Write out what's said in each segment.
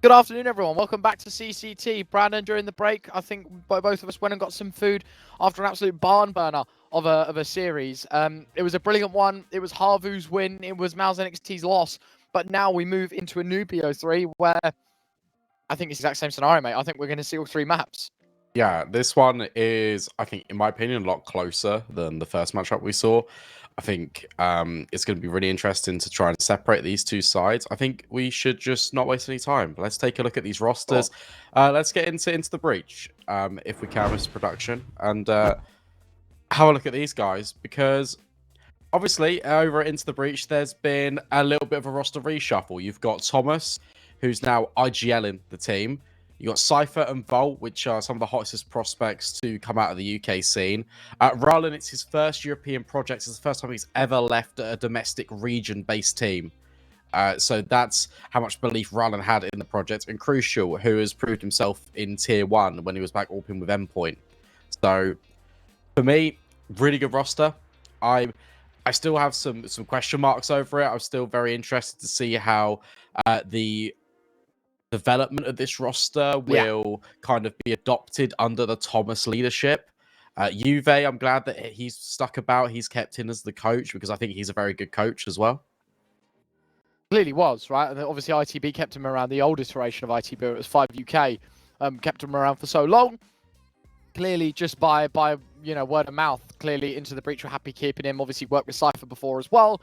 Good afternoon, everyone. Welcome back to CCT. Brandon, during the break, I think both of us went and got some food after an absolute barn burner of a series. It was a brilliant one. It was Harvu's win. It was Mal's NXT's loss. But now we move into a new BO3 where I think it's the exact same scenario, mate. I think we're going to see all three maps. Yeah, this one is, I think, in my opinion, a lot closer than the first matchup we saw. I think it's going to be really interesting to try and separate these two sides. I think we should just not waste any time. Let's take a look at these Sure. rosters. Let's get into the breach, if we can, Mr. Production, and have a look at these guys because obviously over at Into the Breach, there's been a little bit of a roster reshuffle. You've got Thomas, who's now IGLing the team. You got Cypher and Volt, which are some of the hottest prospects to come out of the UK scene. Rylan, it's his first European project. It's the first time he's ever left a domestic region-based team. So that's how much belief Rylan had in the project. And Crucial, who has proved himself in Tier 1 when he was back AWPing with Endpoint. So for me, really good roster. I still have some question marks over it. I'm still very interested to see how the development of this roster will kind of be adopted under the Thomas leadership. Juve, I'm glad that he's stuck about. He's kept in as the coach because I think he's a very good coach as well. Clearly was, right? And obviously ITB kept him around. The old iteration of ITB, it was 5UK, kept him around for so long. Clearly, just by word of mouth, clearly Into the Breach were happy keeping him. Obviously, worked with Cypher before as well.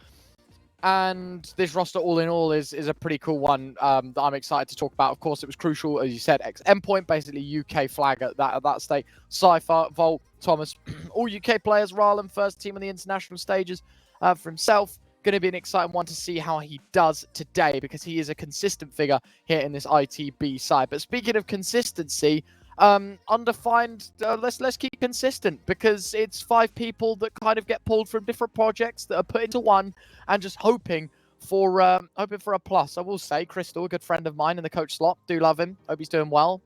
And this roster, all in all, is a pretty cool one that I'm excited to talk about. Of course, it was Crucial, as you said, ex-Endpoint, basically UK flag at that state. Cypher, Volt, Thomas, all UK players. Rylan, first team on the international stages for himself. Going to be an exciting one to see how he does today because he is a consistent figure here in this ITB side. But speaking of consistency, Undefined, let's keep consistent because it's 5 people that kind of get pulled from different projects that are put into one and just hoping for a plus. I will say, Crystal, a good friend of mine in the coach slot, do love him. Hope he's doing well.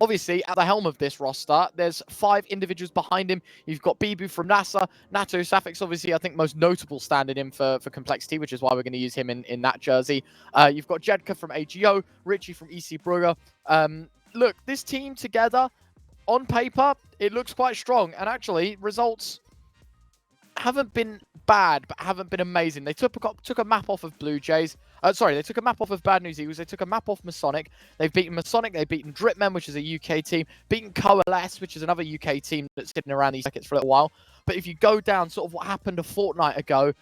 Obviously, at the helm of this roster, there's 5 individuals behind him. You've got Bibu from NASA, Nato Safix, obviously, I think most notable standing in for Complexity, which is why we're going to use him in that jersey. You've got Jedka from AGO, Richie from EC Brugger. Look, this team together, on paper, it looks quite strong. And actually, results haven't been bad, but haven't been amazing. They took a map off of Blue Jays. They took a map off of Bad News Eagles. They took a map off Masonic. They've beaten Masonic. They've beaten Dripmen, which is a UK team. Beaten Coalesce, which is another UK team that's sitting around these circuits for a little while. But if you go down sort of what happened a fortnight ago,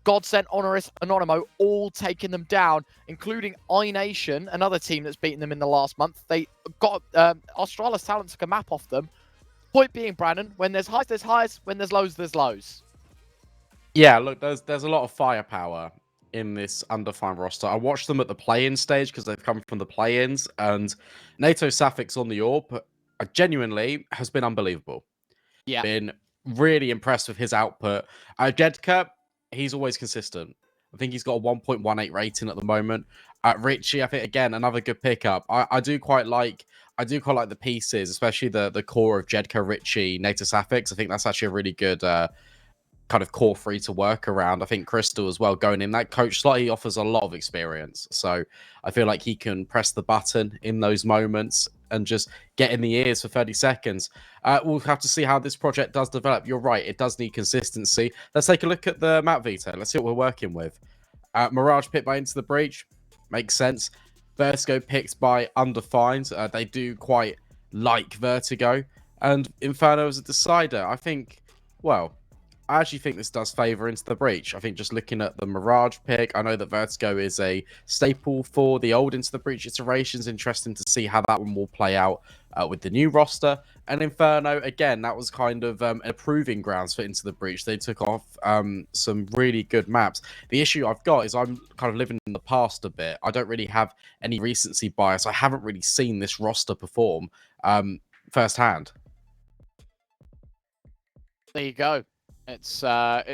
Godsent, Honoris, Anonymo, all taking them down, including iNation, another team that's beaten them in the last month. They got Australis Talent took a map off them. Point being, Brandon, when there's highs, there's highs. When there's lows, there's lows. Yeah, look, there's a lot of firepower in this Undefined roster. I watched them at the play-in stage because they've come from the play-ins, and NATO Safix on the AWP genuinely has been unbelievable. Yeah. Been really impressed with his output. Jedka, he's always consistent. I think he's got a 1.18 rating at the moment. Richie, I think again another good pickup. I do quite like the pieces, especially the core of Jedka, Richie, NATO Safix. I think that's actually a really good kind of core 3 to work around. I think Crystal as well going in that coach slot, he offers a lot of experience. So I feel like he can press the button in those moments and just get in the ears for 30 seconds. We'll have to see how this project does develop. You're right, it does need consistency. Let's take a look at the map veto. Let's see what we're working with. Mirage picked by Into the Breach. Makes sense. Vertigo picked by Undefined. They do quite like Vertigo. And Inferno as a decider. I actually think this does favour Into the Breach. I think just looking at the Mirage pick, I know that Vertigo is a staple for the old Into the Breach iterations. Interesting to see how that one will play out with the new roster. And Inferno, again, that was kind of a proving grounds for Into the Breach. They took off some really good maps. The issue I've got is I'm kind of living in the past a bit. I don't really have any recency bias. I haven't really seen this roster perform firsthand. There you go. It's a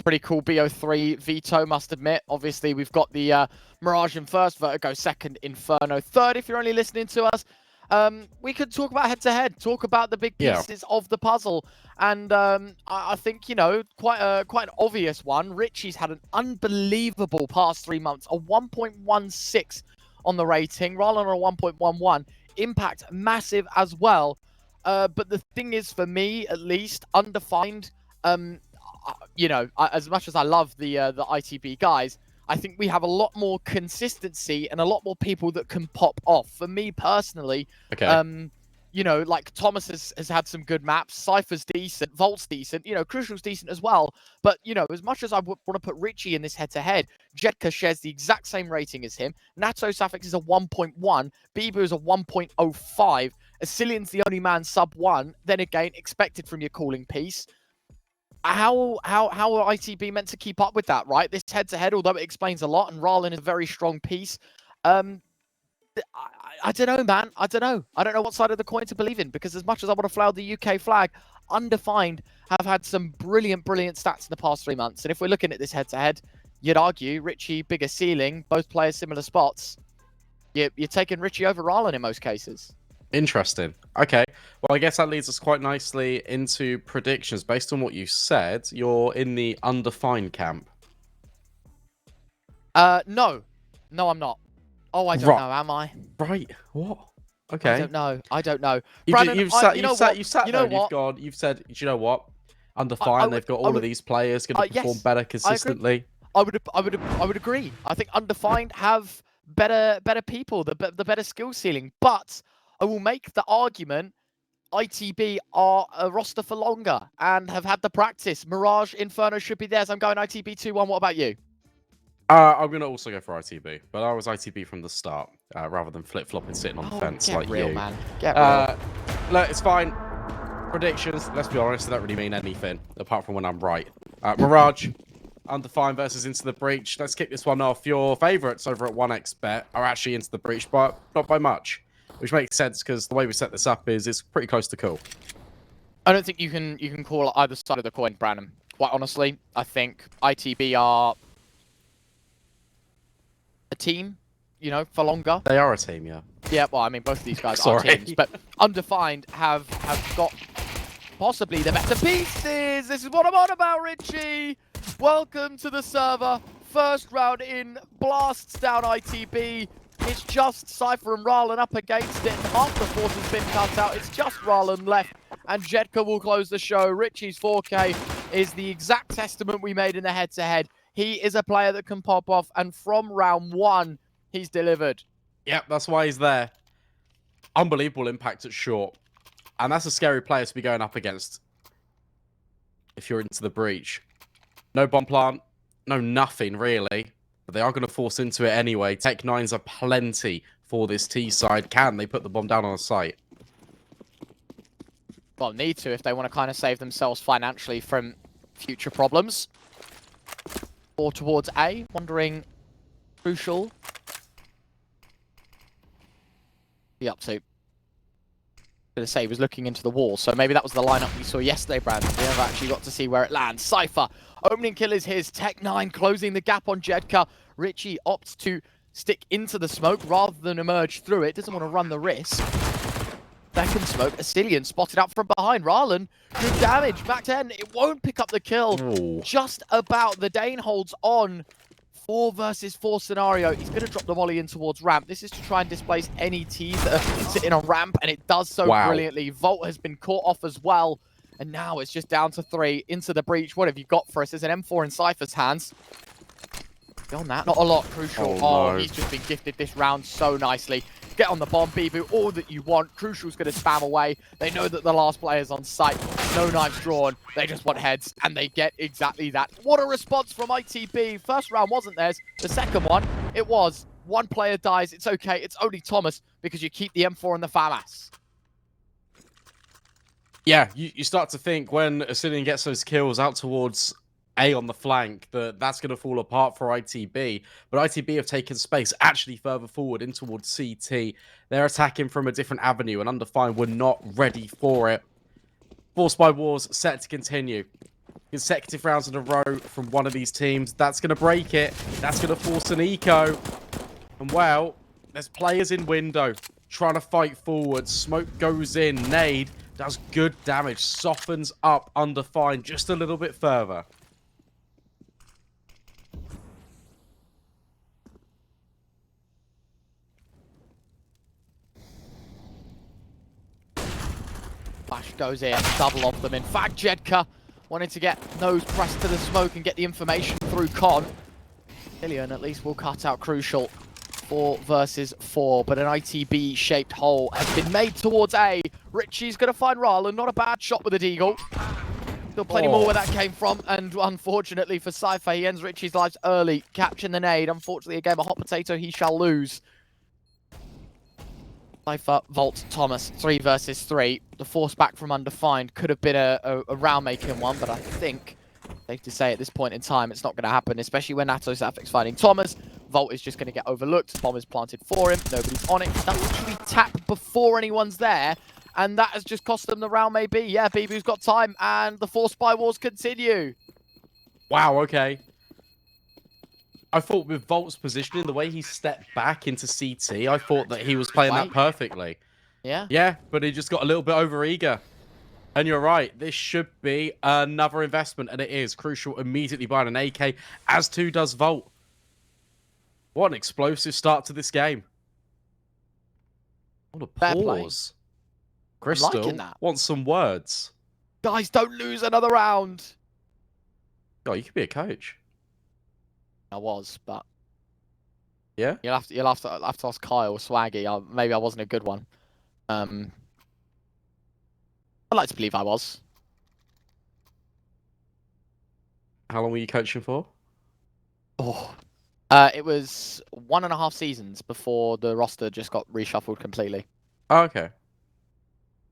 pretty cool BO3 veto, must admit. Obviously, we've got the Mirage in first, Vertigo second, Inferno third. If you're only listening to us, we could talk about head-to-head, talk about the big pieces of the puzzle. And I think, quite an obvious one. Richie's had an unbelievable past 3 months, a 1.16 on the rating. Rylan on a 1.11. Impact massive as well. But the thing is, for me at least, Undefined, you know, as much as I love the ITB guys, I think we have a lot more consistency and a lot more people that can pop off. For me personally, Okay. you know, like Thomas has had some good maps, Cypher's decent, Volt's decent, you know, Crucial's decent as well. But, you know, as much as I want to put Richie in this head-to-head, Jedka shares the exact same rating as him. Nato Safix is a 1.1, Bibu is a 1.05, Asilian's the only man sub 1, then again, expected from your calling piece. How are ITB meant to keep up with that, right? This head-to-head, although it explains a lot, and Ralin is a very strong piece, I don't know, man. I don't know. I don't know what side of the coin to believe in, because as much as I want to fly the UK flag, Undefined have had some brilliant stats in the past 3 months. And if we're looking at this head-to-head, you'd argue Richie, bigger ceiling, both players similar spots. You're taking Richie over Ralin in most cases. Interesting. Okay. Well, I guess that leads us quite nicely into predictions. Based on what you said, you're in the Undefined camp. No. No, I'm not. Oh, I don't Right. know, am I? Right. What? Okay. I don't know. I don't know. Brandon, Brandon, you've sat there and you've said, do you know what? Undefined, they've got all of these players going to perform better consistently. I would agree. I think Undefined have better people, the better skill ceiling. But I will make the argument ITB are a roster for longer and have had the practice. Mirage, Inferno should be theirs. I'm going ITB 2-1. What about you? I'm going to also go for ITB, but I was ITB from the start, rather than flip-flopping sitting on the fence like real, you. Man. Get real. Look, it's fine. Predictions, let's be honest, they don't really mean anything, apart from when I'm right. Mirage, Undefined versus Into the Breach. Let's kick this one off. Your favourites over at 1xBet are actually Into the Breach, but not by much. Which makes sense, because the way we set this up is it's pretty close to cool. I don't think you can call either side of the coin, Brandon. Quite honestly, I think ITB are a team, you know, for longer. They are a team, yeah. Yeah, well, I mean, both of these guys are teams, but Undefined have got possibly the better pieces. This is what I'm on about, Richie. Welcome to the server. First round in, blasts down ITB. It's just Cypher and Ralin up against it, and half the force has been cut out. It's just Ralin left, and Jedka will close the show. Richie's 4K is the exact testament we made in the head-to-head. He is a player that can pop off, and from round 1, he's delivered. Yep, that's why he's there. Unbelievable impact at short. And that's a scary player to be going up against if you're Into the Breach. No bomb plant, no nothing really. But they are going to force into it anyway. Tech 9s are plenty for this T side. Can they put the bomb down on a site? Well, need to if they want to kind of save themselves financially from future problems. Or towards A, wondering Crucial. Be up to. Gonna say he was looking into the wall, so maybe that was the lineup we saw yesterday, Brandon. We never actually got to see where it lands. Cypher, opening kill is his. Tech 9 closing the gap on Jedka. Richie opts to stick into the smoke rather than emerge through it. Doesn't want to run the risk. Second smoke, Asilian spotted out from behind. Ralin, good damage. Back 10, it won't pick up the kill. Ooh. Just about. The Dane holds on. 4 versus 4 scenario. He's going to drop the volley in towards ramp. This is to try and displace any T's that are sitting on ramp, and it does so brilliantly. Volt has been caught off as well, and now it's just down to 3. Into the breach. What have you got for us? There's an M4 in Cypher's hands. Beyond that, not a lot. Crucial. Oh, no. He's just been gifted this round so nicely. Get on the bomb, Bibu, all that you want. Crucial's going to spam away. They know that the last player's on site. No knives drawn. They just want heads, and they get exactly that. What a response from ITB. First round wasn't theirs. The second one, it was. One player dies. It's okay. It's only Thomas, because you keep the M4 and the FAMAS. Yeah, you start to think when Asilian gets those kills out towards A on the flank, that's going to fall apart for ITB. But ITB have taken space actually further forward in towards CT. They're attacking from a different avenue, and Undefined were not ready for it. Force by Wars set to continue. Consecutive rounds in a row from one of these teams. That's going to break it. That's going to force an eco. And well, there's players in window trying to fight forward. Smoke goes in. Nade does good damage. Softens up Undefined just a little bit further. Flash goes in, double of them. In fact, Jedka wanted to get nose pressed to the smoke and get the information through Con. Killian at least will cut out Crucial. 4 versus 4, but an ITB-shaped hole has been made towards A. Richie's going to find Rala. Not a bad shot with a deagle. Still plenty more where that came from, and unfortunately for Cypher, he ends Richie's lives early, catching the nade. Unfortunately, a game of hot potato he shall lose. Cypher, Volt, Thomas, 3 versus 3. The force back from Undefined could have been a round-making one, but I think, safe to say at this point in time, it's not going to happen, especially when Nato Safek's fighting Thomas. Volt is just going to get overlooked. Bomb is planted for him. Nobody's on it. That's actually tapped before anyone's there. And that has just cost them the round, maybe. Yeah, Bibu's got time. And the 4 spy wars continue. Wow, okay. I thought with Volt's positioning, the way he stepped back into CT, I thought that he was playing that perfectly. Yeah? Yeah, but he just got a little bit over-eager. And you're right, this should be another investment, and it is. Crucial immediately buying an AK, as too does Volt. What an explosive start to this game. What a pause. Crystal wants some words. Guys, don't lose another round. Oh, you could be a coach. I was, but yeah, you'll have to ask Kyle or Swaggy. Maybe I wasn't a good one. I'd like to believe I was. How long were you coaching for? Oh, it was 1.5 seasons before the roster just got reshuffled completely. Oh, okay.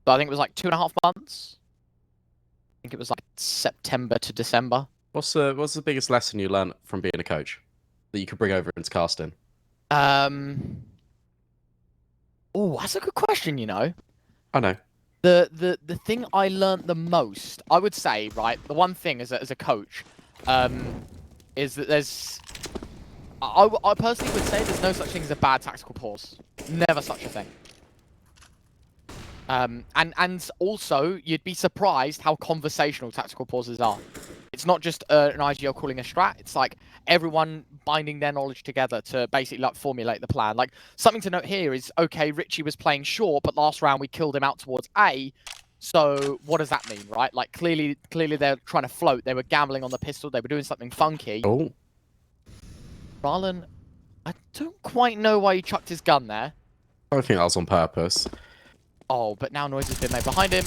So I think it was like 2.5 months. I think it was like September to December. What's the biggest lesson you learned from being a coach that you could bring over into casting? Oh, that's a good question, you know. I know. The thing I learned the most, I would say, right, the one thing as a coach, is that there's... I personally would say there's no such thing as a bad tactical pause. Never such a thing. And also, you'd be surprised how conversational tactical pauses are. It's not just an IGL calling a strat. It's like everyone binding their knowledge together to basically like formulate the plan. Like something to note here is, okay, Richie was playing short, but last round we killed him out towards A. So what does that mean, right? Like clearly they're trying to float. They were gambling on the pistol. They were doing something funky. Oh. Marlon, I don't quite know why he chucked his gun there. I think that was on purpose. Oh, but now noise has been made behind him.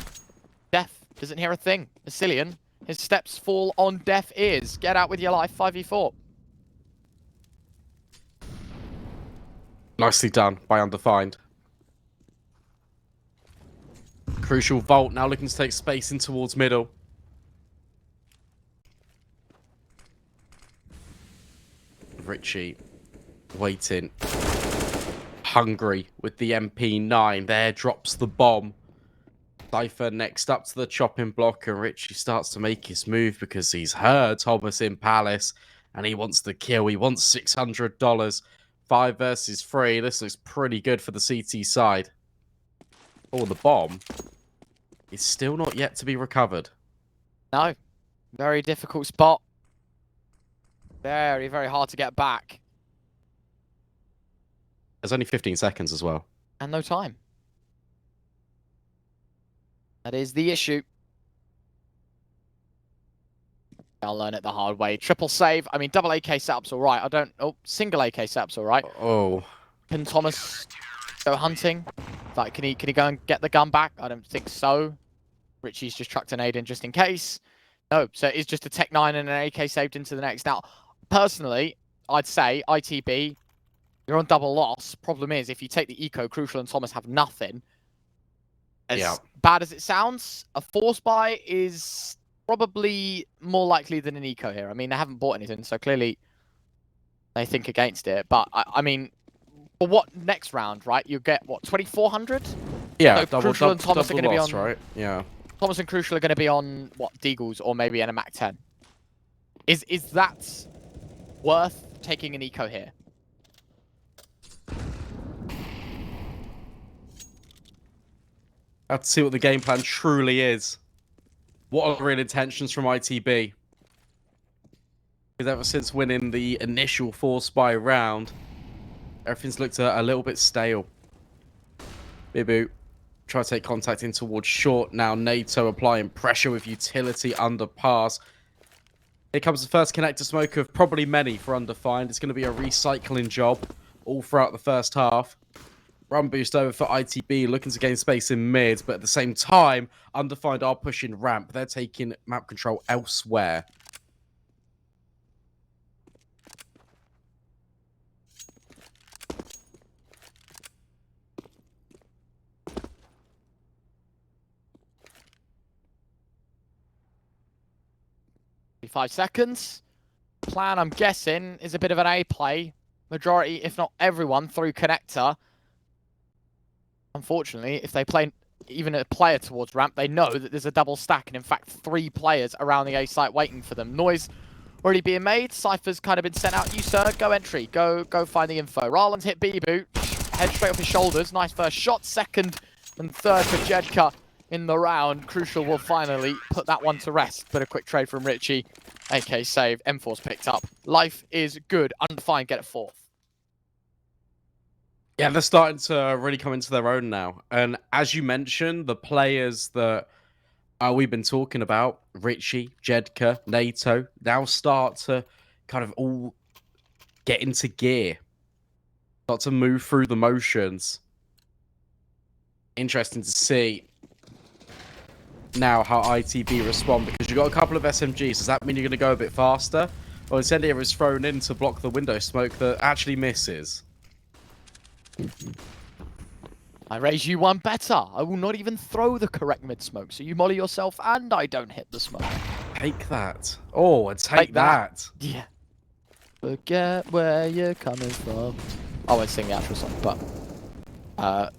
Def doesn't hear a thing. Basilian, his steps fall on deaf ears. Get out with your life, 5v4. Nicely done by Undefined. Crucial Volt now looking to take space in towards middle. Richie waiting. Hungry with the MP9. There drops the bomb. Cypher next up to the chopping block, and Richie starts to make his move because he's heard Thomas in Palace and he wants the kill. He wants $600. 5 versus 3. This looks pretty good for the CT side. Oh, the bomb is still not yet to be recovered. No. Very difficult spot. Very, very hard to get back. There's only 15 seconds as well. And no time. That is the issue. I'll learn it the hard way. Triple save. I mean, double AK setup's all right. Single AK setup's all right. Oh. Can Thomas go hunting? Like, can he go and get the gun back? I don't think so. Richie's just chucked an aid in just in case. No, so it's just a Tech 9 and an AK saved into the next. Now, personally, I'd say ITB, you're on double loss. Problem is, if you take the eco, Crucial and Thomas have nothing. As bad as it sounds, a force buy is probably more likely than an eco here. I mean, they haven't bought anything, so clearly they think against it. But, I mean, for what next round, right? You get, what, 2,400? Yeah, so Crucial and Thomas are going to be on... right? Yeah. Thomas and Crucial are going to be on, what, Deagles or maybe in a Mac 10. Is that worth taking an eco here? Let's see what the game plan truly is. What are the real intentions from ITB? Because ever since winning the initial 4 spy round, everything's looked a little bit stale. Bibu Try to take contact in towards short. Now NATO applying pressure with utility underpass. Here comes the first connector smoke of probably many for Undefined. It's going to be a recycling job all throughout the first half. Run boost over for ITB, looking to gain space in mid, but at the same time, Undefined are pushing ramp. They're taking map control elsewhere. Five seconds. Plan, I'm guessing, is a bit of an A play. Majority, if not everyone, through connector. Unfortunately, if they play even a player towards ramp, they know that there's a double stack, and in fact, 3 players around the A site waiting for them. Noise already being made. Cypher's kind of been sent out. You, sir, go entry. Go find the info. Rarland's hit B-boot. Head straight off his shoulders. Nice first shot. Second and third for Jedka in the round. Crucial will finally put that one to rest. But a quick trade from Richie. AK save. M4's picked up. Life is good. Undefined get it 4th. Yeah, they're starting to really come into their own now. And as you mentioned, the players that we've been talking about, Richie, Jedka, NATO, now start to kind of all get into gear. Start to move through the motions. Interesting to see now how ITB respond, because you've got a couple of SMGs. Does that mean you're going to go a bit faster? Well, Incendiary is thrown in to block the window smoke that actually misses. I raise you one better. I will not even throw the correct mid smoke, so you molly yourself and I don't hit the smoke. Take that. Oh, and take that. Yeah. Forget where you're coming from. I won't sing the actual song, but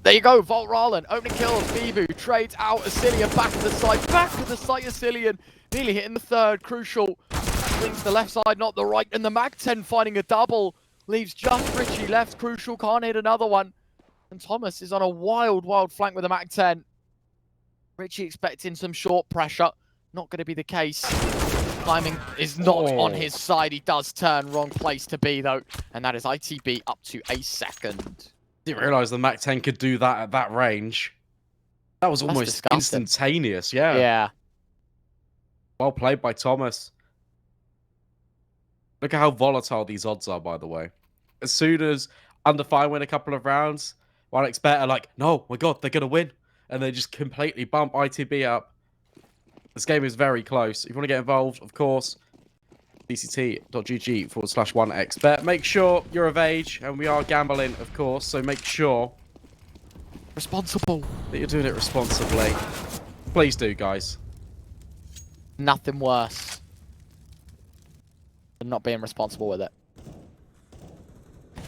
there you go. Volt Rarland, opening kill. Bibu trades out Asilian back to the site. Back to the site, Asilian. Nearly hitting the third. Crucial. Swings the left side, not the right. And the Mag 10 finding a double. Leaves just Richie left. Crucial can't hit another one. And Thomas is on a wild, wild flank with a Mag 10. Richie expecting some short pressure. Not going to be the case. Timing is not on his side. He does turn. Wrong place to be, though. And that is ITB up to a second. Didn't realise the Mac 10 could do that at that range. That was almost instantaneous, yeah. Yeah. Well played by Thomas. Look at how volatile these odds are, by the way. As soon as Undefined win a couple of rounds, one expert are like, no, my God, they're going to win. And they just completely bump ITB up. This game is very close. If you want to get involved, of course, cct.gg/1xbet. Make sure you're of age, and we are gambling, of course, so make sure Responsible. that you're doing it responsibly. Please do, guys. Nothing worse than not being responsible with it.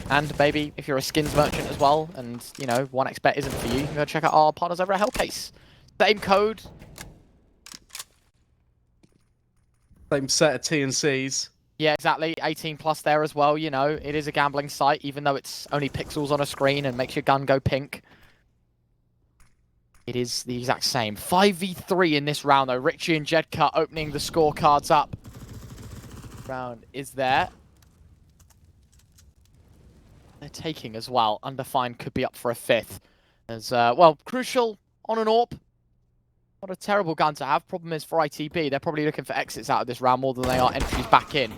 And maybe if you're a skins merchant as well, and you know 1xbet isn't for you, go check out our partners over at Hellcase. Same code. Same set of T&Cs. Yeah, exactly. 18 plus there as well. You know, it is a gambling site, even though it's only pixels on a screen and makes your gun go pink. It is the exact same. 5v3 in this round, though. Richie and Jedka opening the scorecards up. Round is there. They're taking as well. Undefined could be up for a 5th. As, well, Crucial on an AWP. Not a terrible gun to have. Problem is for ITB, they're probably looking for exits out of this round more than they are entries back in,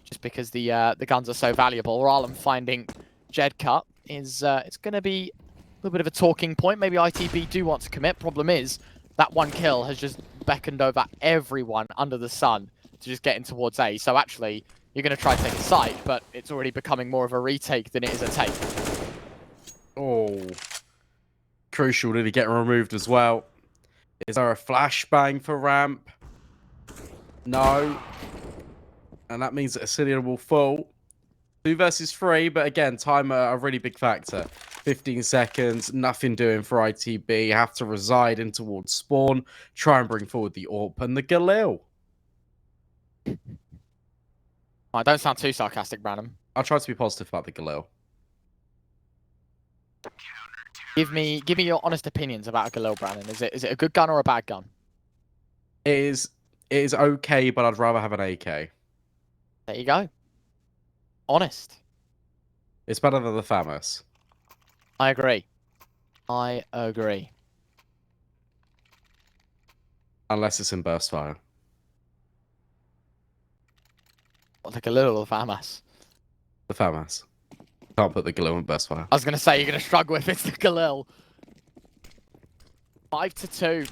just because the guns are so valuable. Rarland finding Jedka is it's going to be a little bit of a talking point. Maybe ITB do want to commit. Problem is that one kill has just beckoned over everyone under the sun to just get in towards A. So actually, you're going to try to take a site, but it's already becoming more of a retake than it is a take. Oh, Crucial nearly getting removed as well. Is there a flashbang for ramp? No. And that means that Asilian will fall. 2 versus 3, but again, time a really big factor. 15 seconds, nothing doing for ITB. Have to reside in towards spawn. Try and bring forward the AWP and the Galil. I don't sound too sarcastic, Branham. I'll try to be positive about the Galil. Give me your honest opinions about a Galil, Brannon. Is it a good gun or a bad gun? It is okay, but I'd rather have an AK. There you go. Honest. It's better than the FAMAS. I agree. I agree. Unless it's in burst fire. Like a little of Hamas. The FAMAS. Can't put the Galil in burst fire. I was going to say you're going to struggle if it's the Galil. 5-2.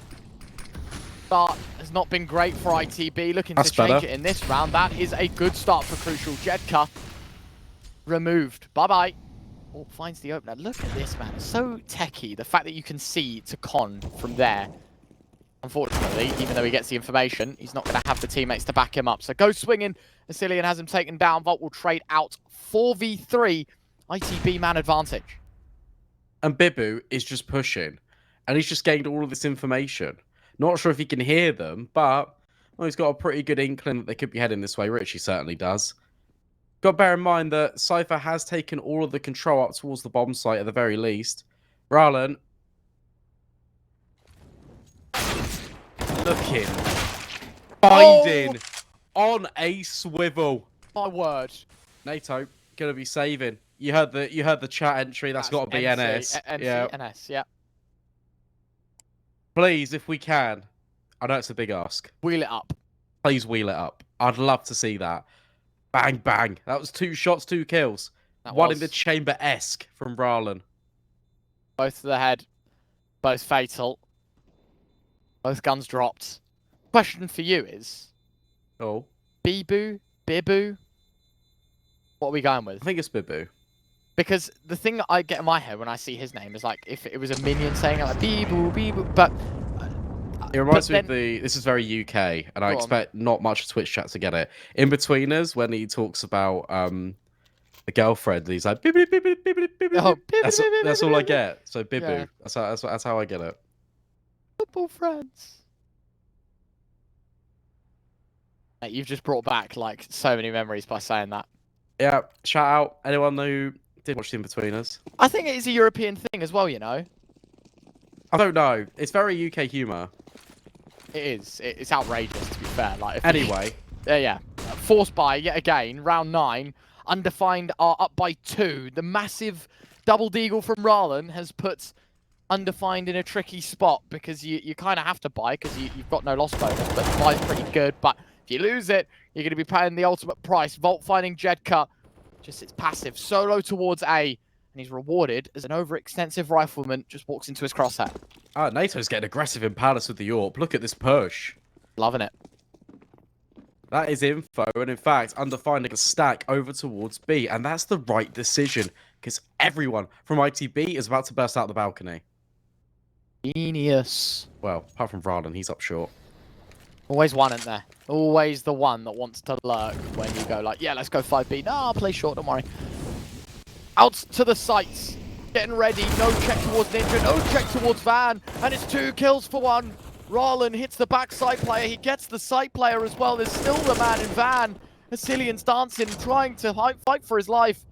Start has not been great for ITB. Looking That's to change better. it in this round. That is a good start for Crucial. Jedka removed. Bye-bye. Oh, finds the opener. Look at this, man. It's so techie. The fact that you can see to con from there. Unfortunately, even though he gets the information, he's not going to have the teammates to back him up. So goes swinging. Asilian has him taken down. Volt will trade out 4v3. ITB man advantage. And Bibu is just pushing. And he's just gained all of this information. Not sure if he can hear them, but well, he's got a pretty good inkling that they could be heading this way. Richie certainly does. Got to bear in mind that Cypher has taken all of the control up towards the bomb site at the very least. Rowland. Looking. Finding. On a swivel. My word. NATO, gonna be saving. You heard the chat entry. That's got to be NS. NC, yeah. NS, yeah. Please, if we can. I know it's a big ask. Wheel it up. Please wheel it up. I'd love to see that. Bang, bang. That was 2 shots, 2 kills. One in the chamber-esque from Bralin. Both to the head. Both fatal. Both guns dropped. Question for you is... Oh. Bibu? What are we going with? I think it's Bibu. Because the thing that I get in my head when I see his name is like, if it was a minion saying it, like, Bibu, but... It reminds me of the... This is very UK, and I expect not much Twitch chat to get it. In Betweeners, when he talks about the girlfriend, he's like, Bibu, Bibu, Bibu, Bibu. Oh, that's all I get. So Bibu. Yeah. That's how I get it. Football friends. Mate, you've just brought back like so many memories by saying that. Yeah, shout out anyone who did watch the In-Betweeners. I think it is a European thing as well, you know. I don't know. It's very UK humour. It is. It's outrageous, to be fair. Like, anyway. Yeah. Forced by, yet again, round 9. Undefined are up by 2. The massive double deagle from Rallen has put Undefined in a tricky spot because you kind of have to buy because you've got no loss bonus, but the buy's pretty good. But if you lose it, you're going to be paying the ultimate price. Volt finding Jedka. Just it's passive. Solo towards A. And he's rewarded as an overextensive rifleman just walks into his crosshair. NATO's getting aggressive in Palace with the AWP. Look at this push. Loving it. That is info. And in fact, Undefined a stack over towards B. And that's the right decision. Because everyone from ITB is about to burst out the balcony. Genius. Well, apart from Vraden, he's up short. Always one, isn't there? Always the one that wants to lurk when you go like, yeah, let's go 5B. No, I'll play short, don't worry. Out to the sights. Getting ready. No check towards Ninja. No check towards Van. And it's 2 kills for 1. Rallen hits the backside player. He gets the side player as well. There's still the man in Van. Asilian's dancing, trying to fight for his life.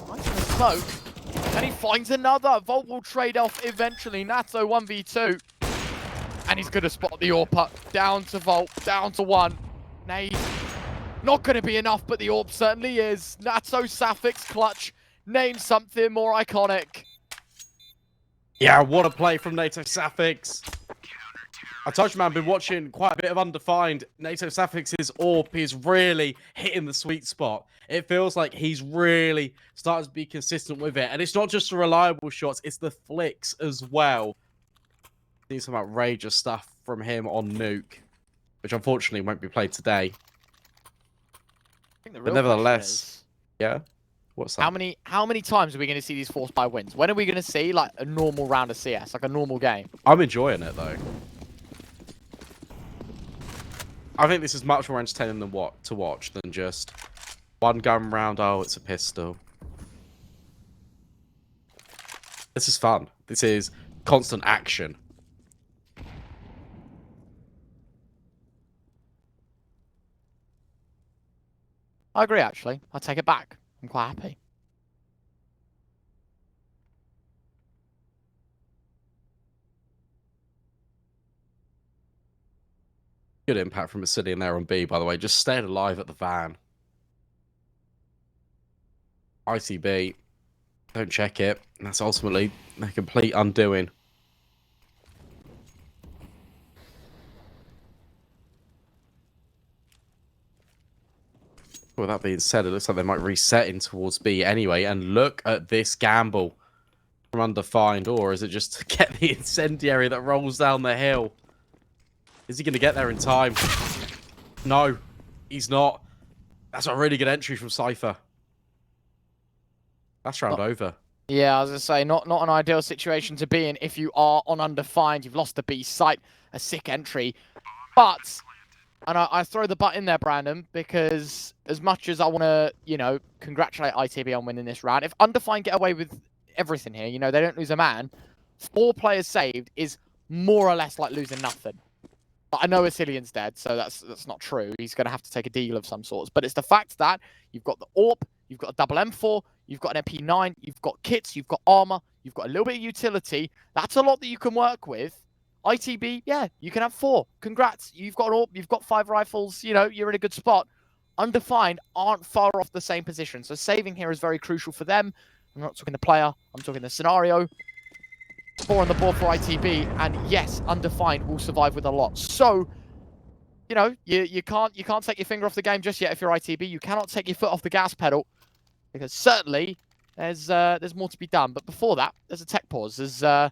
Finds the smoke. And he finds another. Volt will trade off eventually. Natto 1v2. And he's going to spot the AWP. Down to Volt. Down to 1. Nade. Not going to be enough, but the AWP certainly is. Natto Safix clutch. Name something more iconic. Yeah, what a play from NATO Safix. I told you, man, I've been watching quite a bit of Undefined. NATO Safix's AWP is really hitting the sweet spot. It feels like he's really starting to be consistent with it. And it's not just the reliable shots, it's the flicks as well. Seeing some outrageous stuff from him on Nuke, which unfortunately won't be played today. But nevertheless, yeah. What's that? How many times are we going to see these forced by wins? When are we going to see like a normal round of CS, like a normal game? I'm enjoying it though. I think this is much more entertaining than to watch than just one gun round. Oh, it's a pistol. This is fun. This is constant action. I agree, actually. I'll take it back. I'm quite happy. Good impact from Asilian there on B, by the way. Just stayed alive at the van. ICB. Don't check it. And that's ultimately a complete undoing. Well, that being said, it looks like they might reset in towards B anyway. And look at this gamble from Undefined. Or is it just to get the incendiary that rolls down the hill? Is he going to get there in time? No, he's not. That's a really good entry from Cypher. That's round over. Yeah, I was going to say, not an ideal situation to be in if you are on Undefined. You've lost the B site. A sick entry. But, and I throw the but in there, Brandon, because as much as I want to, you know, congratulate ITB on winning this round, if Undefined get away with everything here, you know, they don't lose a man, 4 players saved is more or less like losing nothing. But I know Asilian's dead, so that's not true. He's going to have to take a deal of some sorts. But it's the fact that you've got the AWP, you've got a double M4, you've got an MP9, you've got kits, you've got armor, you've got a little bit of utility. That's a lot that you can work with. ITB, yeah, you can have 4. Congrats. You've got an AWP, you've got 5 rifles, you know, you're in a good spot. Undefined aren't far off the same position. So saving here is very crucial for them. I'm not talking the player, I'm talking the scenario. 4 on the board for ITB, and yes, Undefined will survive with a lot. So, you know, you can't take your finger off the game just yet if you're ITB. You cannot take your foot off the gas pedal, because certainly there's more to be done. But before that, there's a tech pause. As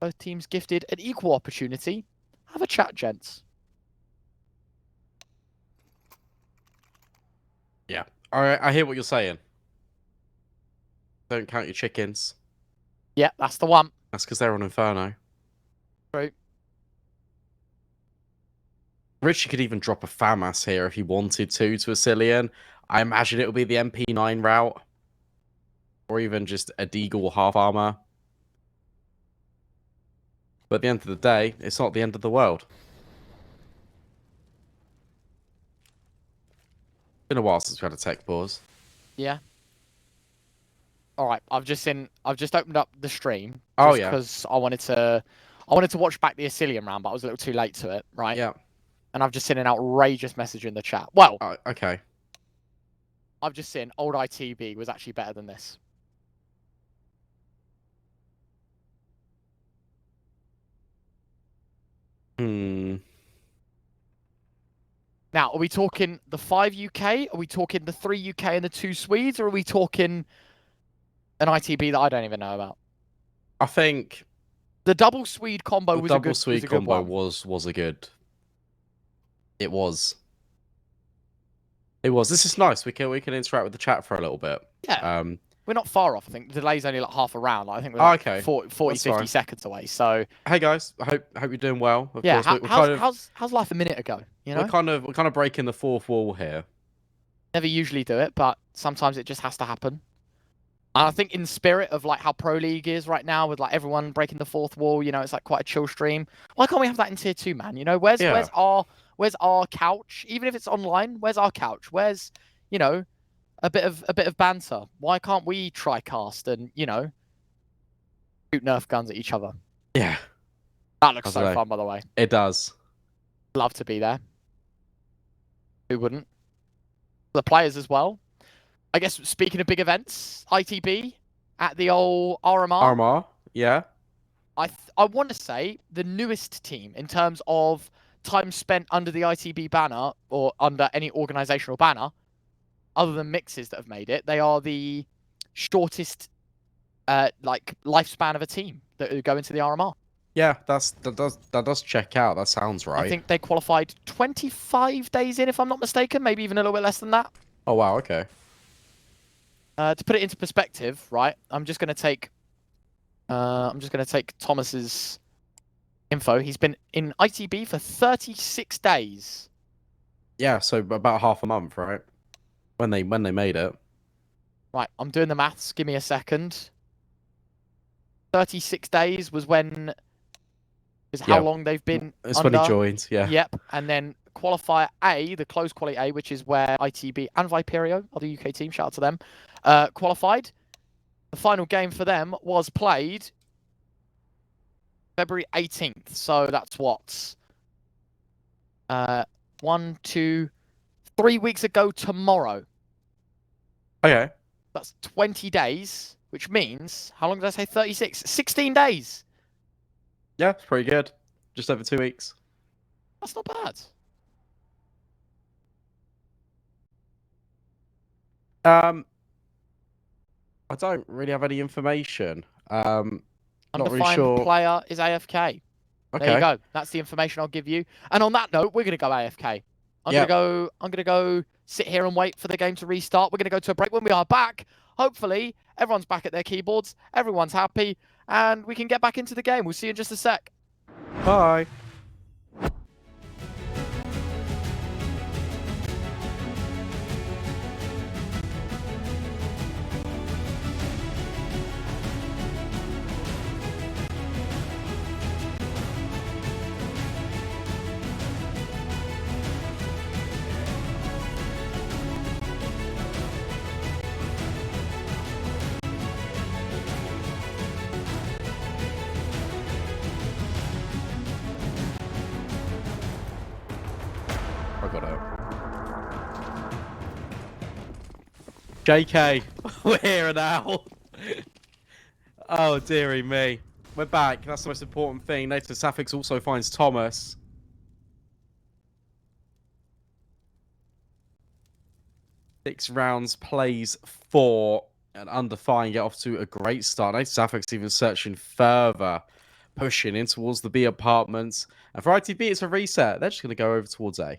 both teams gifted an equal opportunity. Have a chat, gents. Yeah, I hear what you're saying. Don't count your chickens. Yeah, that's the one. That's because they're on Inferno. True. Richie could even drop a FAMAS here if he wanted to Asilian. I imagine it will be the MP9 route. Or even just a Deagle half armor. But at the end of the day, it's not the end of the world. Been a while since we had a tech pause. Yeah. All right, I've just opened up the stream. Oh, just yeah. because I wanted to watch back the Asilian round, but I was a little too late to it, right? Yeah. And I've just seen an outrageous message in the chat. Well, okay. I've just seen old ITB was actually better than this. Now, are we talking the 5 UK? Are we talking the 3 UK and the 2 Swedes? Or are we talking an ITB that I don't even know about? I think the double Swede combo was a good combo one. was a good. It was. It was. This is nice. We can interact with the chat for a little bit. Yeah. We're not far off. I think the delay's only like half a round. Like, I think we're like okay. 40, 50 seconds away. So hey guys, I hope you're doing well. Of yeah, course, how's life a minute ago? You know, we're kind of breaking the fourth wall here. Never usually do it, but sometimes it just has to happen. And I think in spirit of like how Pro League is right now, with like everyone breaking the fourth wall, you know, it's like quite a chill stream. Why can't we have that in tier 2, man? You know, where's our couch? Even if it's online, where's our couch? Where's, you know, a bit of banter? Why can't we try cast and, you know, shoot Nerf guns at each other? Yeah. That looks so fun, by the way. It does. Love to be there. Who wouldn't? The players as well. I guess speaking of big events, ITB at the old RMR. RMR, yeah. I want to say the newest team in terms of time spent under the ITB banner or under any organizational banner, other than mixes that have made it. They are the shortest like lifespan of a team that go into the RMR. Yeah, that does check out. That sounds right. I think they qualified 25 days in, if I'm not mistaken, maybe even a little bit less than that. Oh wow, okay. To put it into perspective, right? I'm just gonna take Thomas's info. He's been in ITB for 36 days. Yeah, so about half a month, right? When they made it. Right, I'm doing the maths. Give me a second. 36 days was when is how long they've been it's under. When he joined, yeah. Yep, and then qualifier A, the closed quali A, which is where ITB and Viperio, other UK team, shout out to them, qualified. The final game for them was played February 18th. So that's what? 1, 2, 3 weeks ago tomorrow. Okay. That's 20 days, which means, how long did I say? 36? 16 days. Yeah, it's pretty good. Just over 2 weeks. That's not bad. I don't really have any information. Not really Undefined sure. player is AFK. There you Okay. go. That's the information I'll give you. And on that note, we're going to go AFK. I'm going to go sit here and wait for the game to restart. We're going to go to a break. When we are back, hopefully everyone's back at their keyboards, everyone's happy, and we can get back into the game. We'll see you in just a sec. Bye. I got it. JK, we're here now. Oh, dearie me. We're back. That's the most important thing. Later, Safix also finds Thomas. Six rounds, plays 4, and Undefined get off to a great start. Later, Safix even searching further, pushing in towards the B apartments. And for ITB, it's a reset. They're just going to go over towards A.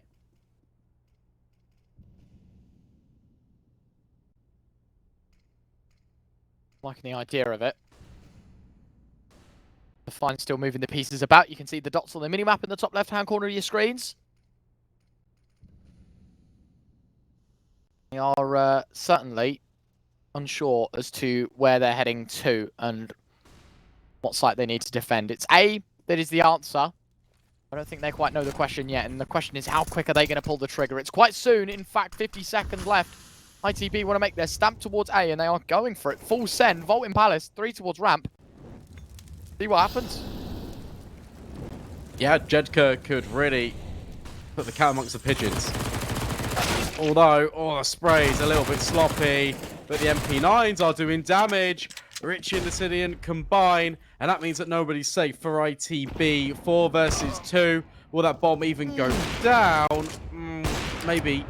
Liking the idea of it. Undefined still moving the pieces about. You can see the dots on the minimap in the top left-hand corner of your screens. They are certainly unsure as to where they're heading to and what site they need to defend. It's A that is the answer. I don't think they quite know the question yet, and the question is how quick are they going to pull the trigger? It's quite soon, in fact, 50 seconds left. ITB want to make their stamp towards A, and they are going for it. Full send, Vault in Palace, 3 towards ramp. See what happens. Yeah, Jedka could really put the cat amongst the pigeons. Although, the spray's a little bit sloppy, but the MP9s are doing damage. Richie and the Sidian combine, and that means that nobody's safe for ITB. 4 versus 2. Will that bomb even go down? Maybe.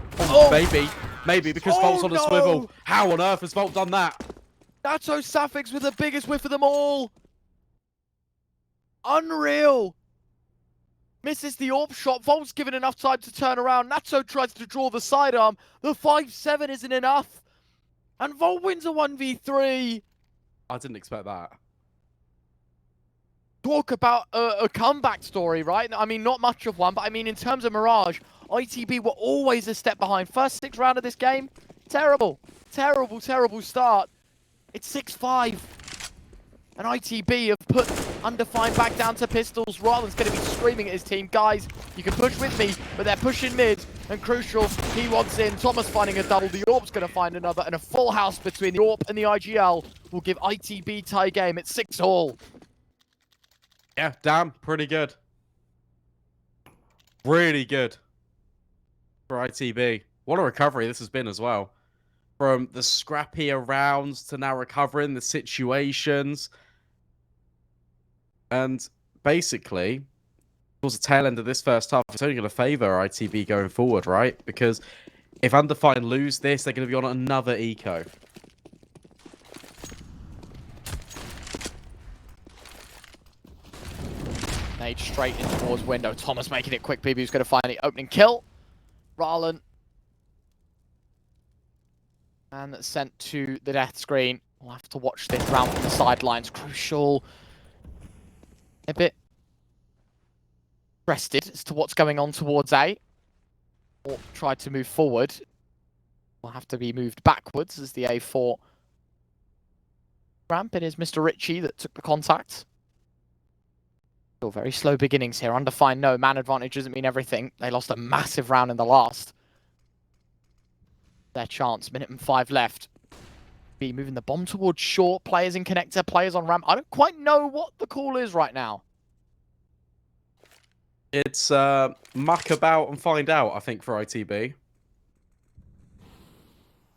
Maybe, because Volt's on a swivel. How on earth has Volt done that? Nacho Safix with the biggest whiff of them all. Unreal. Misses the AWP shot. Volt's given enough time to turn around. Nacho tries to draw the sidearm. The 5-7 isn't enough. And Volt wins a 1v3. I didn't expect that. Talk about a comeback story, right? I mean, not much of one, but I mean, in terms of Mirage, ITB were always a step behind. First 6 round of this game, terrible. Terrible start. It's 6-5. And ITB have put Undefined back down to pistols. Ryland's going to be screaming at his team, guys, you can push with me, but they're pushing mid. And Crucial, he wants in. Thomas finding a double. The AWP's going to find another. And a full house between the AWP and the IGL will give ITB tie game. It's 6-all. Yeah, damn, pretty good. Really good for ITB. What a recovery this has been as well. From the scrappier rounds to now recovering the situations. And basically, towards the tail end of this first half, it's only going to favour ITB going forward, right? Because if Undefined lose this, they're going to be on another eco. Nade straight in towards window. Thomas making it quick. BB's going to find the opening kill. Ryland. And sent to the death screen. We'll have to watch this round from the sidelines. Crucial. A bit rested as to what's going on towards A. Or tried to move forward. Will have to be moved backwards as the A4 ramp. It is Mr. Ritchie that took the contact. Still very slow beginnings here. Undefined, no. Man advantage doesn't mean everything. They lost a massive round in the last. Their chance. Minute and 5 left. Be moving the bomb towards short. Players in connector, players on ramp. I don't quite know what the call is right now. It's muck about and find out, I think, for ITB.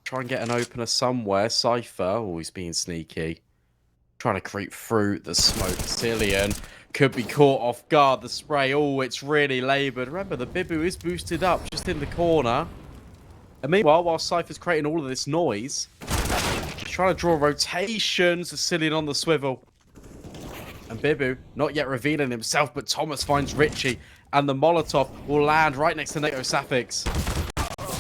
Try and get an opener somewhere. Cypher, always being sneaky. Trying to creep through the smoke. Cillian could be caught off guard. The spray, it's really laboured. Remember, the Bibu is boosted up just in the corner. And meanwhile, while Cypher's creating all of this noise, he's trying to draw rotations, Sicilian on the swivel. And Bibu, not yet revealing himself, but Thomas finds Richie, and the Molotov will land right next to NATO Safix.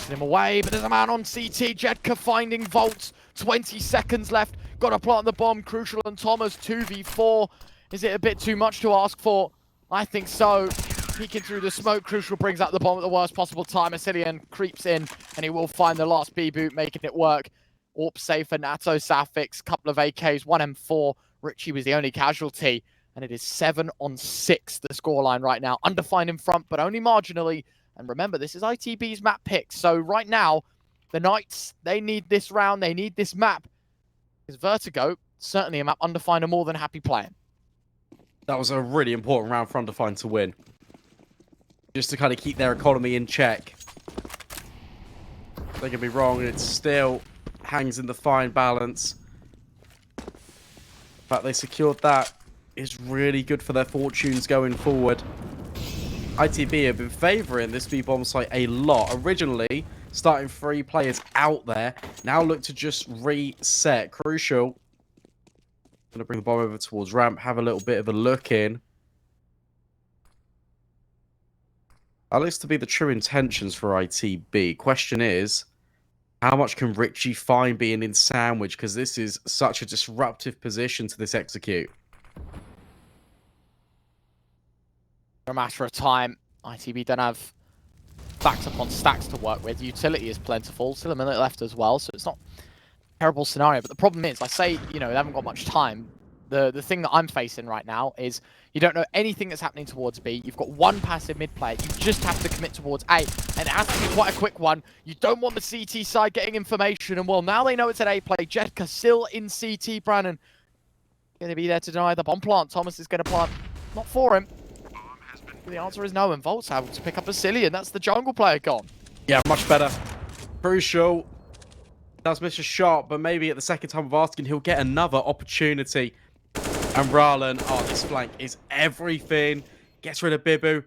Him away, but there's a man on CT. Jedka finding Volts. 20 seconds left. Got to plant the bomb. Crucial and Thomas 2v4. Is it a bit too much to ask for? I think so. Peeking through the smoke. Crucial brings out the bomb at the worst possible time. Asilian creeps in, and he will find the last B-boot, making it work. Orp safe for NATO Safix. Couple of AKs, 1 M4. Richie was the only casualty, and it is 7-6, the scoreline right now. Undefined in front, but only marginally. And remember, this is ITB's map pick. So right now, the Knights, they need this round. They need this map. Because Vertigo, certainly a map Undefined are more than happy playing. That was a really important round for Undefined to win. Just to kind of keep their economy in check. Don't get me wrong, it still hangs in the fine balance. The fact they secured that is really good for their fortunes going forward. ITB have been favouring this B-bomb site a lot. Originally, starting 3 players out there. Now look to just reset. Crucial. Going to bring the bomb over towards ramp. Have a little bit of a look in. That looks to be the true intentions for ITB. Question is, how much can Richie find being in sandwich? Because this is such a disruptive position to this execute. For a matter of time, ITB don't have stacks upon stacks to work with. Utility is plentiful. Still a minute left as well, so it's not a terrible scenario. But the problem is, I say, you know, they haven't got much time. The thing that I'm facing right now is you don't know anything that's happening towards B. You've got one passive mid player. You just have to commit towards A. And it has to be quite a quick one. You don't want the CT side getting information. And well, now they know it's an A play. Jedka still in CT, Brannon. Going to be there to deny the bomb plant. Thomas is going to plant. Not for him. The answer is no, and Volt's able to pick up a silly, and that's the jungle player gone. Yeah, much better. Crucial. Does miss a shot, but maybe at the second time of asking, he'll get another opportunity. And Rallen, oh, this flank is everything. Gets rid of Bibu.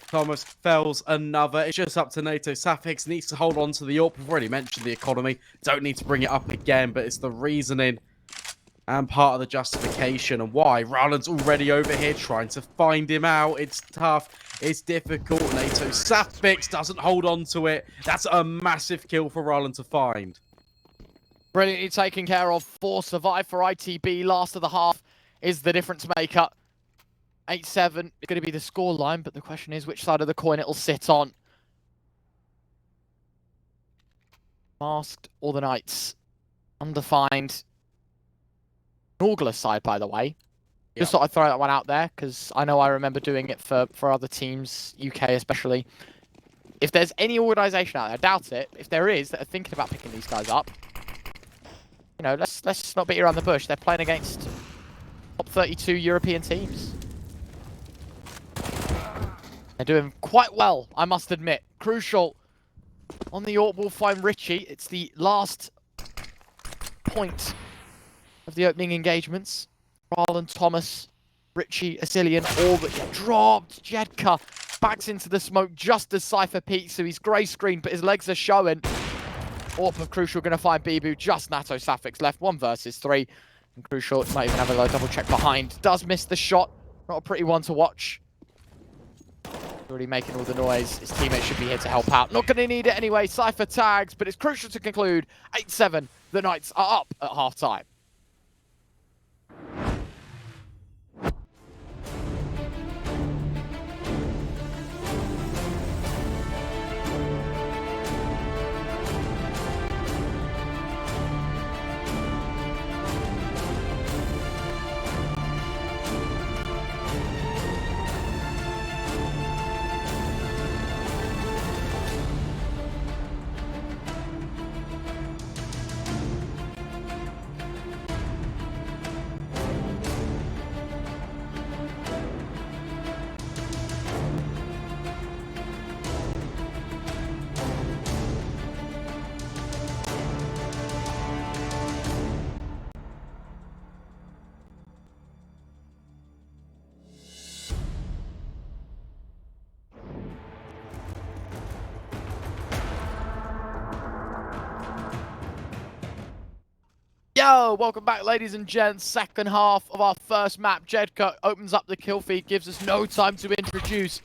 Thomas fells another. It's just up to NATO. Safix needs to hold on to the AWP. We've already mentioned the economy. Don't need to bring it up again, but it's the reasoning and part of the justification and why. Rallen's already over here trying to find him out. It's tough. It's difficult. NATO Safix doesn't hold on to it. That's a massive kill for Rallen to find. Brilliantly taken care of. 4 survive for ITB. Last of the half is the difference maker. 8-7 is going to be the scoreline, but the question is which side of the coin it'll sit on. Masked or the Knights? Undefined. Norgler side, by the way. Yeah. Just thought I'd throw that one out there, because I know I remember doing it for other teams, UK especially. If there's any organisation out there, I doubt it, if there is, that are thinking about picking these guys up, you know, let's not beat around the bush. They're playing against top 32 European teams. They're doing quite well, I must admit. Crucial. On the AWP, we'll find Richie. It's the last point of the opening engagements. Rallen, Thomas, Richie, Asilian, all but dropped. Jedka backs into the smoke just as Cypher peeks, so he's grey screened, but his legs are showing. AWP of Crucial going to find Bibu. Just NATO Safix left, 1 versus 3. And Crucial might even have a low double check behind. Does miss the shot. Not a pretty one to watch. Already making all the noise. His teammates should be here to help out. Not going to need it anyway. Cypher tags, but it's Crucial to conclude. 8-7. The Knights are up at half-time. go. Welcome back, ladies and gents. Second half of our first map. Jedka opens up the kill feed, gives us no time to introduce.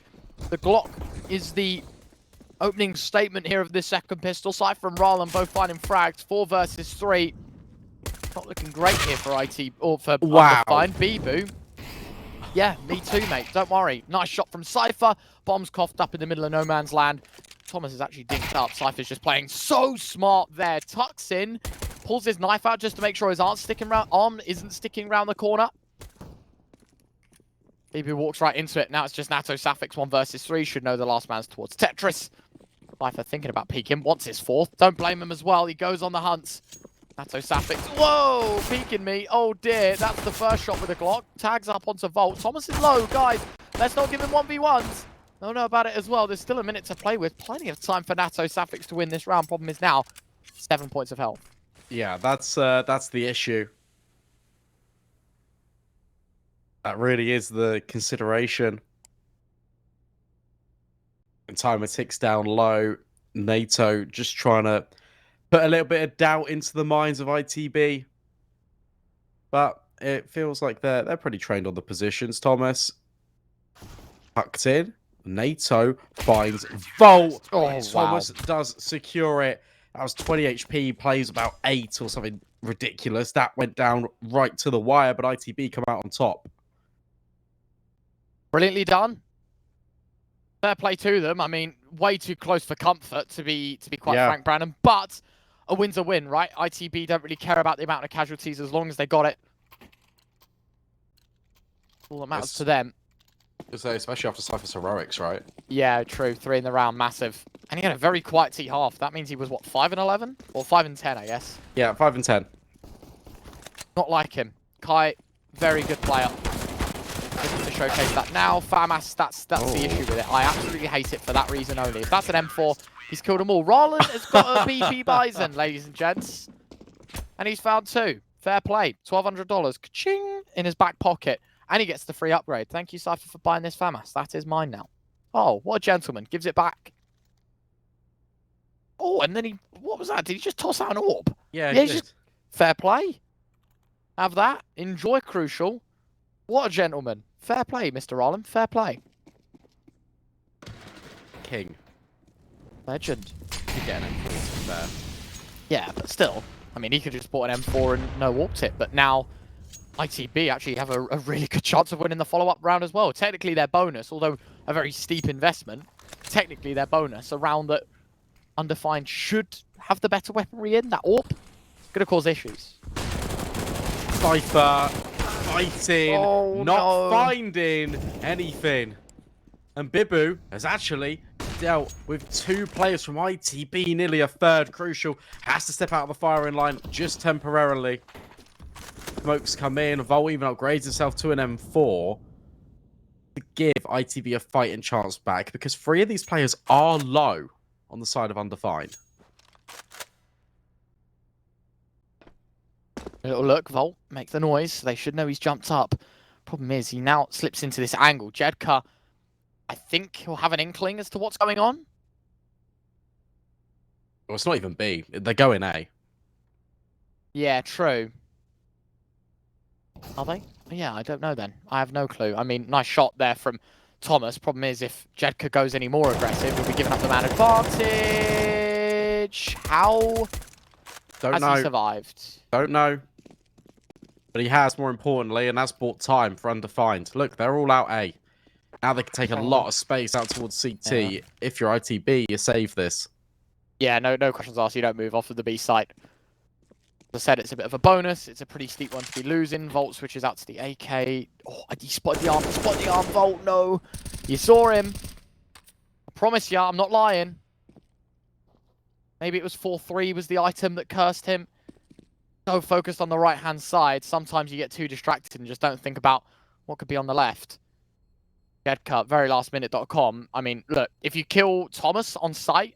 The Glock is the opening statement here of this second pistol. Cypher and Rallen both finding frags. 4 versus 3. Not looking great here for IT or for Undefined. Bibu. Yeah, me too, mate. Don't worry. Nice shot from Cypher. Bombs coughed up in the middle of no man's land. Thomas is actually dinked up. Cypher's just playing so smart there. Tucks in, pulls his knife out just to make sure his arm isn't sticking around the corner. Bibu walks right into it. Now it's just Natto Safix 1 versus 3. Should know the last man's towards Tetris. Cypher thinking about peeking. Wants his 4th. Don't blame him as well. He goes on the hunt. Natto Safix. Whoa! Peeking me. Oh dear. That's the first shot with the Glock. Tags up onto Volt. Thomas is low, guys. Let's not give him 1v1s. Don't know about it as well. There's still a minute to play with. Plenty of time for Natto Safix to win this round. Problem is now 7 points of health. Yeah, that's the issue. That really is the consideration. And timer ticks down low. NATO just trying to put a little bit of doubt into the minds of ITB. But it feels like they're pretty trained on the positions. Thomas tucked in. NATO finds Volt. Oh, Thomas does secure it. That was 20 HP, plays about 8 or something ridiculous. That went down right to the wire, but ITB come out on top. Brilliantly done. Fair play to them. I mean, way too close for comfort, to be quite frank, Brandon. But a win's a win, right? ITB don't really care about the amount of casualties as long as they got it. All that matters to them. Especially after Cypher's heroics, right? Yeah, true. 3 in the round, massive. And he had a very quiet T half. That means he was, what, 5 and 11? Or 5 and 10, I guess. Yeah, 5 and 10. Not like him. Kai, very good player. To showcase that now. FAMAS, that's the issue with it. I absolutely hate it for that reason only. If that's an M4, he's killed them all. Rallen has got a BP Bison, ladies and gents. And he's found 2. Fair play. $1,200. Ka-ching! In his back pocket. And he gets the free upgrade. Thank you, Cypher, for buying this FAMAS. That is mine now. Oh, what a gentleman. Gives it back. Oh, and then what was that? Did he just toss out an orb? Yeah, he just... Fair play. Have that. Enjoy Crucial. What a gentleman. Fair play, Mr. Rallen. Fair play. King. Legend. You get an M4 there. Yeah, but still. I mean, he could just bought an M4 and no walked it. But now, ITB actually have a really good chance of winning the follow-up round as well. Technically, their bonus, although a very steep investment, technically their bonus, a round that Undefined should have the better weaponry in. That orb, going to cause issues. Cypher fighting, not finding anything. And Bibu has actually dealt with 2 players from ITB, nearly a 3rd. Crucial has to step out of the firing line just temporarily. Smokes come in. Vol even upgrades himself to an M4 to give ITB a fighting chance back, because 3 of these players are low on the side of Undefined. A little look, Volt, make the noise. They should know he's jumped up. Problem is, he now slips into this angle. Jedka, I think he'll have an inkling as to what's going on. Well, it's not even B. They're going A. Yeah, true. Are they? Yeah, I don't know then. I have no clue. I mean, nice shot there from Thomas. Problem is, if Jedka goes any more aggressive, we'll be giving up the man advantage. How has he survived? Don't know. But he has, more importantly, and that's bought time for Undefined. Look, they're all out A. Now they can take a lot of space out towards CT. Yeah. If you're ITB, you save this. Yeah, no questions asked. You don't move off of the B site. As I said, it's a bit of a bonus. It's a pretty steep one to be losing. Volt switches out to the AK. Oh, he spotted the arm. Spotted the arm, Volt. No. You saw him. I promise you, I'm not lying. Maybe it was 4-3 was the item that cursed him. So focused on the right-hand side, sometimes you get too distracted and just don't think about what could be on the left. Jedka, verylastminute.com. I mean, look, if you kill Thomas on site,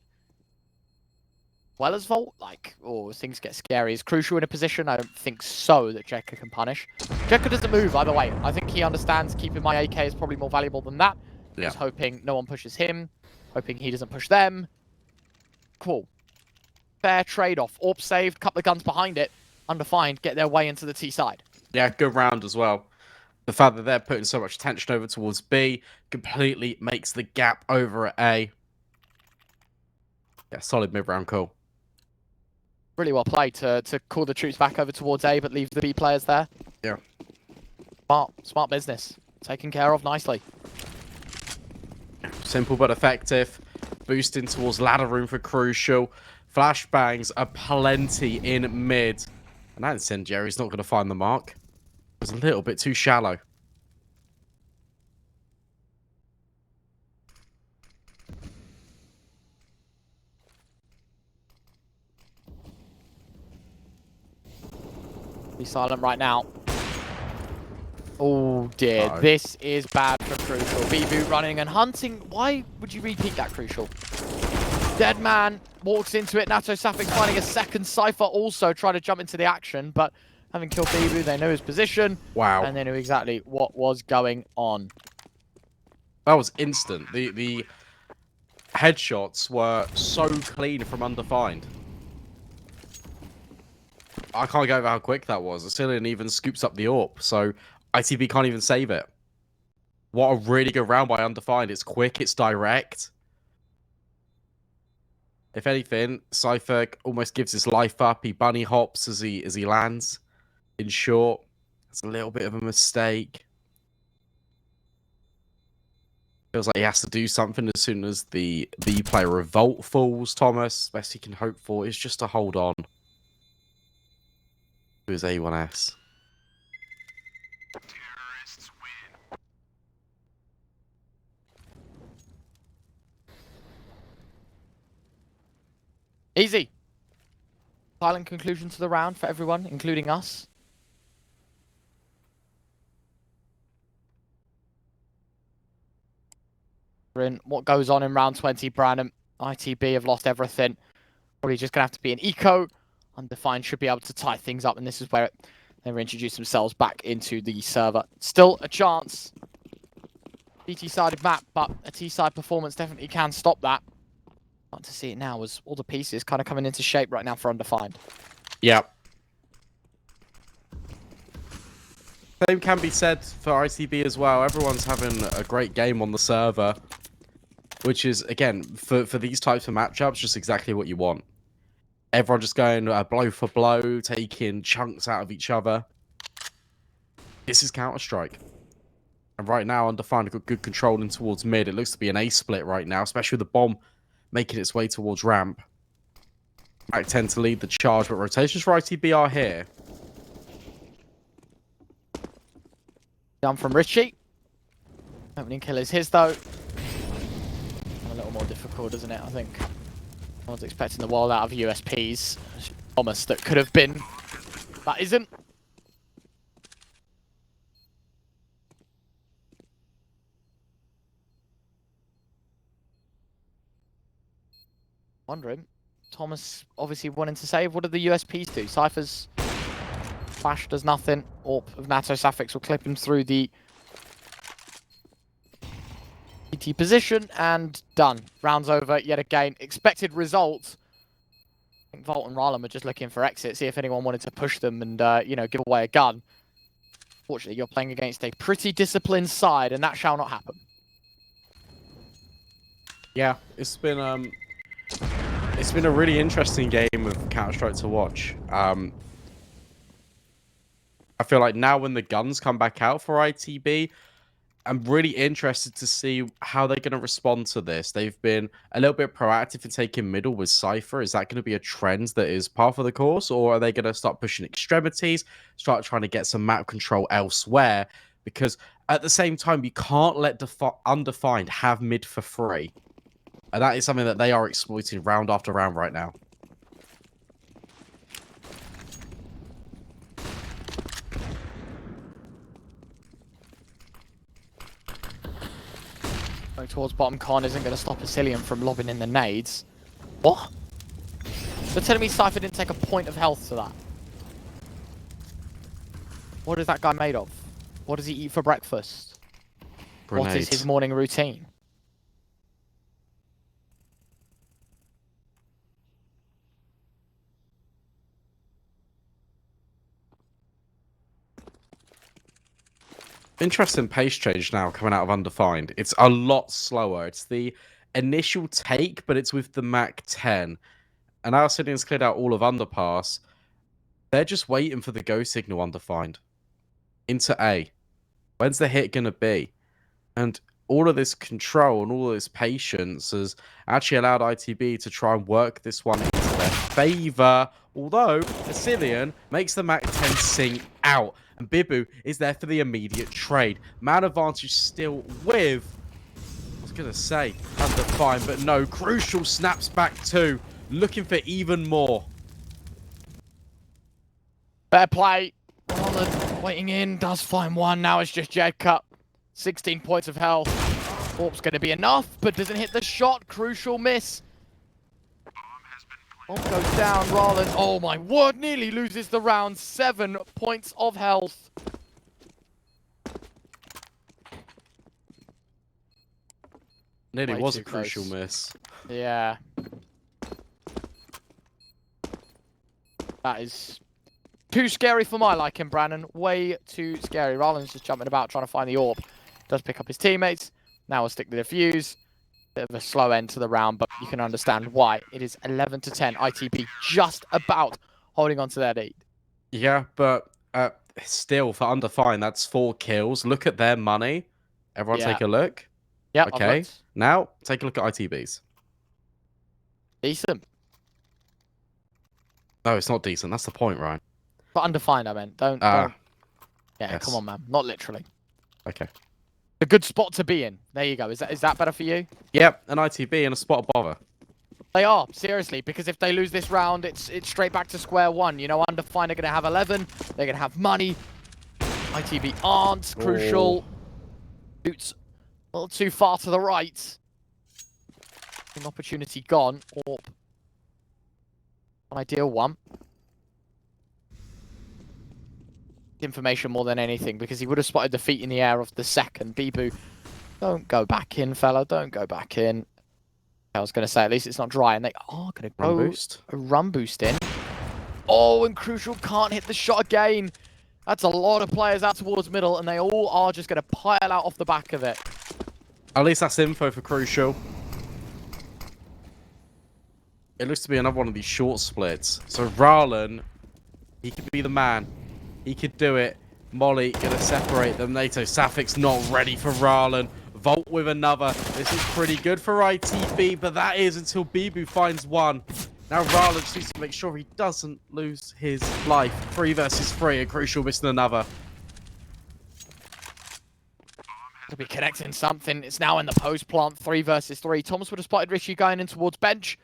well as Volt, like, oh, things get scary. Is Crucial in a position? I don't think so that Jedka can punish. Jedka doesn't move either way. I think he understands keeping my AK is probably more valuable than that. Yeah. Just hoping no one pushes him, hoping he doesn't push them. Cool. Fair trade-off. Orb saved, couple of guns behind it. Undefined get their way into the T side. Yeah, good round as well. The fact that they're putting so much attention over towards B completely makes the gap over at A. Yeah, solid mid-round call. Really well played to call the troops back over towards A, but leave the B players there. Yeah. Smart business. Taken care of nicely. Simple but effective. Boosting towards ladder room for Crucial. Flashbangs are plenty in mid. And that Incendiary's not going to find the mark. It was a little bit too shallow. Be silent right now. Oh dear, Uh-oh. this is bad for Crucial. Bibu running and hunting. Why would you repeat that, Crucial? Dead man walks into it. Nato Safix finding a second. Cypher also tried to jump into the action, but having killed Bibu, they knew his position. Wow. And they knew exactly what was going on. That was instant. The headshots were so clean from Undefined. I can't get over how quick that was. Ascillion even scoops up the AWP, so ITB can't even save it. What a really good round by Undefined. It's quick, it's direct. If anything, Cypher almost gives his life up. He bunny hops as he lands. In short, it's a little bit of a mistake. Feels like he has to do something as soon as the B player Revolt falls, Thomas. Best he can hope for is just to hold on to his A1S. Easy. Silent conclusion to the round for everyone, including us. What goes on in round 20, Brandon? ITB have lost everything. Probably just going to have to be an eco. Undefined should be able to tie things up, and this is where they reintroduce themselves back into the server. Still a chance. BT-sided map, but a T-side performance definitely can stop that. Not to see it now as all the pieces kind of coming into shape right now for Undefined. Yep. Same can be said for ITB as well. Everyone's having a great game on the server, which is, again, for these types of matchups, just exactly what you want. Everyone just going blow for blow, taking chunks out of each other. This is Counter-Strike. And right now, Undefined got good control in towards mid. It looks to be an A split right now, especially with the bomb making its way towards ramp. Mac 10 to lead the charge, but rotations for ITB are here. Down from Richie. Opening kill is his, though. A little more difficult, isn't it? I think I was expecting the world out of USPs. Thomas, that could have been. That isn't. Wondering. Thomas obviously wanting to save. What do the USPs do? Cypher's flash does nothing. AWP of NATO Safix will clip him through the PT position and done. Round's over yet again. Expected result. I think Volt and Ralum are just looking for exit, see if anyone wanted to push them and, you know, give away a gun. Fortunately, you're playing against a pretty disciplined side, and that shall not happen. Yeah, it's been a really interesting game of Counter-Strike to watch. I feel like now when the guns come back out for ITB, I'm really interested to see how they're going to respond to this. They've been a little bit proactive in taking middle with Cypher. Is that going to be a trend that is par of the course? Or are they going to start pushing extremities, start trying to get some map control elsewhere? Because at the same time, you can't let Undefined have mid for free. And that is something that they are exploiting round after round right now. Going towards bottom con isn't going to stop Ascillion from lobbing in the nades. What? You're telling me Cypher didn't take a point of health to that? What is that guy made of? What does he eat for breakfast? Grenades. What is his morning routine? Interesting pace change now coming out of Undefined. It's a lot slower. It's the initial take, but it's with the Mac 10. And now Alcidian's cleared out all of Underpass. They're just waiting for the go signal Undefined. Into A. When's the hit going to be? And all of this control and all of this patience has actually allowed ITB to try and work this one into their favour. Although, Asilian makes the Mac 10 sing out. And Bibu is there for the immediate trade. Man advantage still with, I was going to say, Undefined, but no. Crucial snaps back too. Looking for even more. Fair play. Roland waiting in, does find one. Now it's just Jedcut. 16 points of health. Orp's going to be enough, but doesn't hit the shot. Crucial miss. Orp goes down. Roland, oh my word, nearly loses the round. 7 points of health. Nearly Way was too a crucial close. miss. Yeah. That is too scary for my liking, Brandon. Way too scary. Roland's just jumping about trying to find the Orb. Does pick up his teammates. Now we'll stick the defuse. Bit of a slow end to the round, but you can understand why. It is 11-10. ITB just about holding on to their lead. Yeah, but still, for Undefined, that's 4 kills. Look at their money. Everyone take a look. Yep, Okay, now take a look at ITB's. Decent. No, it's not decent. That's the point, right? But Undefined, I meant. Don't. Yeah, yes. Come on, man. Not literally. Okay. A good spot to be in. There you go. Is that better for you? Yep, an ITB and a spot of bother. They are, seriously, because if they lose this round, it's straight back to square one. You know, Undefined are going to have 11. They're going to have money. ITB aren't. Crucial. Boots a little too far to the right. An opportunity gone. Orp. An ideal one. Information more than anything, because he would have spotted the feet in the air of the second. Bibu, don't go back in, fella. Don't go back in. I was going to say, at least it's not dry, and they are going to go a run boost in. Oh, and Crucial can't hit the shot again. That's a lot of players out towards middle, and they all are just going to pile out off the back of it. At least that's info for Crucial. It looks to be another one of these short splits. So Rarlan, he could be the man. He could do it. Molly going to separate them. NATO Safik's not ready for Rarlan. Volt with another. This is pretty good for ITB, but that is until Bibu finds one. Now Rarlan just needs to make sure he doesn't lose his life. 3 versus 3, and Crucial missing another. Could be connecting something. It's now in the post plant. 3 versus 3. Thomas would have spotted Richie going in towards bench.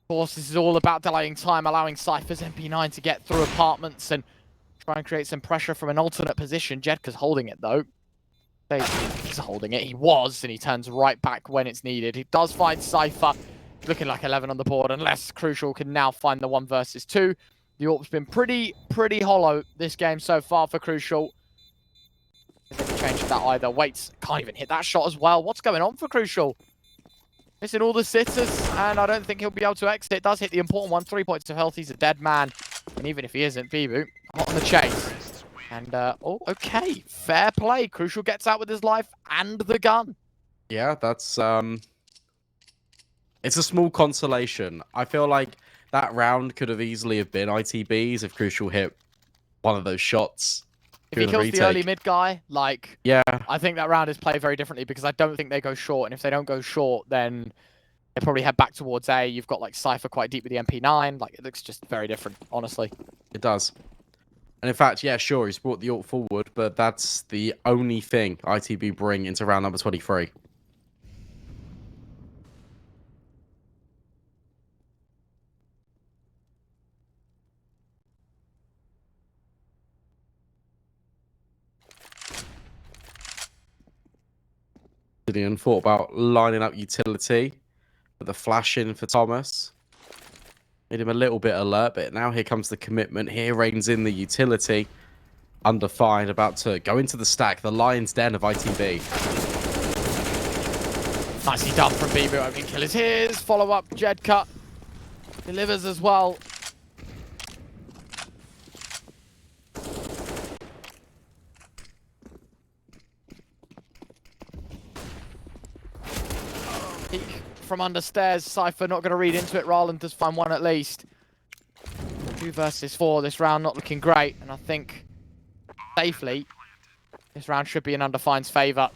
Of course, this is all about delaying time, allowing Cypher's MP9 to get through apartments and try and create some pressure from an alternate position. Jedka's holding it, though. He's holding it. He was, and he turns right back when it's needed. He does find Cypher. Looking like 11 on the board, unless Crucial can now find the 1 versus 2. The Orp's been pretty hollow this game so far for Crucial. They can change that either. Waits, can't even hit that shot as well. What's going on for Crucial? Missing all the sitters, and I don't think he'll be able to exit. Does hit the important one. 3 points of health. He's a dead man. And even if he isn't, Bibu, hot on the chase. And, oh, okay. Fair play. Crucial gets out with his life and the gun. Yeah, that's, it's a small consolation. I feel like that round could have easily have been ITB's if Crucial hit one of those shots. If he kills the early mid guy, like, yeah, I think that round is played very differently because I don't think they go short. And if they don't go short, then they probably head back towards A. You've got like Cypher quite deep with the MP9. Like, it looks just very different, honestly. It does. And in fact, yeah, sure, he's brought the ult forward, but that's the only thing ITB bring into round number 23. Gideon thought about lining up utility with the flash in for Thomas. Made him a little bit alert, but now here comes the commitment. Here reigns in the utility. Undefined, about to go into the stack. The lion's den of ITB. Nicely done from Bibu. Opening kill is his. Follow up, Jedcut. Delivers as well. from understairs. Cypher not going to read into it. Roland does find one at least. 2 versus 4 this round, not looking great. And I think safely, this round should be in Undefined's favour.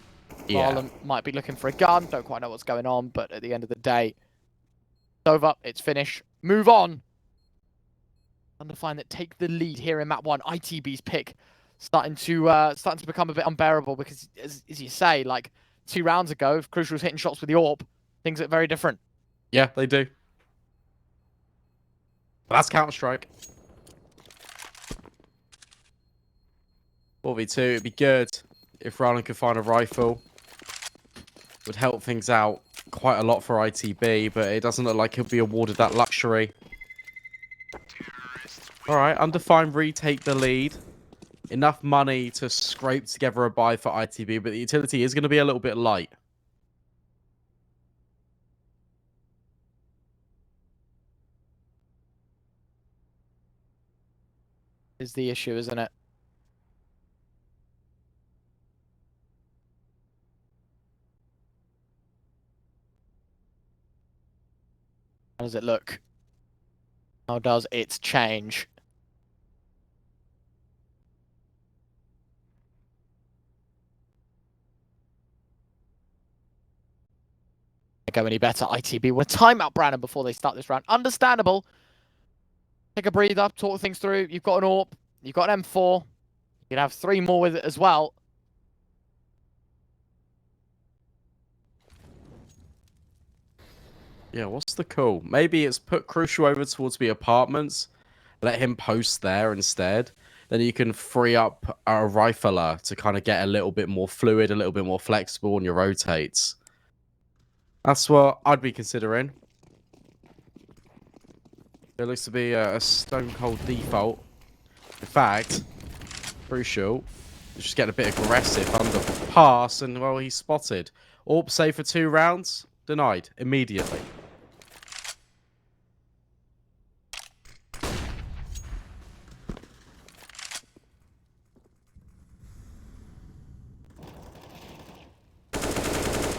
Yeah. Roland might be looking for a gun. Don't quite know what's going on, but at the end of the day, it's over. It's finished. Move on. Undefined that take the lead here in map 1. ITB's pick starting to become a bit unbearable because, as you say, like 2 rounds ago, if Crucial was hitting shots with the AWP, things look very different. Yeah, they do. But that's Counter-Strike. 4v2, it'd be good if Roland could find a rifle. Would help things out quite a lot for ITB, but it doesn't look like he'll be awarded that luxury. Alright, Undefined retake the lead. Enough money to scrape together a buy for ITB, but the utility is going to be a little bit light. Is the issue, isn't it? How does it look? How does it change? Go any better. ITB with a timeout, Brandon, before they start this round. Understandable. Take a breather, talk things through. You've got an AWP, you've got an M4. You can have 3 more with it as well. Yeah, what's the call? Maybe it's put Crucial over towards the apartments. Let him post there instead. Then you can free up a rifler to kind of get a little bit more fluid, a little bit more flexible on your rotates. That's what I'd be considering. It looks to be a stone cold default. In fact, Crucial is just getting a bit aggressive under pass, and well, he's spotted. AWP save for 2 rounds, denied immediately.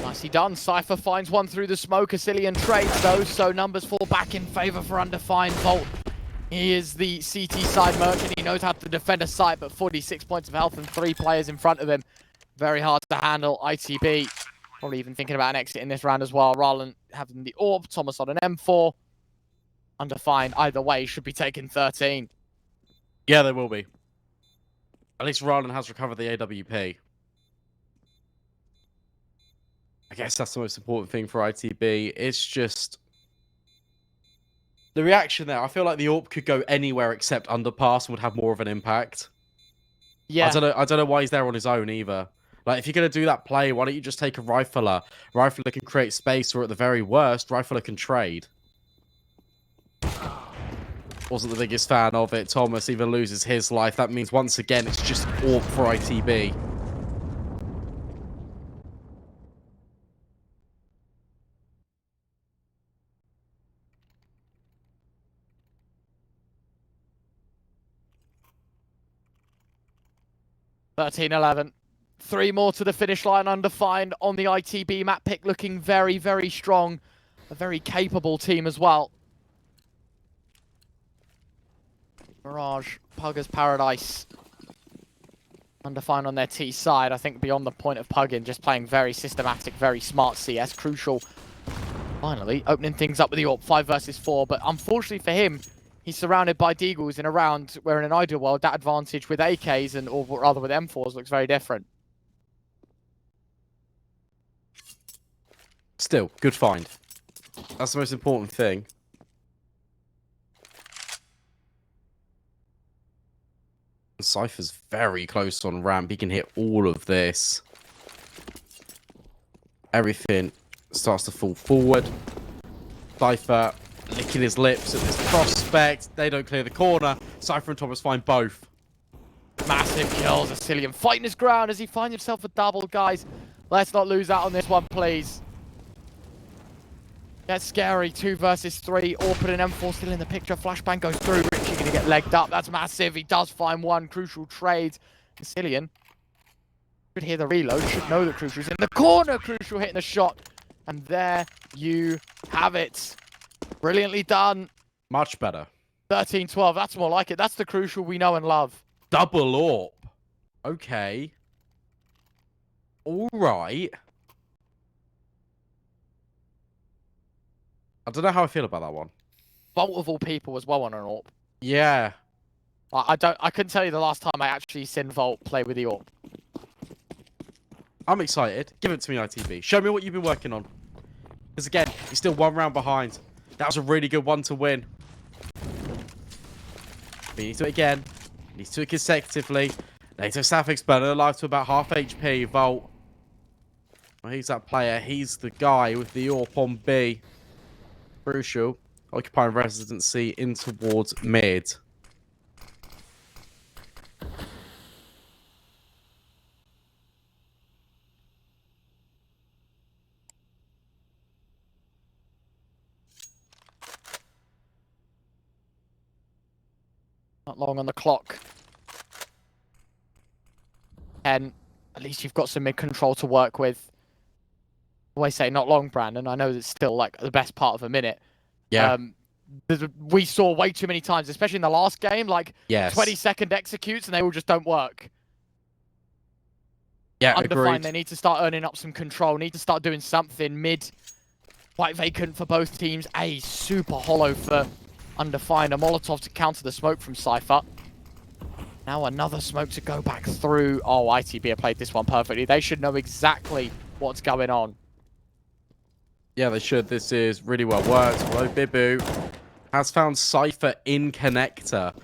Nicely done. Cypher finds one through the smoke. Asilian trades though, so numbers fall back in favor for Undefined. Volt, he is the CT side merchant. He knows how to defend a site, but 46 points of health and 3 players in front of him. Very hard to handle. ITB probably even thinking about an exit in this round as well. Roland having the AWP, Thomas on an M4. Undefined, either way, should be taking 13. Yeah, they will be. At least Roland has recovered the AWP. I guess that's the most important thing for ITB. It's just the reaction there. I feel like the AWP could go anywhere except underpass and would have more of an impact. Yeah. I don't know why he's there on his own either. Like, if you're going to do that play, why don't you just take a rifler? Rifler can create space, or at the very worst, rifler can trade. Wasn't the biggest fan of it. Thomas even loses his life. That means, once again, it's just AWP for ITB. (13-11). 3 more to the finish line. Undefined on the ITB map pick, looking very, very strong. A very capable team as well. Mirage, Pugger's Paradise. Undefined on their T side. I think beyond the point of Puggin, just playing very systematic, very smart CS. Crucial, finally, opening things up with the AWP 5 versus 4. But unfortunately for him, he's surrounded by Deagles in a round where in an ideal world, that advantage with AKs, or rather with M4s, looks very different. Still, good find. That's the most important thing. Cypher's very close on ramp. He can hit all of this. Everything starts to fall forward. Cypher licking his lips at this prospect. They don't clear the corner. Cypher and Thomas find both. Massive kills. Asilian fighting his ground as he finds himself a double, guys. Let's not lose out on this one, please. That's scary. 2 versus 3. Orpid and M4 still in the picture. Flashbang goes through. Richie going to get legged up. That's massive. He does find one. Crucial trades. Asilian should hear the reload. Should know that Crucial's in the corner. Crucial hitting the shot. And there you have it. Brilliantly done. Much better. 13-12. That's more like it. That's the Crucial we know and love. Double AWP. Okay. All right. I don't know how I feel about that one. Vault of all people as well on an AWP. Yeah. I couldn't tell you the last time I actually seen Vault play with the AWP. I'm excited. Give it to me, ITB. Show me what you've been working on. Because again, you're still 1 round behind. That was a really good one to win. But you need to do it again. You need to do it consecutively. NATO Safix burning alive to about half HP. Volt. Well, he's that player. He's the guy with the AWP on B. Crucial. Occupying residency in towards mid. Not long on the clock. 10. At least you've got some mid-control to work with. I always say not long, Brandon. I know it's still like the best part of a minute. Yeah. We saw way too many times, especially in the last game, like Yes. 20-second executes and they all just don't work. Yeah, Undefined, agreed. they need to start earning up some control, need to start doing something. Mid, quite vacant for both teams. A, super hollow for Undefined. A Molotov to counter the smoke from Cypher. Now another smoke to go back through. Oh, ITB have played this one perfectly. They should know exactly what's going on. Yeah, they should. This is really well worked. Although Bibu has found Cypher in connector.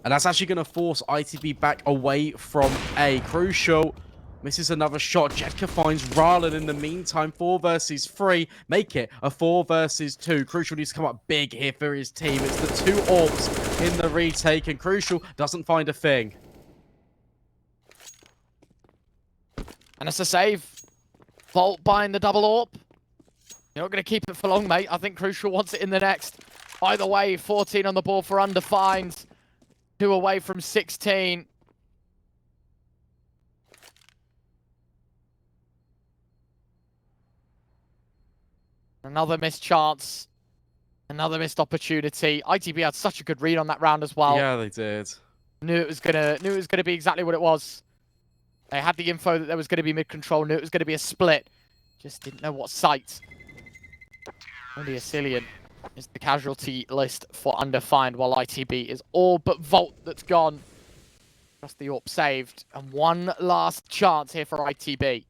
And that's actually going to force ITB back away from A. Crucial misses another shot. Jedka finds Rylan in the meantime. 4 versus 3. Make it a 4 versus 2. Crucial needs to come up big here for his team. It's the 2 AWPs in the retake. And Crucial doesn't find a thing. And it's a save. Volt buying the double AWP. You're not going to keep it for long, mate. I think Crucial wants it in the next. Either way, 14 on the board for Undefined. 2 away from 16. Another missed chance. Another missed opportunity. ITB had such a good read on that round as well. Yeah, they did. Knew it was gonna be exactly what it was. They had the info that there was gonna be mid-control, knew it was gonna be a split. Just didn't know what site. Only Asilian is the casualty list for Undefined, while ITB is all but Volt that's gone. Just the AWP saved. And one last chance here for ITB.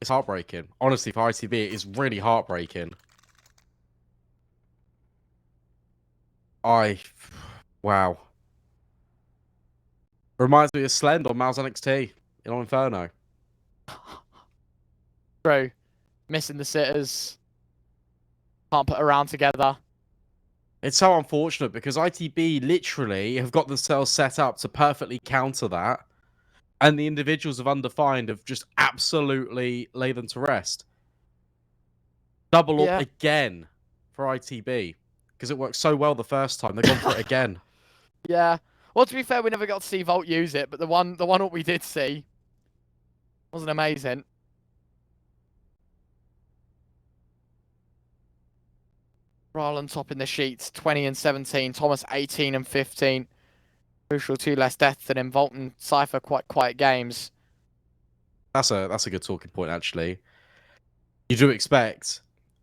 It's heartbreaking. Honestly, for ITB, it is really heartbreaking. Wow. Reminds me of Slend on Mouse NXT in Inferno. True. Missing the sitters. Can't put a round together. It's so unfortunate because ITB literally have got themselves set up to perfectly counter that. And the individuals of Undefined have just absolutely laid them to rest. Double AWP again for ITB. Because it worked so well the first time. They've gone for it again. Yeah. Well, to be fair, we never got to see Volt use it, but the one what we did see wasn't amazing. Rylan top in the sheets, 20 and 17. Thomas 18 and 15. Crucial 2 less deaths than in Volt and Cypher, quite quiet games. That's a good talking point, actually. You do expect,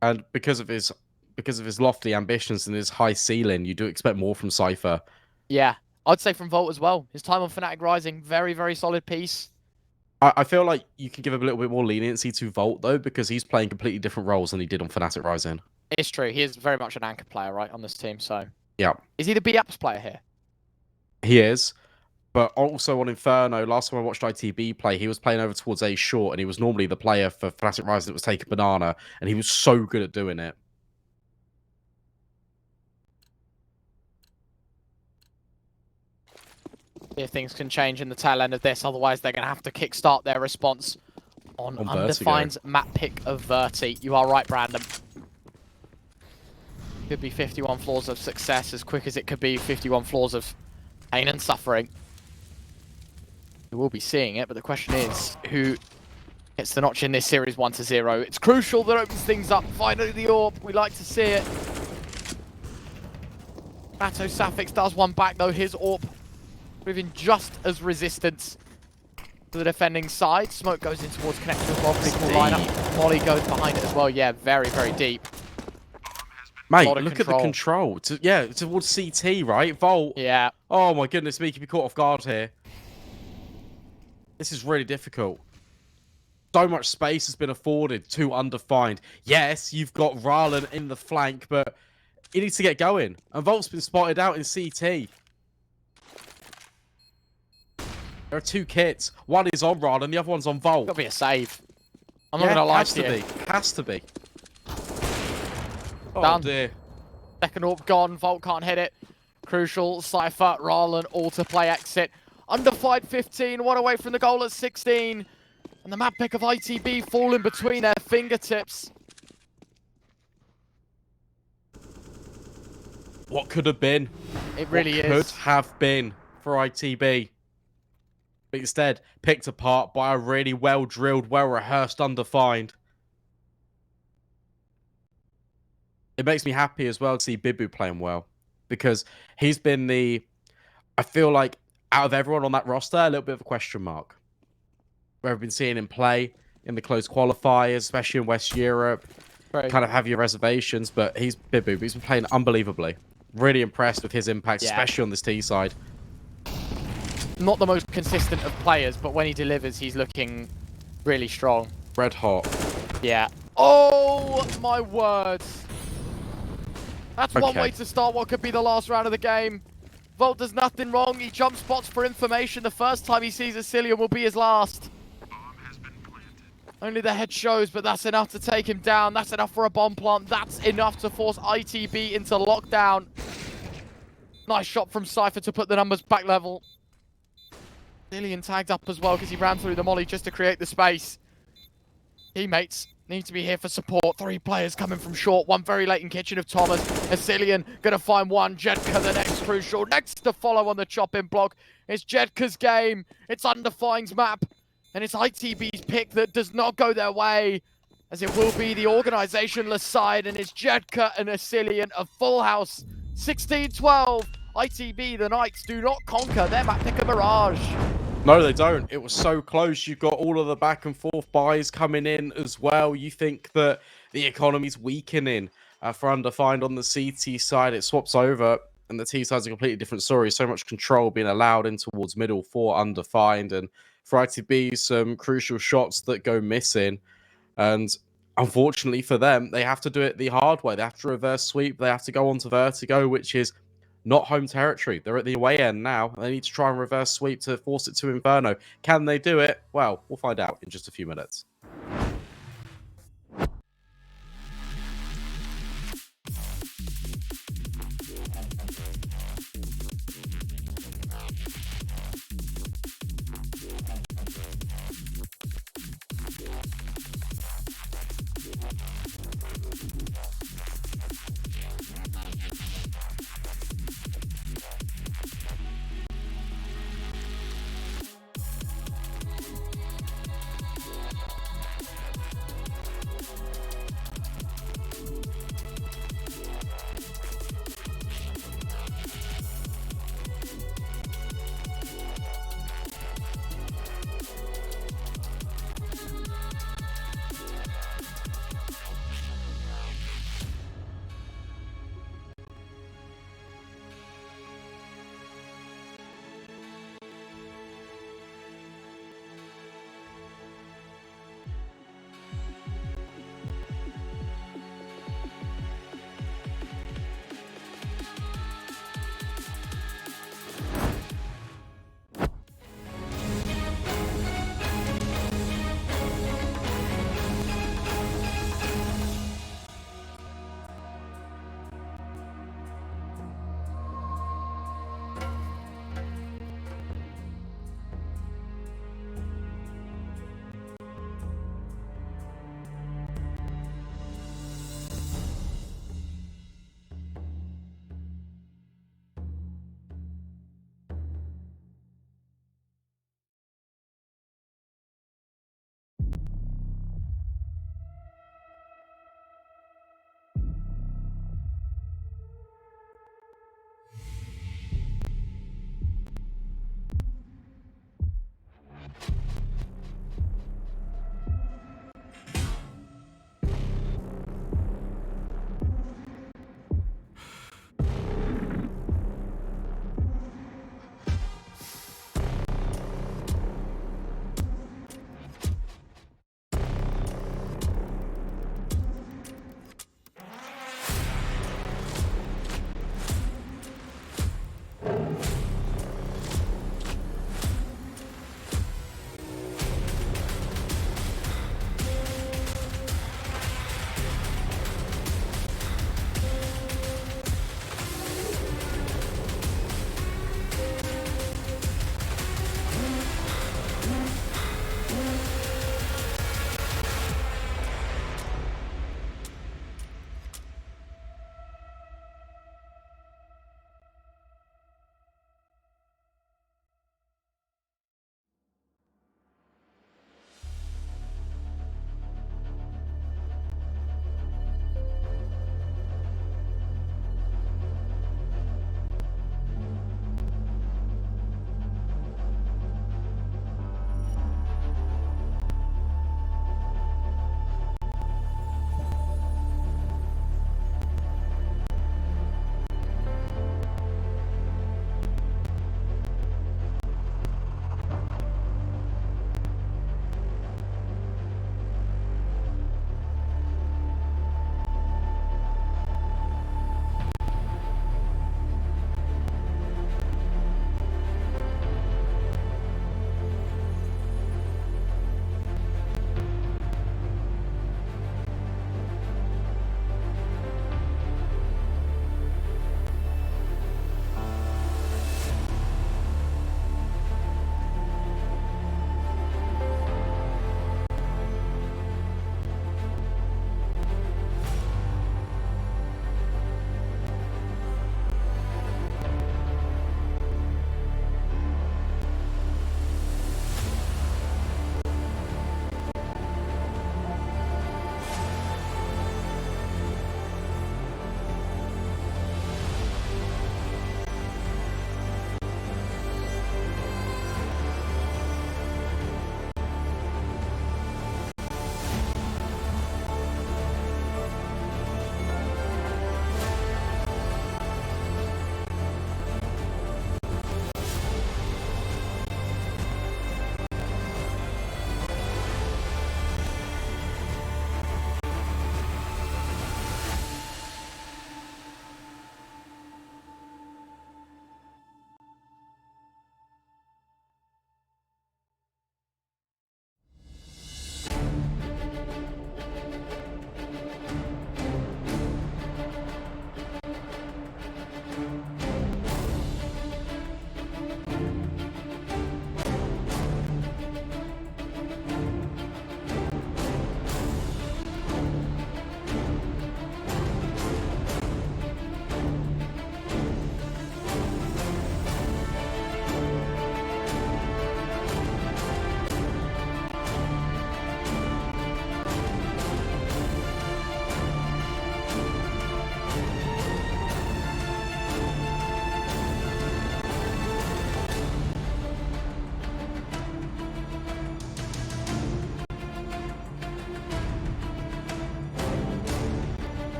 and because of his lofty ambitions and his high ceiling, you do expect more from Cypher. Yeah, I'd say from Volt as well. His time on Fnatic Rising, very, very solid piece. I feel like you can give him a little bit more leniency to Volt, though, because he's playing completely different roles than he did on Fnatic Rising. It's true. He is very much an anchor player, right, on this team, so... Yeah. Is he the B-Apps player here? He is. But also on Inferno, last time I watched ITB play, he was playing over towards A short, and he was normally the player for Fnatic Rising that was taking banana, and he was so good at doing it. If things can change in the tail end of this, otherwise they're going to have to kickstart their response on Undefined's map pick of Verti. You are right, Brandon. Could be 51 floors of success as quick as it could be 51 floors of pain and suffering. We will be seeing it, but the question is who It's the notch in this series 1-0. It's crucial that opens things up. Finally the AWP, we like to see it. Mato Safix does one back though. His AWP proving just as resistant to the defending side. Smoke goes in towards connection as well. Pretty cool lineup. Molly goes behind it as well. Yeah, very, very deep. Mate, look at the control. Yeah, towards CT, right? Volt. Yeah. Oh my goodness me, can be caught off guard here. This is really difficult. So much space has been afforded to Undefined. Yes, you've got Rarlan in the flank, but he needs to get going. And Volt's been spotted out in CT. There are 2 kits. One is on Rarlan, the other one's on Volt. Gotta be a save. I'm not gonna lie to you. Has to be. Oh Done. dear. Second AWP gone. Volt can't hit it. Crucial. Cypher, Rarlan, all to play exit. Undefined 15, 1 away from the goal at 16. And the map pick of ITB falling between their fingertips. What could have been? It really is. Could have been for ITB. But instead, picked apart by a really well-drilled, well-rehearsed Undefined. It makes me happy as well to see Bibu playing well. Because he's been I feel like, out of everyone on that roster, a little bit of a question mark. Where I've been seeing him play in the close qualifiers, especially in West Europe. Right. Kind of have your reservations, but he's Bibu. He's been playing unbelievably. Really impressed with his impact, especially on this T side. Not the most consistent of players, but when he delivers, he's looking really strong. Red hot. Yeah. Oh, my words. That's one way to start what could be the last round of the game. Volt does nothing wrong. He jump spots for information. The first time he sees Asilium will be his last. Only the head shows, but that's enough to take him down. That's enough for a bomb plant. That's enough to force ITB into lockdown. Nice shot from Cypher to put the numbers back level. Asilium tagged up as well because he ran through the molly just to create the space. Teammates need to be here for support. 3 players coming from short. 1 very late in kitchen of Thomas. Asilium gonna find 1. Jedka the next crucial. Next to follow on the chop-in block. It's Jedka's game. It's Undefined's map. And it's ITB's pick that does not go their way. As it will be the organizationless side. And it's Jedka and Asilium, a full house. 16-12. ITB, the Knights, do not conquer their map pick of Mirage. No, they don't. It was so close. You've got all of the back and forth buys coming in as well. You think that the economy's weakening for Undefined on the CT side. It swaps over, and the T side's a completely different story. So much control being allowed in towards middle for Undefined, and for ITB, some crucial shots that go missing. And unfortunately for them, they have to do it the hard way. They have to reverse sweep. They have to go on to Vertigo, which is not home territory. They're at the away end now. They need to try and reverse sweep to force it to Inferno. Can they do it? Well, we'll find out in just a few minutes.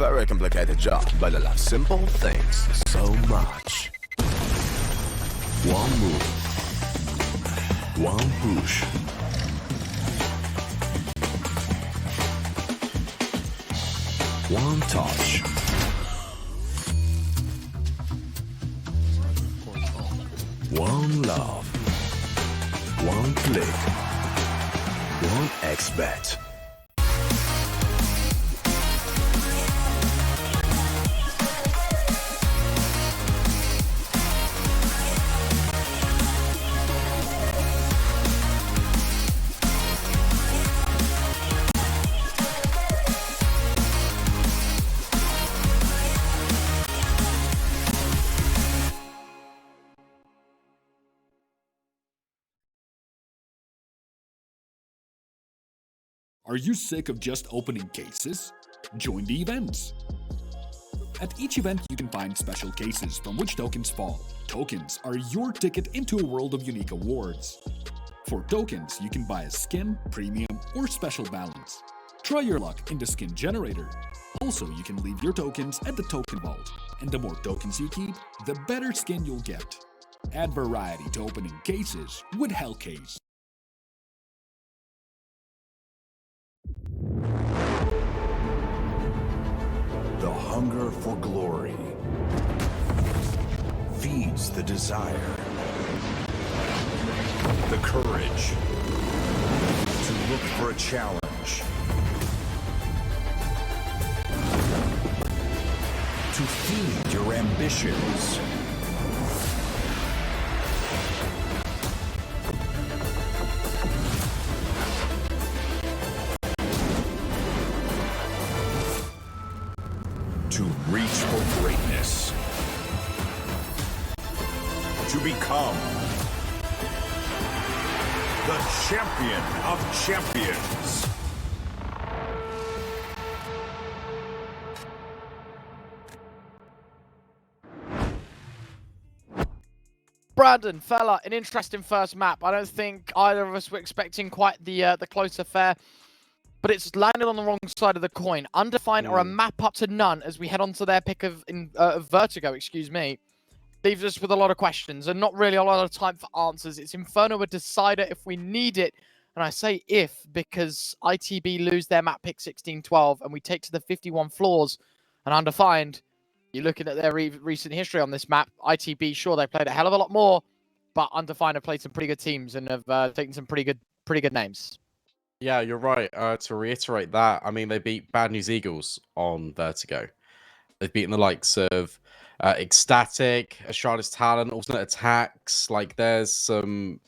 very complicated job, but I love simple things so much. One move, one push. One touch. One love. One click. One XBet. Are you sick of just opening cases? Join the events. At each event, you can find special cases from which tokens fall. Tokens are your ticket into a world of unique awards. For tokens, you can buy a skin, premium, or special balance. Try your luck in the skin generator. Also, you can leave your tokens at the token vault. And the more tokens you keep, the better skin you'll get. Add variety to opening cases with Hellcase. The hunger for glory feeds the desire, the courage to look for a challenge, to feed your ambitions. To reach for greatness. To become the champion of champions. Brandon, fella, an interesting first map. I don't think either of us were expecting quite the close affair, but it's landed on the wrong side of the coin. Undefined are a map up to none as we head on to their pick of Vertigo, excuse me. Leaves us with a lot of questions and not really a lot of time for answers. It's Inferno a decider if we need it. And I say if because ITB lose their map pick 16-12 and we take to the 51 floors and Undefined. You're looking at their recent history on this map. ITB, sure, they played a hell of a lot more, but Undefined have played some pretty good teams and have taken some pretty good names. Yeah, you're right. To reiterate that, I mean, they beat Bad News Eagles on Vertigo. They've beaten the likes of Ecstatic, Astrada's Talent, Alternate Attacks. Like, there's some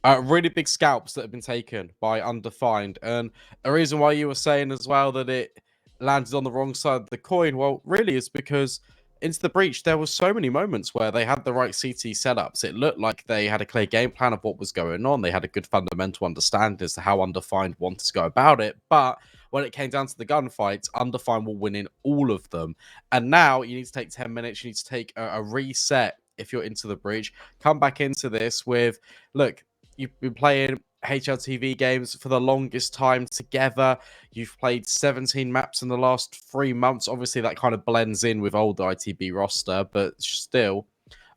really big scalps that have been taken by Undefined. And a reason why you were saying as well that it landed on the wrong side of the coin, well, really is because into the breach, there were so many moments where they had the right CT setups. It looked like they had a clear game plan of what was going on. They had a good fundamental understanding as to how Undefined wanted to go about it. But when it came down to the gunfights, Undefined were winning all of them. And now you need to take 10 minutes. You need to take a reset if you're into the breach. Come back into this with, look, you've been playing HLTV games for the longest time together. You've played 17 maps in the last 3 months. Obviously, that kind of blends in with old ITB roster, but still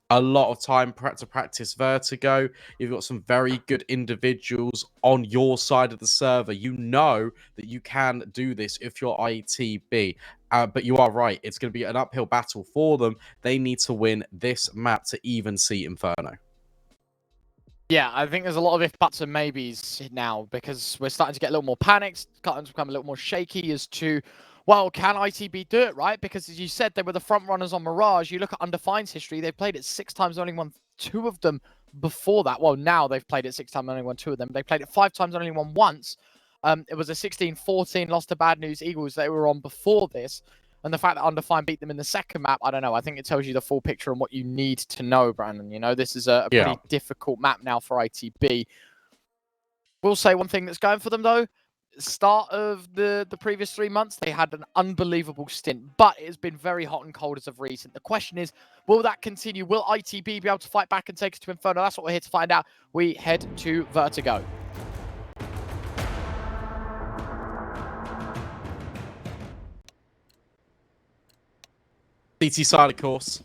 a lot of time to practice Vertigo. You've got some very good individuals on your side of the server. You know that you can do this if you're ITB. But you are right. It's going to be an uphill battle for them. They need to win this map to even see Inferno. Yeah, I think there's a lot of if, buts, and maybes now because we're starting to get a little more panicked, starting to become a little more shaky as to, well, can ITB do it, right? Because as you said, they were the front runners on Mirage. You look at Undefined's history, they've played it 6 times, only won 2 of them before that. Well, now they've played it 6 times, only won 2 of them. They played it 5 times, only won once. It was a 16-14 loss to Bad News Eagles they were on before this. And the fact that Undefined beat them in the second map, I don't know. I think it tells you the full picture on what you need to know, Brandon. You know, this is a pretty difficult map now for ITB. We'll say one thing that's going for them, though. Start of the previous 3 months, they had an unbelievable stint, but it has been very hot and cold as of recent. The question is, will that continue? Will ITB be able to fight back and take us to Inferno? That's what we're here to find out. We head to Vertigo. CT side, of course,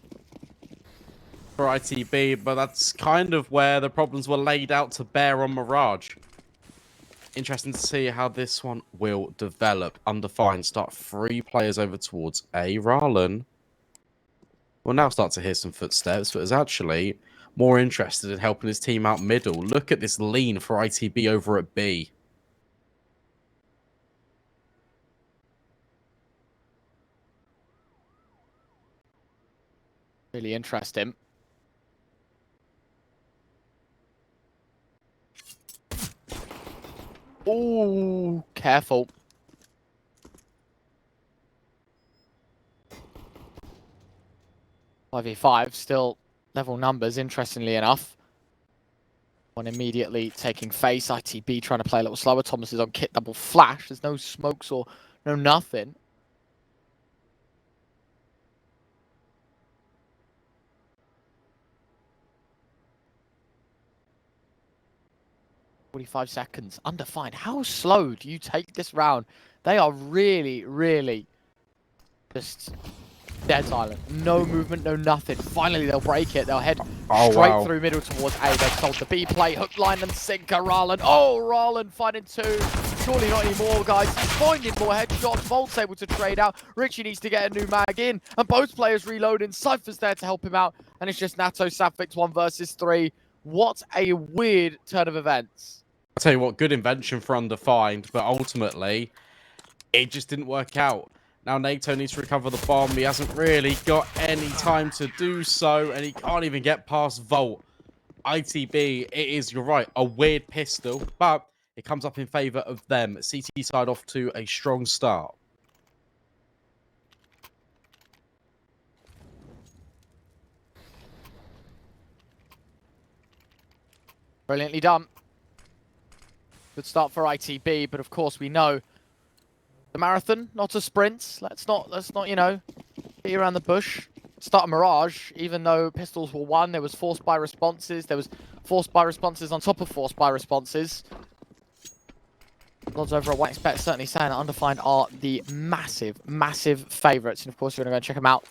for ITB, but that's kind of where the problems were laid out to bear on Mirage. Interesting to see how this one will develop. Undefined start 3 players over towards A. Rarlan. We'll now start to hear some footsteps, but is actually more interested in helping his team out middle. Look at this lean for ITB over at B. Really interesting. Oh, careful. Five v 5, still level numbers, interestingly enough. One immediately taking face. ITB trying to play a little slower. Thomas is on kit double flash. There's no smokes or no nothing. "45 seconds. Undefined. How slow do you take this round?" They are really, really just dead silent. No movement, no nothing. Finally, they'll break it. They'll head straight through middle towards A. They've sold the B play. Hook, line, and sinker. Rarlan. Oh, Rarlan finding 2. Surely not anymore, guys. He's finding more headshots. Volt's able to trade out. Richie needs to get a new mag in. And both players reloading. Cypher's there to help him out. And it's just Natto Safix 1 versus 3. What a weird turn of events. I'll tell you what, good invention for Undefined, but ultimately, it just didn't work out. Now NATO needs to recover the bomb. He hasn't really got any time to do so, and he can't even get past Volt. ITB, it is, you're right, a weird pistol, but it comes up in favour of them. CT side off to a strong start. Brilliantly done. Good start for ITB, but of course we know the marathon, not a sprint. Let's not, you know, be around the bush. Start a Mirage, even though pistols were won, there was forced by responses. There was forced by responses on top of forced by responses. Odds over at 1xBet certainly saying that Undefined are the massive, massive favourites. And of course, you're going to go and check them out.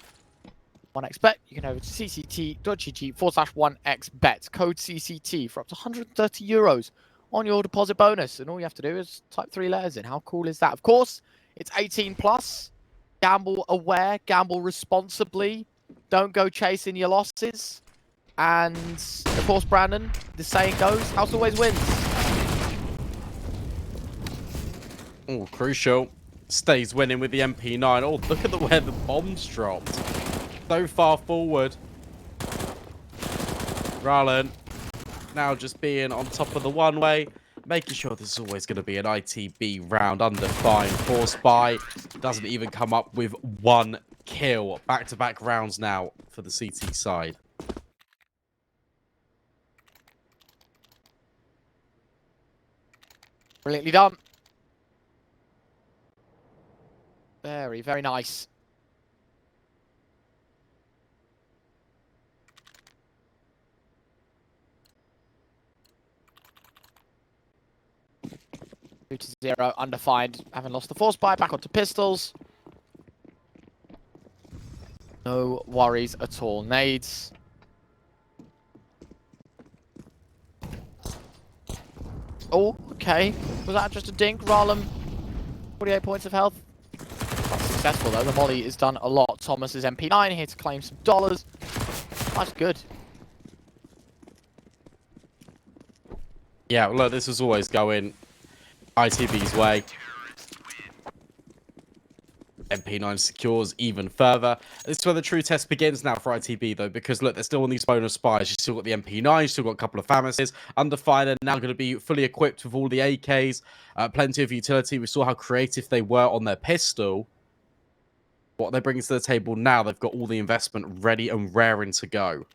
1xBet, you can go over to cct.gg/1xBet. Code CCT for up to €130 on your deposit bonus. And all you have to do is type 3 letters in. How cool is that? Of course, it's 18 plus. Gamble aware, gamble responsibly. Don't go chasing your losses. And of course, Brandon, the saying goes, house always wins. Oh, Crucial stays winning with the MP9. Oh, look at where the bombs dropped. So far forward. Rarlan now just being on top of the one-way, making sure this is always going to be an ITB round. Undefined, forced by, doesn't even come up with 1 kill. Back-to-back rounds now for the CT side. Brilliantly done. Very, very nice. Two to 0, Undefined. Haven't lost the force buy, back onto pistols. No worries at all. Nades. Oh, okay. Was that just a dink? Rarlan, 48 points of health. Not successful though. The molly is done a lot. Thomas is MP9 here to claim some dollars. That's good. Yeah, look, this is always going ITB's way. MP9 secures even further. This is where the true test begins now for ITB, though, because look, they're still on these bonus spies. You still got the MP9, you still got a couple of Famises. Undefined are now going to be fully equipped with all the AKs, plenty of utility. We saw how creative they were on their pistol. What they're bringing to the table now, they've got all the investment ready and raring to go.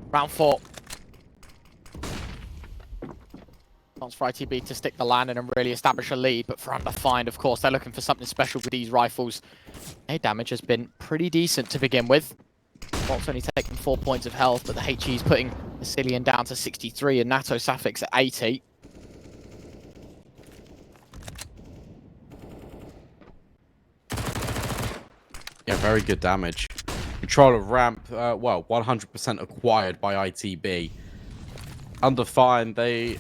Round 4. Chance for ITB to stick the landing and really establish a lead, but for Undefined, of course, they're looking for something special with these rifles. Their damage has been pretty decent to begin with. Bolt's only taking 4 points of health, but the HE's putting Basilian down to 63 and Natto Safix at 80. Yeah, very good damage. Control of ramp, well, 100% acquired by ITB. Undefined, they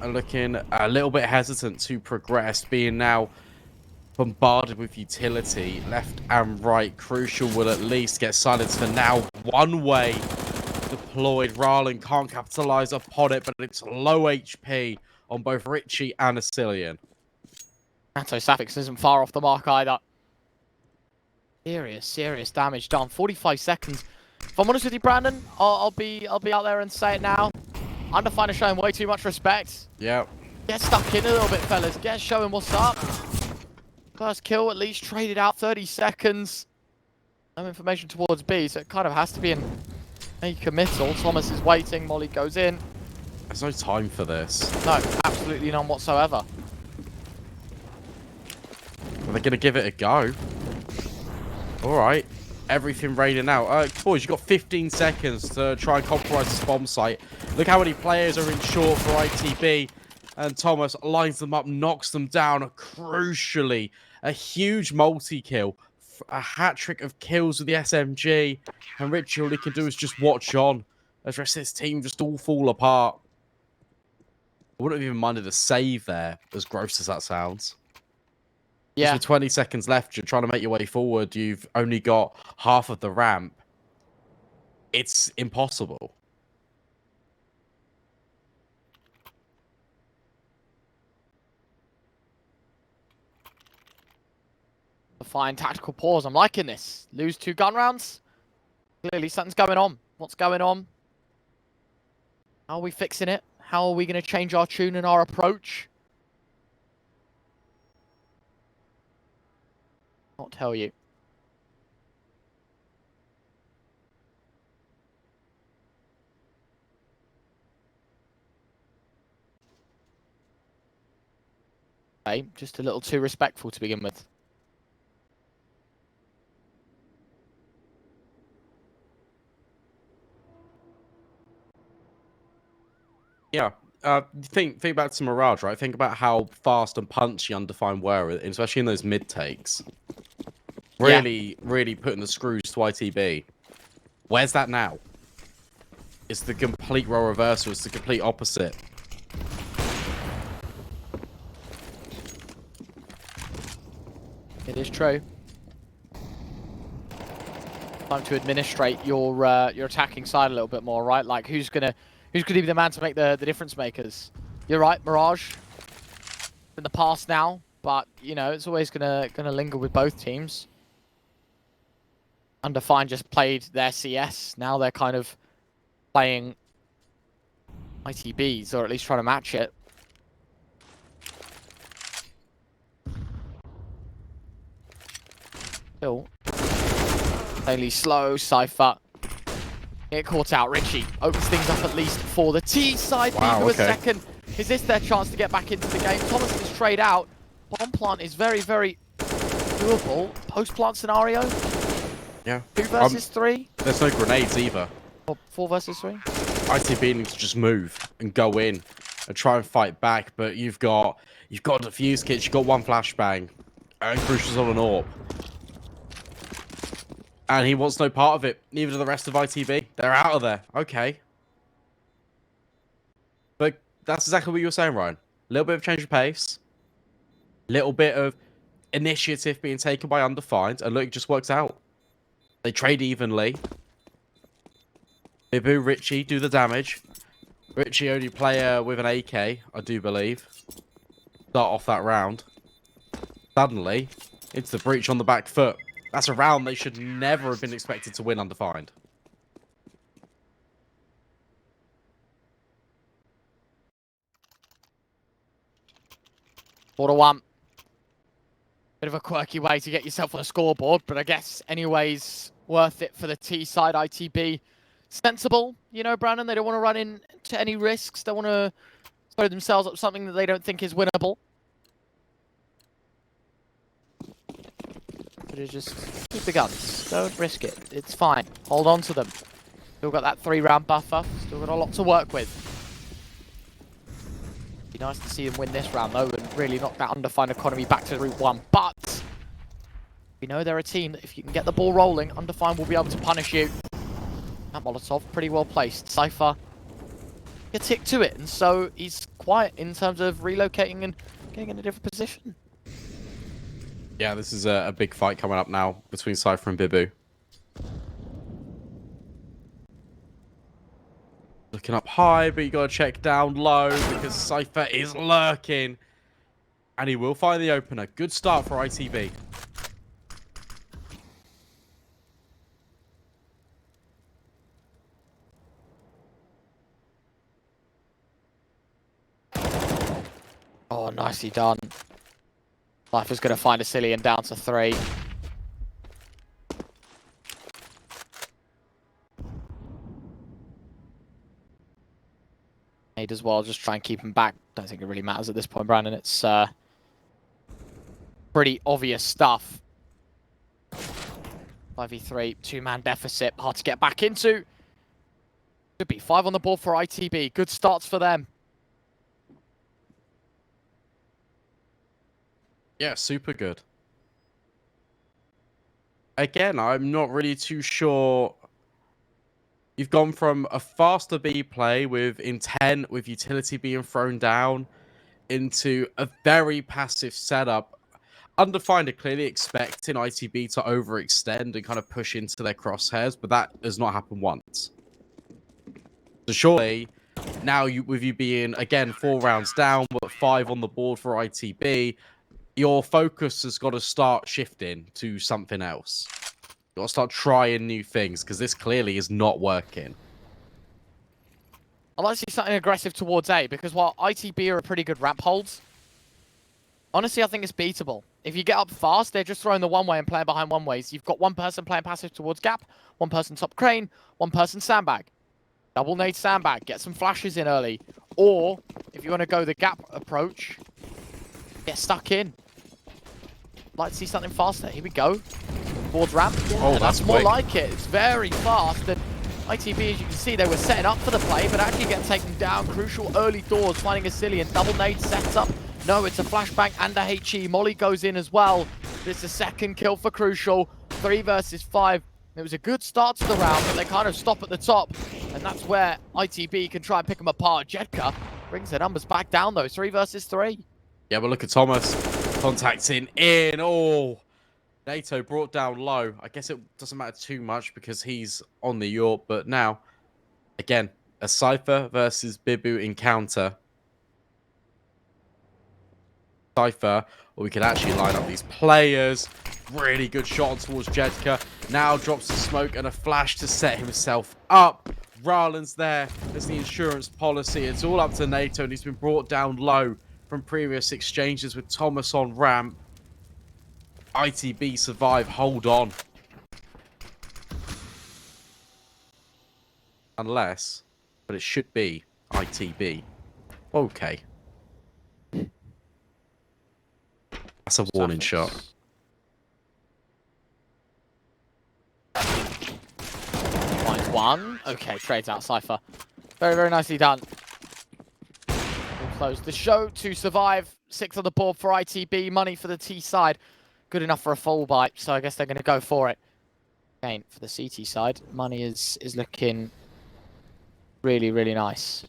are looking a little bit hesitant to progress, being now bombarded with utility left and right. Crucial will at least get silenced for now. One way deployed. Rarlin can't capitalize upon it, but it's low HP on both Richie and Asilian. Natto Safix isn't far off the mark either. Serious damage done. 45 seconds. If I'm honest with you, Brandon, I'll be out there and say it now. Undefined are showing way too much respect. Yeah. Get stuck in a little bit, fellas. Get showing what's up. First kill at least traded out 30 seconds. No information towards B, so it kind of has to be a committal. Thomas is waiting. Molly goes in. There's no time for this. No, absolutely none whatsoever. Are they going to give it a go? Alright. Everything raining out. Boys, you've got 15 seconds to try and compromise this bomb site. Look how many players are in short for ITB. And Thomas lines them up, knocks them down. Crucially, a huge multi-kill. A hat-trick of kills with the SMG. And Richie, all he can do is just watch on as the rest of his team just all fall apart. I wouldn't have even minded a save there, as gross as that sounds. Yeah. With 20 seconds left, you're trying to make your way forward. You've only got half of the ramp. It's impossible. A fine tactical pause. I'm liking this. Lose 2 gun rounds. Clearly something's going on. What's going on? How are we fixing it? How are we going to change our tune and our approach? Not tell you. Okay, just a little too respectful to begin with. Yeah. Think back to Mirage, right? Think about how fast and punchy Undefined were, especially in those mid takes. Really putting the screws to ITB. Where's that now? It's the complete role reversal. It's the complete opposite. It is true. Time to administrate your attacking side a little bit more, right? Like who's gonna be the man to make the difference makers? You're right, Mirage. In the past now, but you know it's always gonna linger with both teams. Undefined just played their CS. Now they're kind of playing ITBs, or at least trying to match it. Still, fairly slow. Cypher get caught out. Richie opens things up at least for the T side. Wow, a second. Is this their chance to get back into the game? Thomas is straight out. Bomb plant is very doable. Post plant scenario. Yeah. 2 versus 3. There's no grenades either. Or 4 versus 3. ITB needs to just move and go in and try and fight back, but you've got defuse kits, you've got 1 flashbang, and Crucial's on an AWP. And he wants no part of it. Neither do the rest of ITB. They're out of there. Okay. But that's exactly what you were saying, Ryan. A little bit of change of pace. A little bit of initiative being taken by Undefined. And look, it just works out. They trade evenly. Bibu, Richie do the damage. Richie only player with an AK, I do believe. Start off that round. Suddenly, it's the breach on the back foot. That's a round they should never have been expected to win Undefined. Quarter 1. Bit of a quirky way to get yourself on a scoreboard, but I guess anyways worth it for the T side. ITB sensible, you know, Brandon. They don't want to run into any risks. They want to throw themselves up something that they don't think is winnable. Should have just keep the guns. Don't risk it. It's fine. Hold on to them. Still got that 3-round buffer. Still got a lot to work with. Be nice to see them win this round though, and really knock that Undefined economy back to Route 1. But we know they're a team that if you can get the ball rolling, Undefined will be able to punish you. That Molotov, pretty well placed. Cypher, a tick to it, and so he's quiet in terms of relocating and getting in a different position. Yeah, this is a big fight coming up now between Cypher and Bibu. Looking up high, but you got to check down low because Cypher is lurking. And he will find the opener. Good start for ITB. Oh, nicely done. Cypher's going to find a Cillian down to 3. Nade as well, just try and keep him back. Don't think it really matters at this point, Brandon. It's pretty obvious stuff. 5v3, 2-man deficit, hard to get back into. Could be 5 on the board for ITB. Good starts for them. Yeah, super good. Again, I'm not really too sure. You've gone from a faster B play with intent, with utility being thrown down, into a very passive setup. Undefined are clearly expecting ITB to overextend and kind of push into their crosshairs, but that has not happened once. So surely, now with you being, again, 4 rounds down, but 5 on the board for ITB, your focus has got to start shifting to something else. You've got to start trying new things, because this clearly is not working. I'd like to see something aggressive towards A, because while ITB are a pretty good ramp holds, honestly, I think it's beatable. If you get up fast, they're just throwing the one-way and playing behind one-ways. You've got one person playing passive towards gap, one person top crane, one person sandbag. Double nade sandbag, get some flashes in early. Or, if you want to go the gap approach, get stuck in. Like to see something faster. Here we go. Towards ramp. Yeah, oh, that's more quick. like it. It's very fast. And ITB, as you can see, they were setting up for the play, but actually get taken down. Crucial early doors, finding a Cillian. Double nade sets up. No, it's a flashbang and a HE. Molly goes in as well. It's a second kill for Crucial. 3 versus 5. It was a good start to the round, but they kind of stop at the top. And that's where ITB can try and pick them apart. Jedka brings the numbers back down, though. 3 versus 3. Yeah, but look at Thomas contacting in. Oh, NATO brought down low. I guess it doesn't matter too much because he's on the York. But now, again, a Cypher versus Bibu encounter. Cypher, or we could actually line up these players. Really good shot on towards Jedka. Now drops the smoke and a flash to set himself up. Ryland's there. There's the insurance policy. It's all up to NATO, and he's been brought down low from previous exchanges with Thomas on ramp. ITB survive. Hold on. Unless, but it should be ITB. Okay. That's a warning shot. Finds one. Okay, trades out Cypher. Very, very nicely done. We'll close the show to survive. 6 on the board for ITB. Money for the T side. Good enough for a full bite, so I guess they're going to go for it. Again, for the CT side, money is looking really, really nice.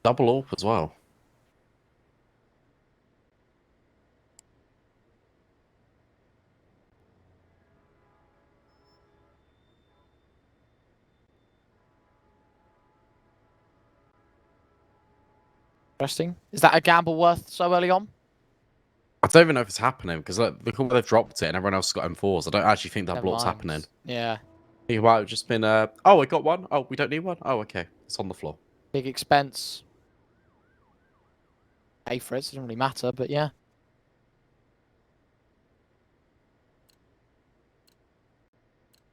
Double AWP as well. Interesting. Is that a gamble worth so early on? I don't even know if it's happening because look at where they've dropped it and everyone else has got M4s. I don't actually think that Never block's mind. happening. Yeah. It might have just been, oh, we got one. Oh, we don't need one. Oh, okay. It's on the floor. Big expense. Pay for it, doesn't really matter, but yeah.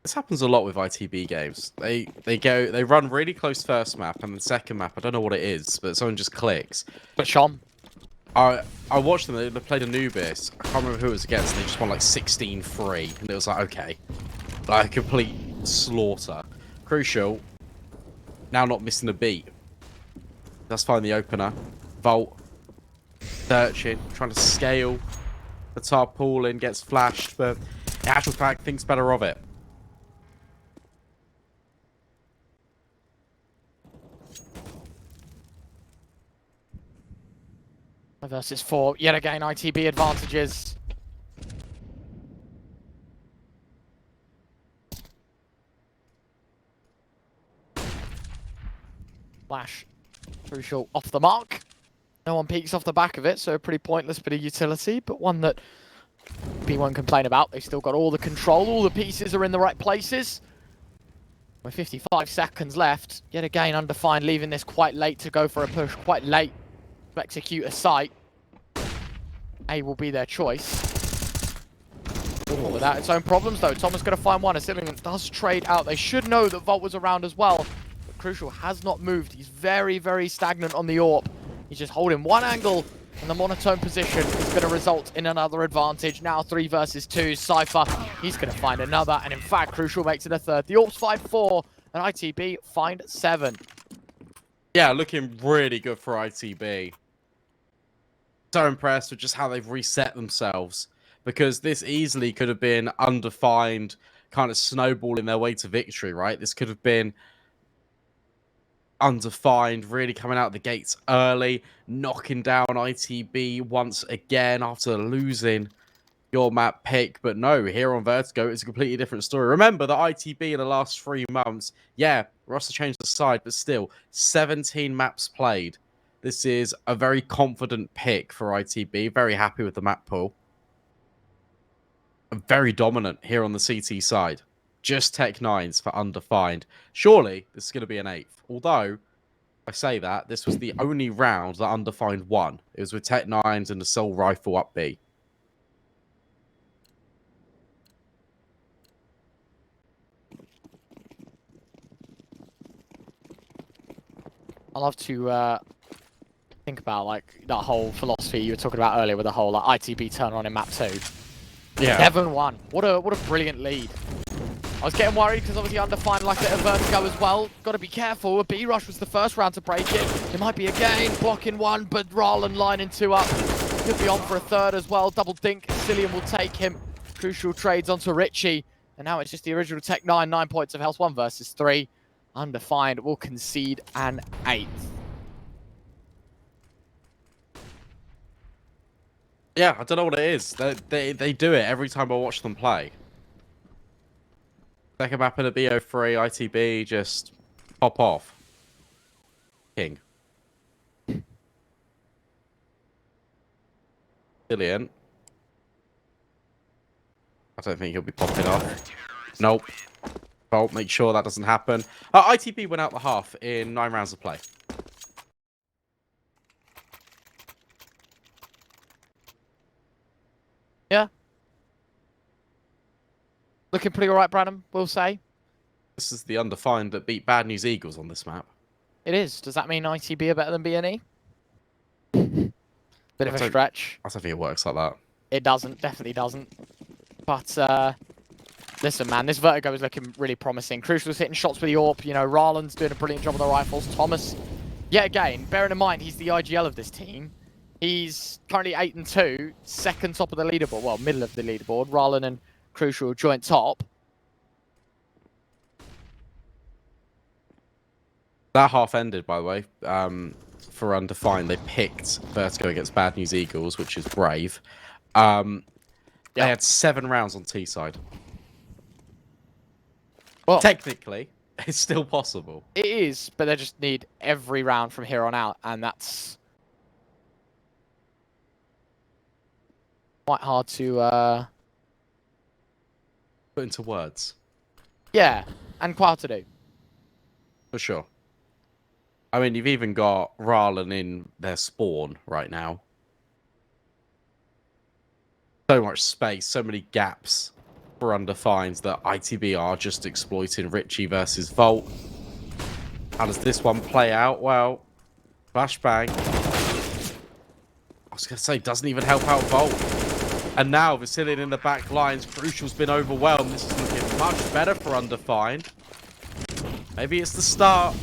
This happens a lot with ITB games. They run really close first map and the second map, I don't know what it is, but someone just clicks. But Sean. I watched them. They played Anubis. I can't remember who it was against. And they just won like 16-3, and it was like okay, like a complete slaughter. Crucial. Now not missing a beat. That's fine. The opener. Volt. Searching. Trying to scale. The tarpaulin gets flashed, but in actual fact, thinks better of it. Versus 4. Yet again, ITB advantages. Flash. Crucial off the mark. No one peeks off the back of it, so a pretty pointless bit of utility, but one that B won't complain about. They've still got all the control, all the pieces are in the right places. With 55 seconds left, yet again Undefined leaving this quite late to go for a push, quite late to execute a sight. A will be their choice. Without its own problems though, Thomas going to find one. Asylum does trade out. They should know that Volt was around as well. But Crucial has not moved. He's very, very stagnant on the AWP. He's just holding one angle, and the monotone position is going to result in another advantage. Now 3 versus 2. Cypher, he's going to find another, and in fact, Crucial makes it a third. The AWP's find 4, and ITB find 7. Yeah, looking really good for ITB. So impressed with just how they've reset themselves, because this easily could have been Undefined kind of snowballing their way to victory, right? This could have been Undefined really coming out of the gates early, knocking down ITB once again after losing your map pick. But no, here on Vertigo, it's a completely different story. Remember that ITB in the last 3 months, yeah, roster changed the side, but still 17 maps played. This is a very confident pick for ITB. Very happy with the map pool. Very dominant here on the CT side. Just Tech 9s for Undefined. Surely this is going to be an 8th. Although, I say that, this was the only round that Undefined won. It was with Tech 9s and the Soul Rifle up B. I love to think about like that whole philosophy you were talking about earlier with the whole like, ITB turn on in map 2. Yeah. 7-1. What a brilliant lead. I was getting worried because obviously Undefined like a bit of vertigo as well. Got to be careful. A B rush was the first round to break it. It might be again blocking 1, but Rallen lining 2 up. Could be on for a third as well. Double dink. Cillian will take him. Crucial trades onto Richie, and now it's just the original Tech 9. 9 points of health. 1 versus 3. Undefined will concede an 8th. Yeah, I don't know what it is. They do it every time I watch them play. Second map in a BO3, ITB, just pop off. King. Cillian. I don't think he'll be popping off. Nope. Bolt, make sure that doesn't happen. ITB went out the half in 9 rounds of play. Yeah. Looking pretty alright, Branham, we'll say. This is the Undefined that beat Bad News Eagles on this map. It is. Does that mean ITB are better than BNE? Bit of a stretch. I don't think it works like that. It doesn't. Definitely doesn't. But, listen, man, this Vertigo is looking really promising. Crucial's hitting shots with the AWP. You know, Rallen's doing a brilliant job with the rifles. Thomas, yet again, bearing in mind he's the IGL of this team. He's currently 8-2, second top of the leaderboard. Well, middle of the leaderboard. Rallen and Crucial joint top. That half ended, by the way, for Undefined. They picked Vertigo against Bad News Eagles, which is brave. They had 7 rounds on T side. Well, technically, it's still possible. It is, but they just need every round from here on out, and that's quite hard to put into words. Yeah, and quite hard to do. For sure. I mean, you've even got Rallen in their spawn right now. So much space, so many gaps for Undefined that ITB are just exploiting. Richie versus Volt. How does this one play out? Well, flashbang. was going to say, doesn't even help out Volt. And now Vasilian in the back lines. Crucial's been overwhelmed. This is looking much better for Undefined. Maybe it's the start.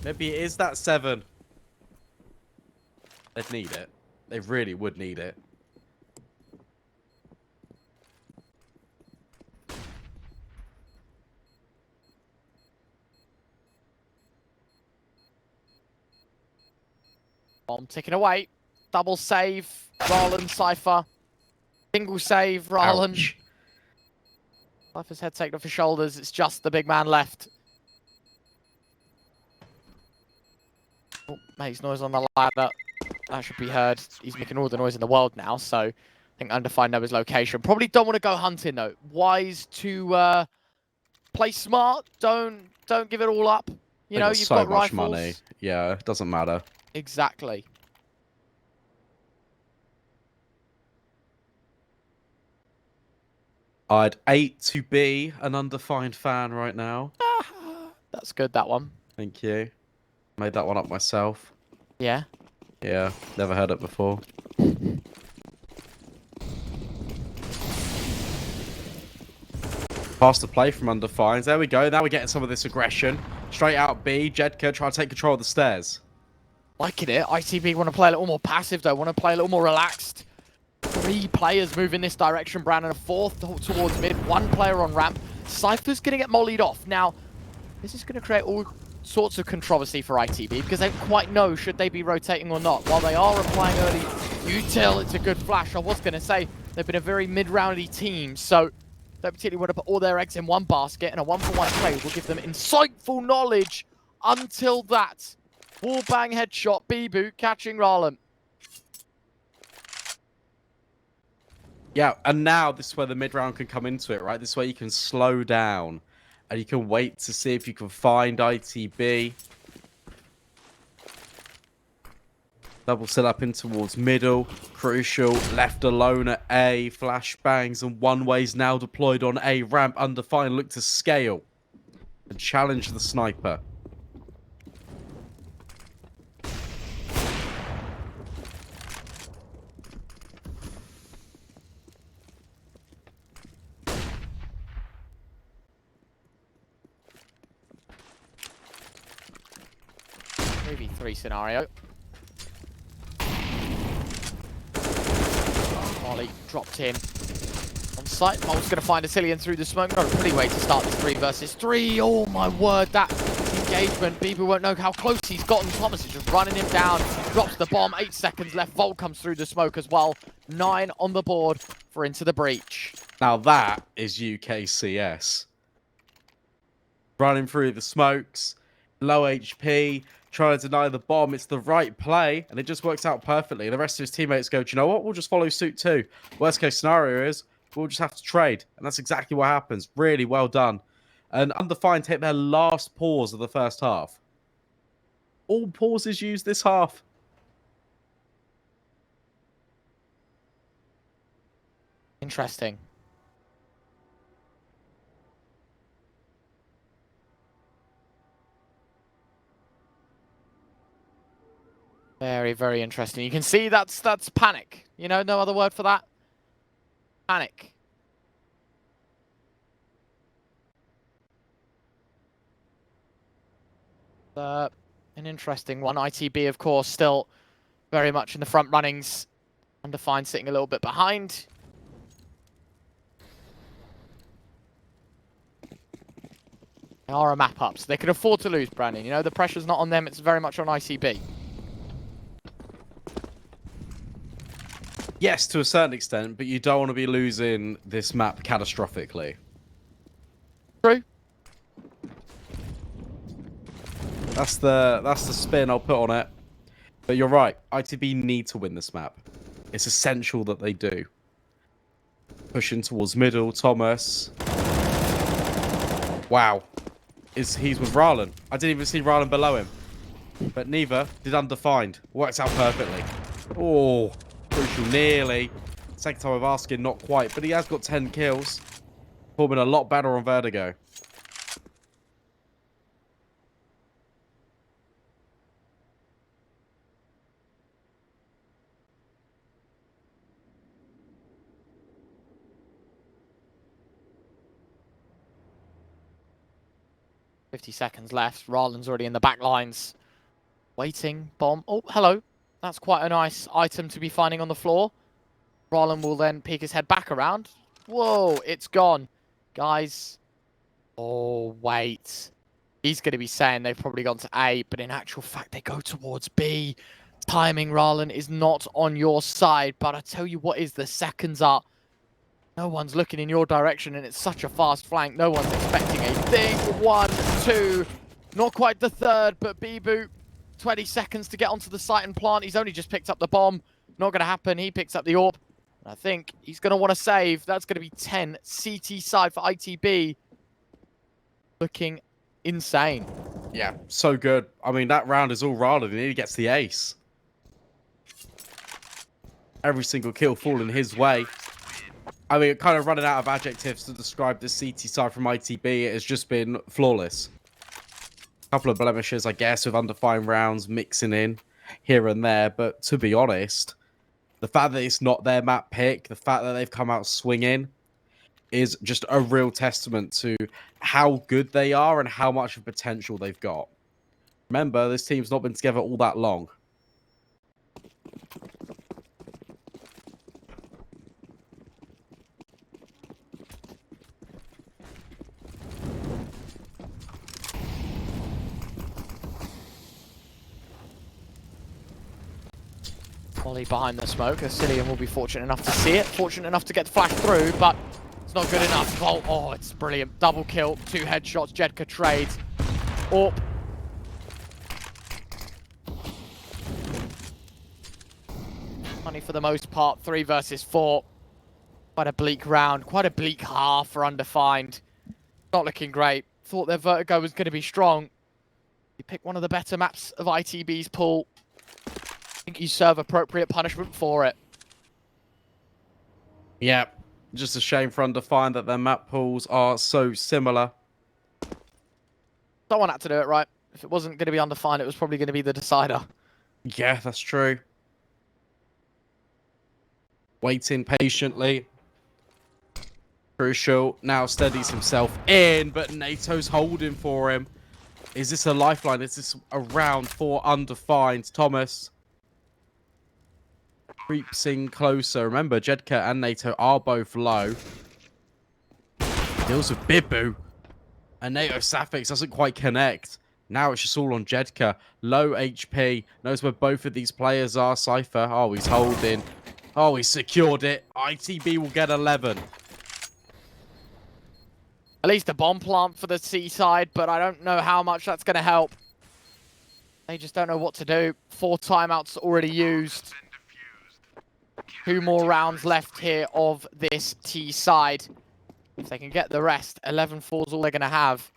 Maybe it is that 7. They'd need it. They really would need it. Bomb ticking away. Double save. Roland, Cypher. Single save, Roland. Ouch. Cypher's head taken off his shoulders. It's just the big man left. Oh, makes noise on the ladder. That should be heard. He's making all the noise in the world now, so I think Undefined know his location. Probably don't want to go hunting, though. Wise to play smart. Don't give it all up. You know, you've so got much rifles. money. Yeah, it doesn't matter. Exactly. I'd hate to be an Undefined fan right now. That's good, that one. Thank you. Made that one up myself. Yeah. Yeah, never heard it before. Pass the play from Undefined. There we go. Now we're getting some of this aggression. Straight out B. Jedka trying to take control of the stairs. Liking it. ITB want to play a little more passive, though. Want to play a little more relaxed. 3 players move in this direction. Brandon, a 4th towards mid. 1 player on ramp. Cypher's going to get mollied off. Now, this is going to create all sorts of controversy for ITB because they don't quite know should they be rotating or not. While they are applying early util, it's a good flash. I was going to say they've been a very mid-roundy team, so don't particularly want to put all their eggs in one basket, and a 1-for-1 trade will give them insightful knowledge until that. Wallbang headshot, B-boot catching Rallen. Yeah, and now this is where the mid-round can come into it, right? This way you can slow down and you can wait to see if you can find ITB. Double set up in towards middle. Crucial, left alone at A. Flashbangs and one-ways now deployed on A ramp. Undefined look to scale and challenge the sniper. Movie 3 scenario. Molly dropped in on site. Mole's going to find Asilian through the smoke. Not a pretty way to start this 3 versus 3. Oh my word, that engagement. Bieber won't know how close he's gotten. Thomas is just running him down. Drops the bomb. 8 seconds left. Volt comes through the smoke as well. 9 on the board for Into the Breach. Now that is UKCS. Running through the smokes, low HP, trying to deny the bomb. It's the right play, and it just works out perfectly. The rest of his teammates go, do you know what? We'll just follow suit too. Worst case scenario is we'll just have to trade. And that's exactly what happens. Really well done. And Undefined take their last pause of the first half. All pauses used this half. Interesting. Very, very interesting. You can see that's panic. You know, no other word for that. Panic. An interesting one. ITB, of course, still very much in the front runnings. Undefined sitting a little bit behind. They are a map up, so they can afford to lose, Brandon. You know, the pressure's not on them. It's very much on ITB. Yes, to a certain extent, but you don't want to be losing this map catastrophically. True. That's the spin I'll put on it. But you're right. ITB need to win this map. It's essential that they do. Pushing towards middle. Thomas. Wow. He's with Rallen. I didn't even see Rallen below him. But neither did Undefined. Works out perfectly. Oh, Crucial nearly. Second time of asking, not quite. But he has got 10 kills. Performing a lot better on Vertigo. 50 seconds left. Rarland's already in the back lines. Waiting, bomb. Oh, hello. That's quite a nice item to be finding on the floor. Rarland will then peek his head back around. Whoa, it's gone. Guys. Oh, wait. He's going to be saying they've probably gone to A, but in actual fact, they go towards B. Timing, Rarland, is not on your side, but I tell you what is, the seconds are. No one's looking in your direction, and it's such a fast flank. No one's expecting a thing. 1, 2, not quite the third, but Bibu, 20 seconds to get onto the site and plant. He's only just picked up the bomb. Not going to happen. He picks up the AWP. I think he's going to want to save. That's going to be 10 CT side for ITB. Looking insane. Yeah, so good. I mean, that round is all Rarland, and he gets the ace. Every single kill falling his way. I mean, kind of running out of adjectives to describe the CT side from ITB. It has just been flawless. A couple of blemishes, I guess, with undefined rounds mixing in here and there. But to be honest, the fact that it's not their map pick, the fact that they've come out swinging, is just a real testament to how good they are and how much of potential they've got. Remember, this team's not been together all that long. Molly behind the smoke. Asilian will be fortunate enough to see it. Fortunate enough to get the flash through, but it's not good enough. Volt, oh, it's brilliant. Double kill, 2 headshots. Jedka trades. AWP. Money for the most part. 3 versus 4. Quite a bleak round. Quite a bleak half for Undefined. Not looking great. Thought their Vertigo was going to be strong. You pick one of the better maps of ITB's pool. I think you serve appropriate punishment for it. Yeah, just a shame for Undefined that their map pools are so similar. Someone had to do it, right? If it wasn't going to be Undefined, it was probably going to be the decider. Yeah, that's true. Waiting patiently. Crucial. Now steadies himself in, but NATO's holding for him. Is this a lifeline? Is this a round for Undefined? Thomas creeps in closer. Remember, Jedka and NATO are both low. Deals with Bibu. And NATO Sapphics doesn't quite connect. Now it's just all on Jedka. Low HP. Knows where both of these players are. Cypher. Oh, he's holding. Oh, he secured it. ITB will get 11. At least a bomb plant for the seaside, but I don't know how much that's going to help. They just don't know what to do. 4 timeouts already used. 2 more rounds left here of this T side. If they can get the rest, 11-4 is all they're going to have.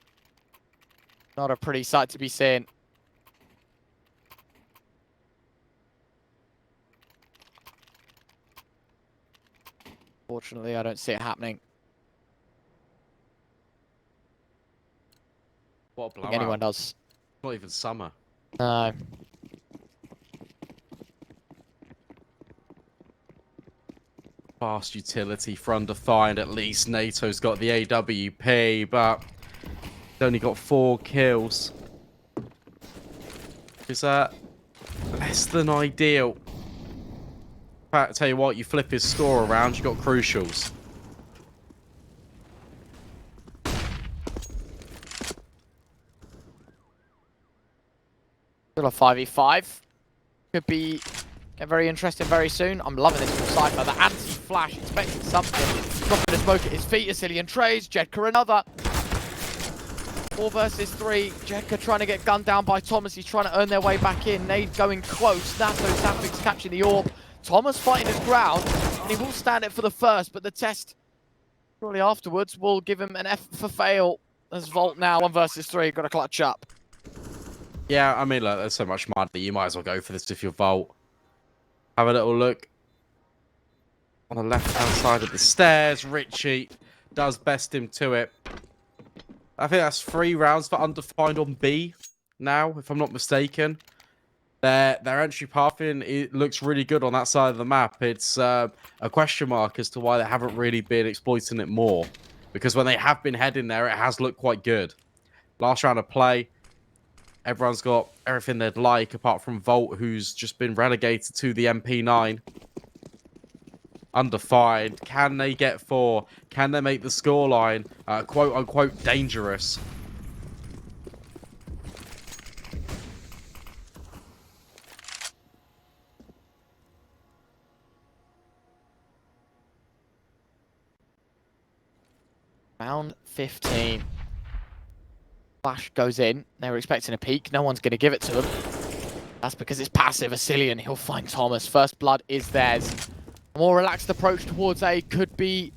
Not a pretty sight to be seen. Fortunately, I don't see it happening. What a I think blowout. anyone does. Not even summer. No. Fast utility for Undefined. At least NATO's got the AWP, but he's only got 4 kills. Is that less than ideal? In fact, I tell you what, you flip his score around, you got crucials. Still a 5v5. Could be very interesting very soon. I'm loving this from Cypher. The anti-flash, expecting something. Dropping a smoke at his feet. Asilian trades. Jedka another. 4 versus 3. Jedka trying to get gunned down by Thomas. He's trying to earn their way back in. Nade going close. NATO Sapphics catching the AWP. Thomas fighting his ground. And he will stand it for the first, but the test shortly afterwards will give him an F for fail. As Volt now 1 versus 3. Got to clutch up. Yeah, I mean, look, there's so much money. You might as well go for this if you're Volt. Have a little look on the left-hand side of the stairs. Richie does best him to it. I think that's 3 rounds for Undefined on B now, if I'm not mistaken. Their entry pathing, it looks really good on that side of the map. It's a question mark as to why they haven't really been exploiting it more. Because when they have been heading there, it has looked quite good. Last round of play. Everyone's got everything they'd like, apart from Volt, who's just been relegated to the MP9. Undefined. Can they get 4? Can they make the scoreline quote-unquote dangerous? Round 15. Flash goes in. They were expecting a peek. No one's going to give it to them. That's because it's passive. Asilian, he'll find Thomas. First blood is theirs. A more relaxed approach towards A could be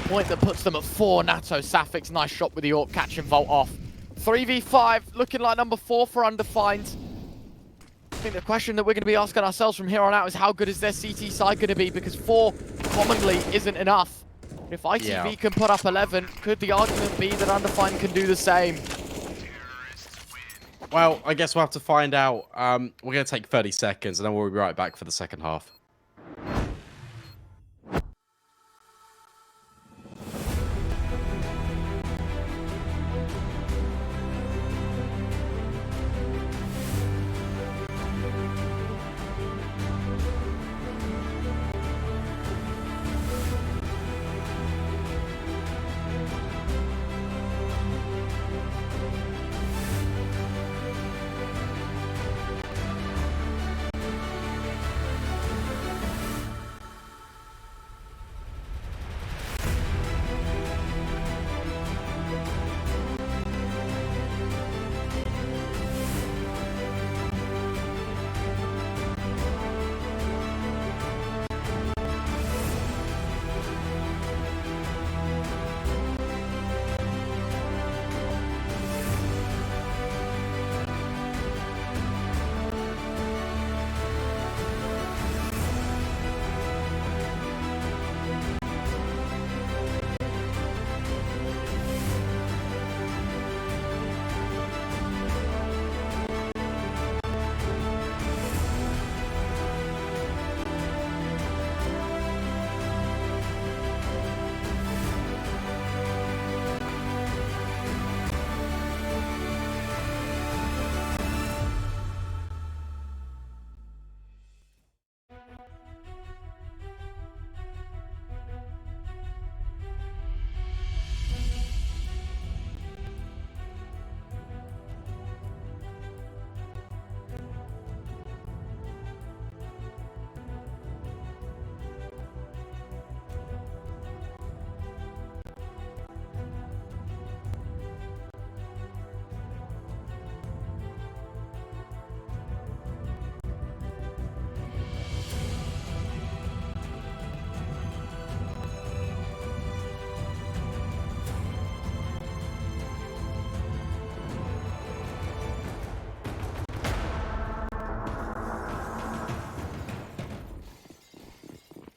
point that puts them at 4. Nato, Safix, nice shot with the AWP, catching Volt off. 3v5, looking like number 4 for Undefined. I think the question that we're going to be asking ourselves from here on out is how good is their CT side going to be, because 4 commonly isn't enough. If ITV can put up 11, could the argument be that Undefined can do the same? Well, I guess we'll have to find out. We're going to take 30 seconds, and then we'll be right back for the second half.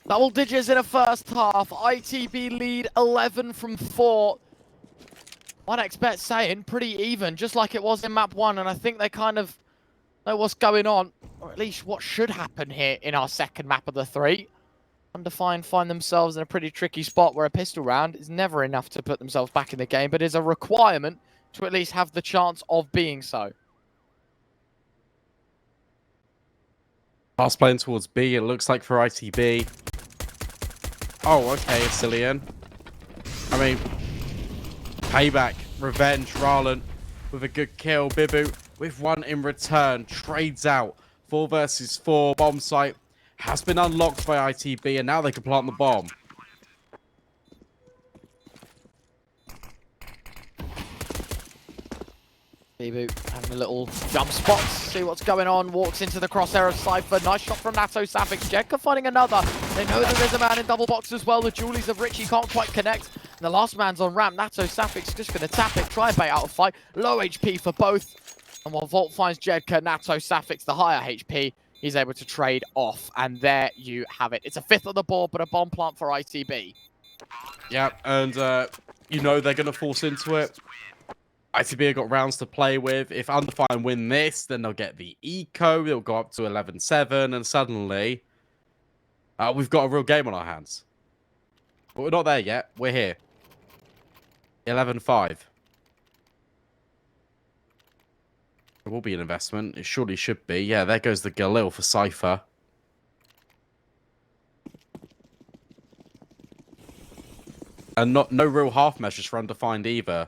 Double digits in a first half. ITB lead 11 from 4. One expert saying pretty even, just like it was in map 1. And I think they kind of know what's going on, or at least what should happen here in our second map of the 3. Undefined find themselves in a pretty tricky spot where a pistol round is never enough to put themselves back in the game, but is a requirement to at least have the chance of being so. Pass playing towards B, it looks like for ITB. Oh, okay, Asilian. I mean, payback, revenge, Rarlan with a good kill. Bibu with 1 in return, trades out. 4 versus 4, bomb site has been unlocked by ITB, and now they can plant the bomb. Bibu having a little jump spot, see what's going on, walks into the crosshair of Cypher. Nice shot from Nato, Safix. Jedka finding another. They know that there's a man in double box as well. The Julies of Richie can't quite connect. And the last man's on ramp. Nato, Safix just going to tap it, try and bait out a fight. Low HP for both. And while Volt finds Jedka, Nato, Safix, the higher HP, he's able to trade off. And there you have it. It's a 5th on the board, but a bomb plant for ITB. Yeah, and you know they're going to force into it. ITB have got rounds to play with. If Undefined win this, then they'll get the eco. They'll go up to 11-7, and suddenly we've got a real game on our hands. But we're not there yet. We're here. 11-5. It will be an investment. It surely should be. Yeah, there goes the Galil for Cypher. And no real half measures for Undefined either.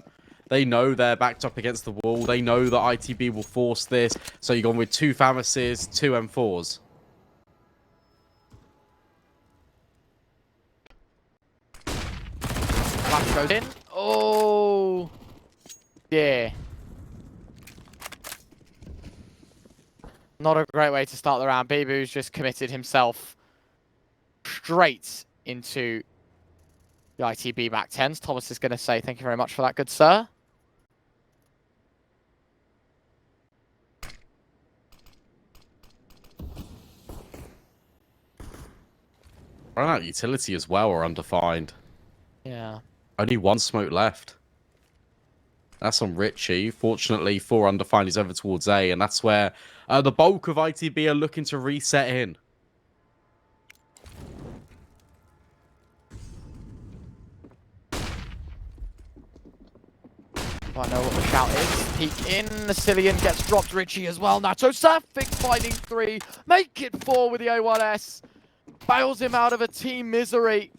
They know they're backed up against the wall. They know that ITB will force this. So you're going with 2 Famises, 2 M4s. Flash goes in. Oh, yeah. Not a great way to start the round. Bibu's just committed himself straight into the ITB back 10s. Thomas is going to say thank you very much for that, good sir. Run out utility as well or Undefined. Yeah. Only 1 smoke left. That's on Richie. Fortunately for Undefined, he's over towards A, and that's where the bulk of ITB are looking to reset in. I know what the shout is. Peek in. Cillian gets dropped. Richie as well. Nacho Safik finding 3. Make it 4 with the A1S. Bails him out of a team misery.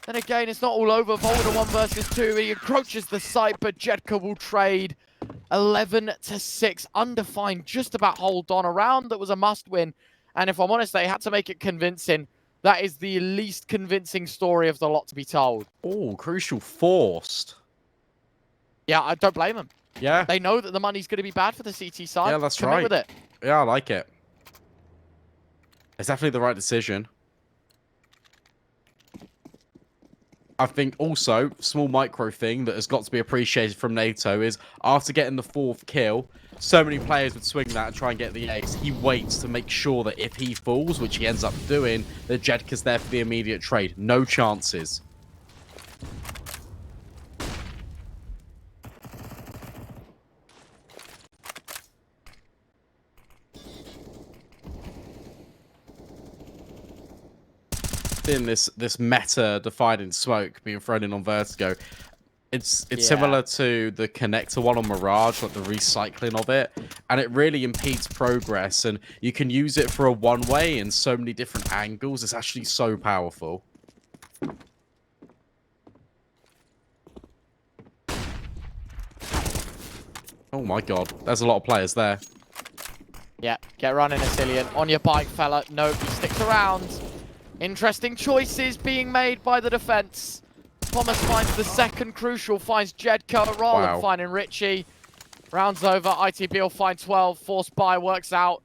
Then again, it's not all over. Volder 1 versus 2. He encroaches the site, but Jedka will trade. 11-6. Undefined just about hold on. A round that was a must win. And if I'm honest, they had to make it convincing. That is the least convincing story of the lot to be told. Oh, Crucial forced. Yeah, I don't blame them. Yeah. They know that the money's going to be bad for the CT side. Yeah, that's Commit right. with it. Yeah, I like it. It's definitely the right decision. I think also, small micro thing that has got to be appreciated from NATO is after getting the 4th kill, so many players would swing that and try and get the ace. He waits to make sure that if he falls, which he ends up doing, that Jedka's there for the immediate trade. No chances. In this meta defining smoke being thrown in on Vertigo, it's similar to the connector one on Mirage, like the recycling of it, and it really impedes progress, and you can use it for a one-way in so many different angles. It's actually so powerful. Oh my god, there's a lot of players there. Yeah, get running, Cillian. On your bike, fella. Nope, he sticks around. Interesting choices being made by the defense. Thomas finds the 2nd crucial, finds Jedka rather than finding Richie. Rounds over, ITB will find 12, forced buy works out.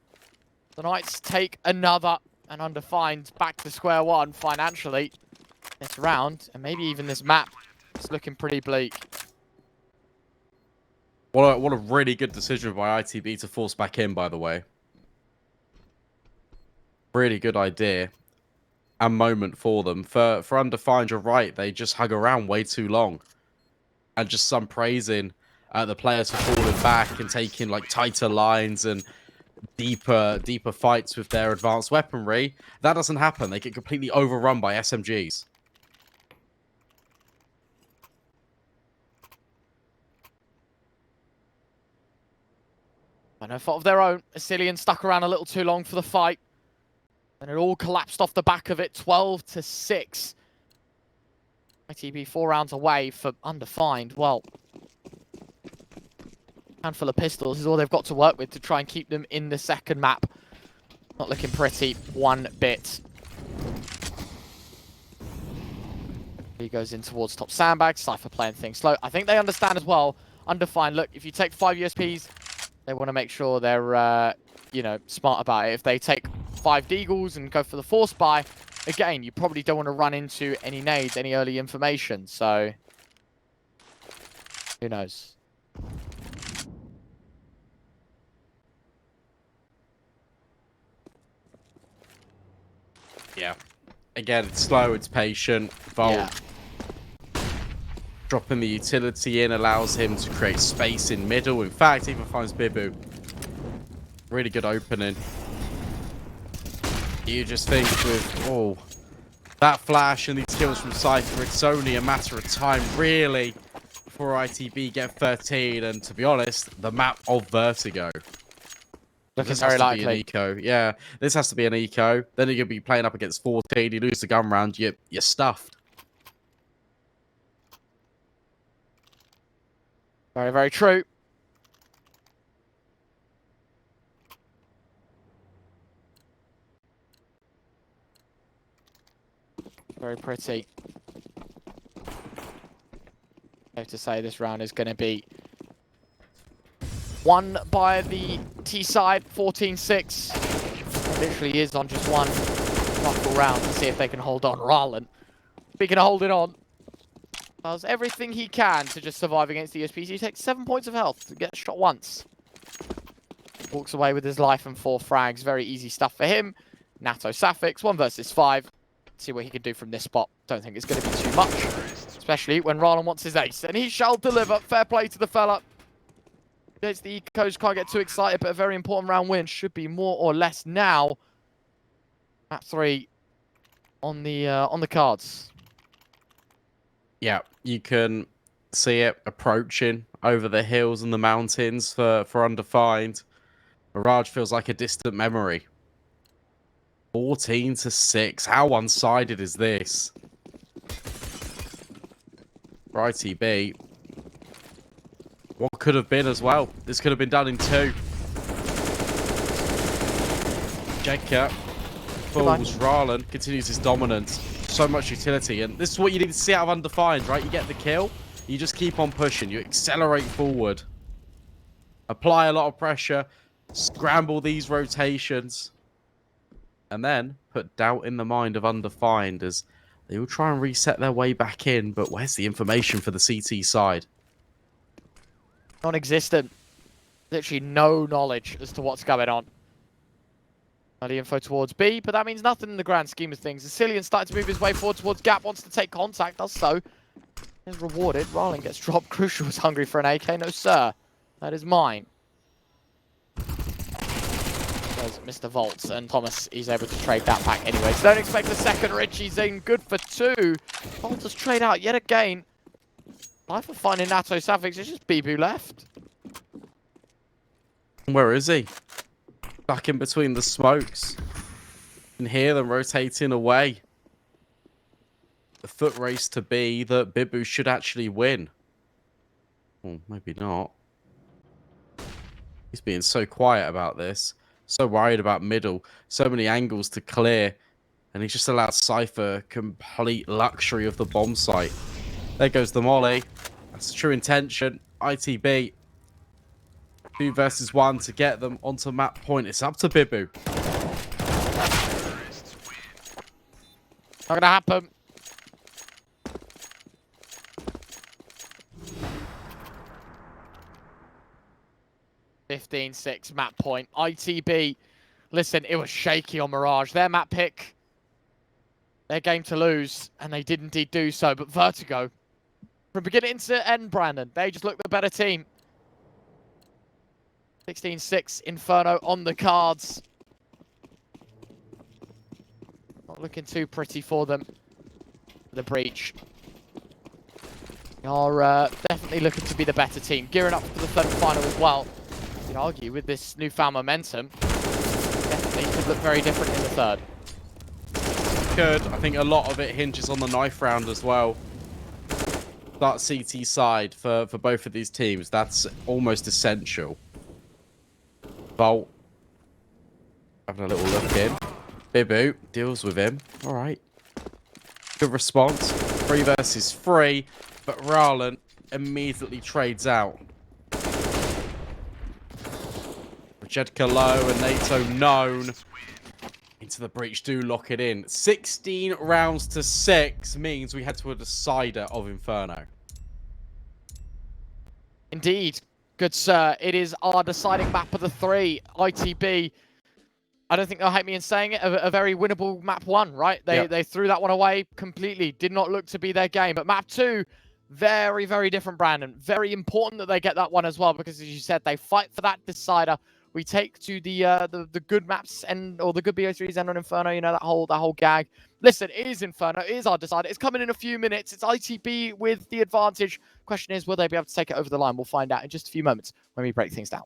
The Knights take another, and Undefined back to square one financially. This round, and maybe even this map, is looking pretty bleak. What a really good decision by ITB to force back in, by the way. Really good idea. A moment for them. For Undefined, you're right. They just hug around way too long. And just some praising the players for falling back and taking like tighter lines and deeper fights with their advanced weaponry. That doesn't happen. They get completely overrun by SMGs. By no fault of their own, Cillian stuck around a little too long for the fight. And it all collapsed off the back of it, 12-6. ITB 4 rounds away for Undefined. Well, handful of pistols is all they've got to work with to try and keep them in the 2nd map. Not looking pretty one bit. He goes in towards top sandbag. Cypher playing things slow. I think they understand as well. Undefined, look, if you take 5 USPs, they want to make sure they're, you know, smart about it. If they take 5 deagles and go for the force buy, again, you probably don't want to run into any nades, any early information. So, who knows? Yeah. Again, it's slow, it's patient. Volt. Yeah. Dropping the utility in allows him to create space in middle. In fact, even finds Bibu. Really good opening. You just think with, that flash and these kills from Cypher, it's only a matter of time, really, for ITB get 13, and to be honest, the map of Vertigo. Looking This very has to be an likely. eco. Yeah, this has to be an eco. Then you're going to be playing up against 14. You lose the gun round, you're stuffed. Very, very true. Very pretty. I have to say this round is going to be won by the T side, 14-6. Literally is on just one knuckle round to see if they can hold on. Rallen, speaking of holding on, does everything he can to just survive against the ESPs. He takes 7 points of health to get shot once. Walks away with his life and 4 frags. Very easy stuff for him. Natto Safix, 1 versus 5. See what he can do from this spot. Don't think it's going to be too much, especially when Rallen wants his ace. And he shall deliver. Fair play to the fella. Against the Ecos, can't get too excited, but a very important round win. Should be more or less now. Map 3 on the cards. Yeah, you can see it approaching over the hills and the mountains for Undefined. Mirage feels like a distant memory. 14-6. How one-sided is this? For ITB. What could have been as well? This could have been done in 2. Jedka fools Rallen, continues his dominance. So much utility, and this is what you need to see out of Undefined, right? You get the kill, you just keep on pushing, you accelerate forward, apply a lot of pressure, scramble these rotations, and then put doubt in the mind of Undefined as they will try and reset their way back in. But where's the information for the CT side? Non-existent. Literally no knowledge as to what's going on. Early info towards B, but that means nothing in the grand scheme of things. Sicilian starting to move his way forward towards Gap, wants to take contact, does so. Is rewarded. Rallen gets dropped. Crucial was hungry for an AK. No, sir. That is mine. There's Mr. Volts, and Thomas is able to trade that back anyway. So don't expect a second. Richie's in. Good for 2. Volts has trade out yet again. Life of finding Natto Safix. It's just Bibu left. Where is he? Back in between the smokes. You can hear them rotating away. The foot race to be that Bibu should actually win. Well, maybe not. He's being so quiet about this. So worried about middle. So many angles to clear. And he's just allowed Cypher complete luxury of the bomb site. There goes the molly. That's the true intention. ITB. 2 versus 1 to get them onto map point. It's up to Bibu. Not gonna happen. (15-6) map point. ITB. Listen, it was shaky on Mirage. Their map pick. Their game to lose, and they did indeed do so. But Vertigo, from beginning to end, Brandon, they just looked the better team. 16-6 Inferno on the cards. Not looking too pretty for them. The breach. They are definitely looking to be the better team. Gearing up for the third final as well. You could argue with this newfound momentum, definitely could look very different in the third. Good. I think a lot of it hinges on the knife round as well. That CT side for both of these teams, that's almost essential. Bolt. Having a little look in. Bibu deals with him. All right. Good response. 3 versus 3. But Rallen immediately trades out. Jedka low and NATO known. Into the breach, do lock it in. 16 rounds to 6 means we head to a decider of Inferno. Indeed. Good, sir. It is our deciding map of the 3. ITB. I don't think they'll hate me in saying it. A very winnable map 1, right? They threw that one away completely. Did not look to be their game. But map 2, very, very different, Brandon. Very important that they get that one as well, because as you said, they fight for that decider we take to the good maps or the good BO3s end on Inferno. You know, that whole gag. Listen, it is Inferno. It is our decider. It's coming in a few minutes. It's ITB with the advantage. Question is, will they be able to take it over the line? We'll find out in just a few moments when we break things down.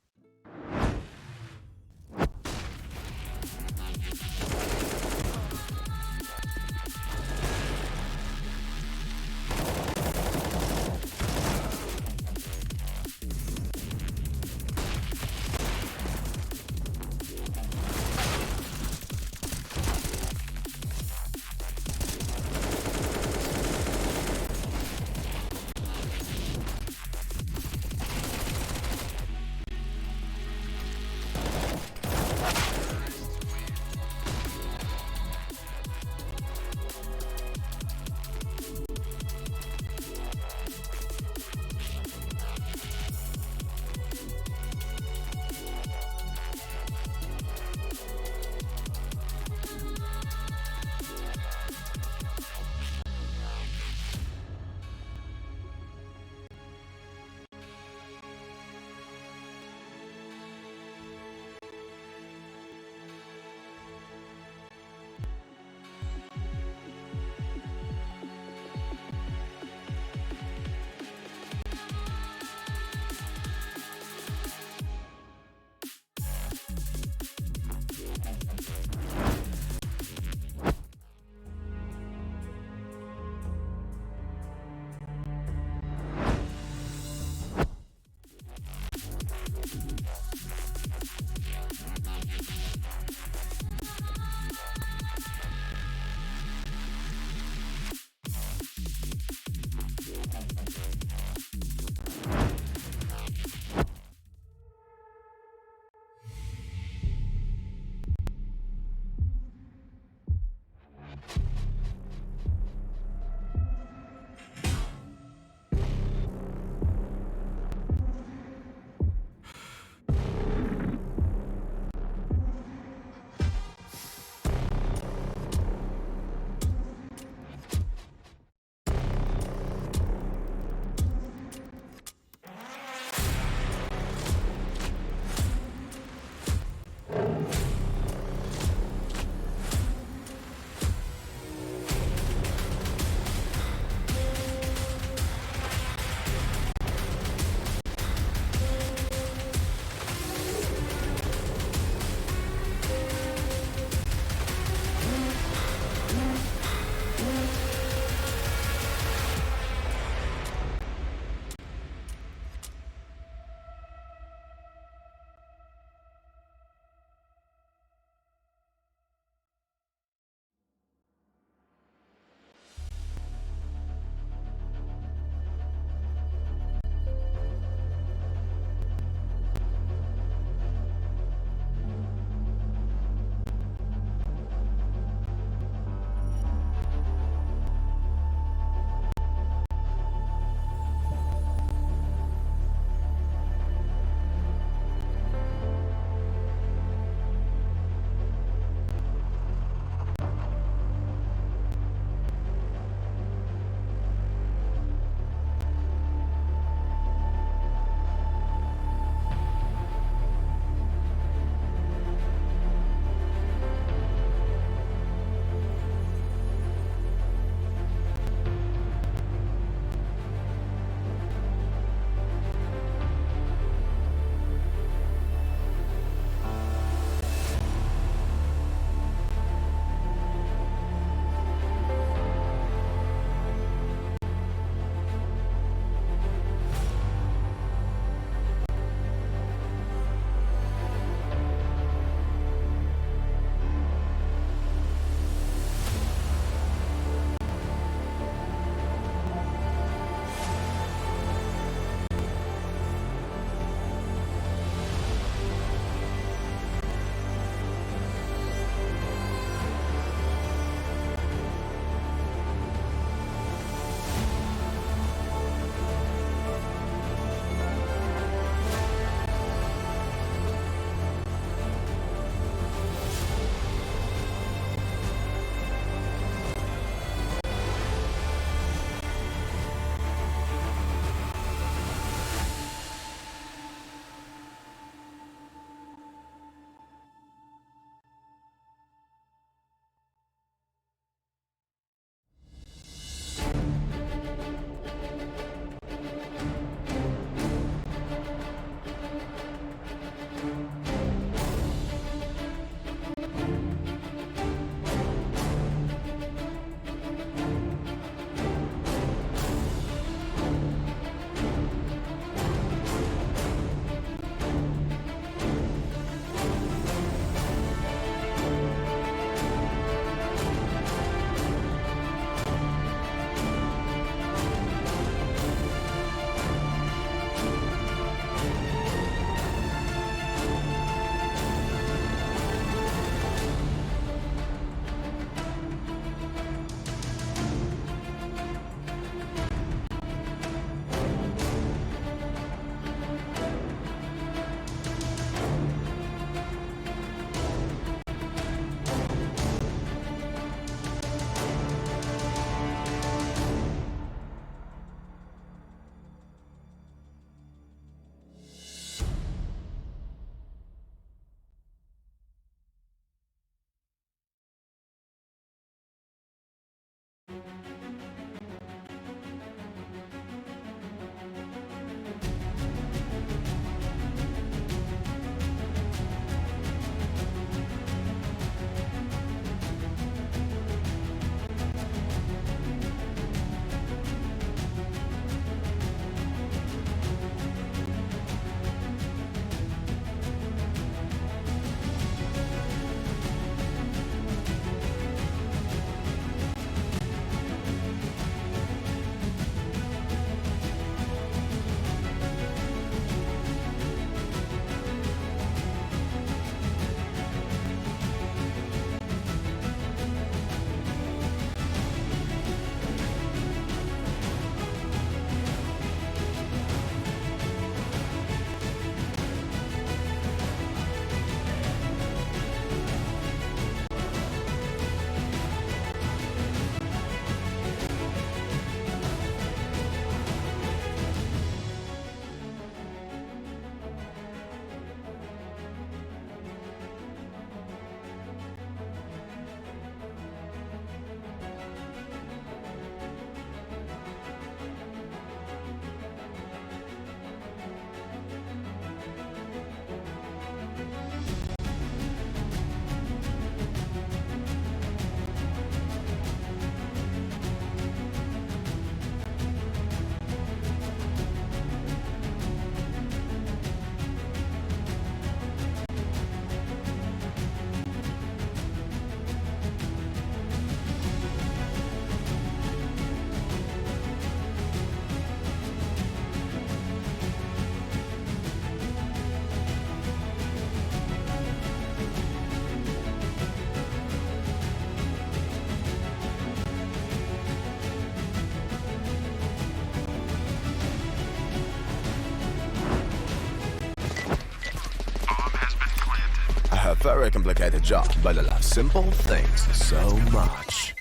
A very complicated job, but I love simple things so much.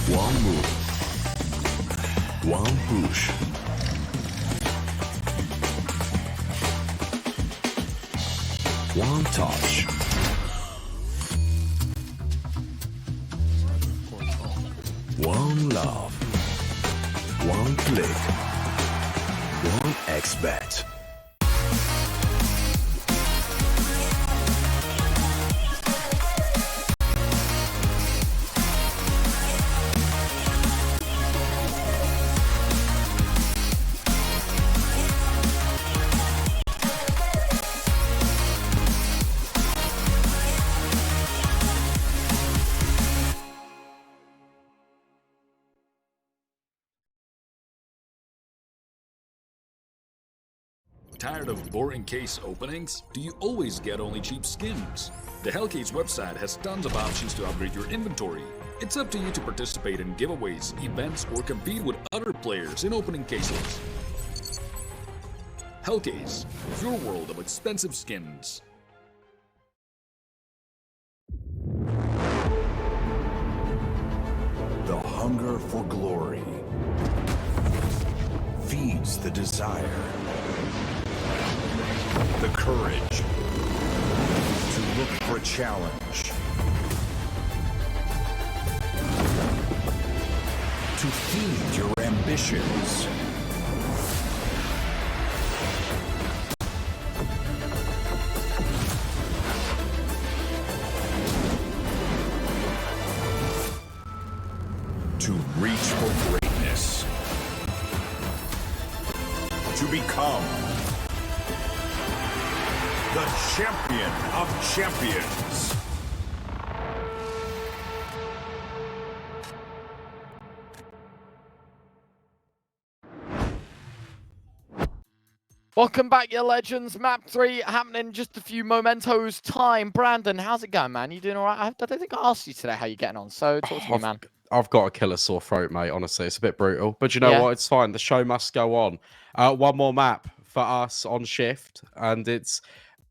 One move. One push. One touch. One love. One click. One X-bet. Tired of boring case openings? Do you always get only cheap skins? The Hellcase website has tons of options to upgrade your inventory. It's up to you to participate in giveaways, events, or compete with other players in opening cases. Hellcase, your world of expensive skins. The hunger for glory feeds the desire, the courage to look for a challenge, to feed your ambitions. To reach for greatness. To become the champion of champions. Welcome back, you legends. Map 3 happening in just a few mementos time. Brandon, how's it going, man? You doing all right? I don't think I asked you today how you getting on, so talk to me, man. I've got a killer sore throat, mate. Honestly, it's a bit brutal, but you know Yeah. what? It's fine. The show must go on. One more map for us on shift, and it's,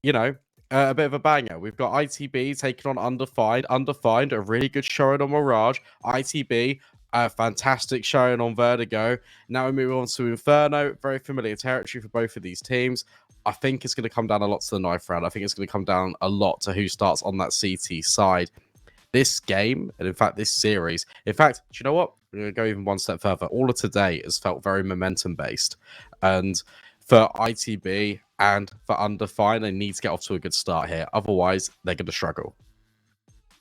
you know, a bit of a banger. We've got ITB taking on Undefined. Undefined, a really good showing on Mirage. ITB, a fantastic showing on Vertigo. Now we move on to Inferno. Very familiar territory for both of these teams. I think it's going to come down a lot to the knife round. I think it's going to come down a lot to who starts on that CT side. This game, and in fact, this series, in fact, do you know what? We're going to go even one step further. All of today has felt very momentum based. And for ITB and for Undefined, they need to get off to a good start here. Otherwise, they're going to struggle.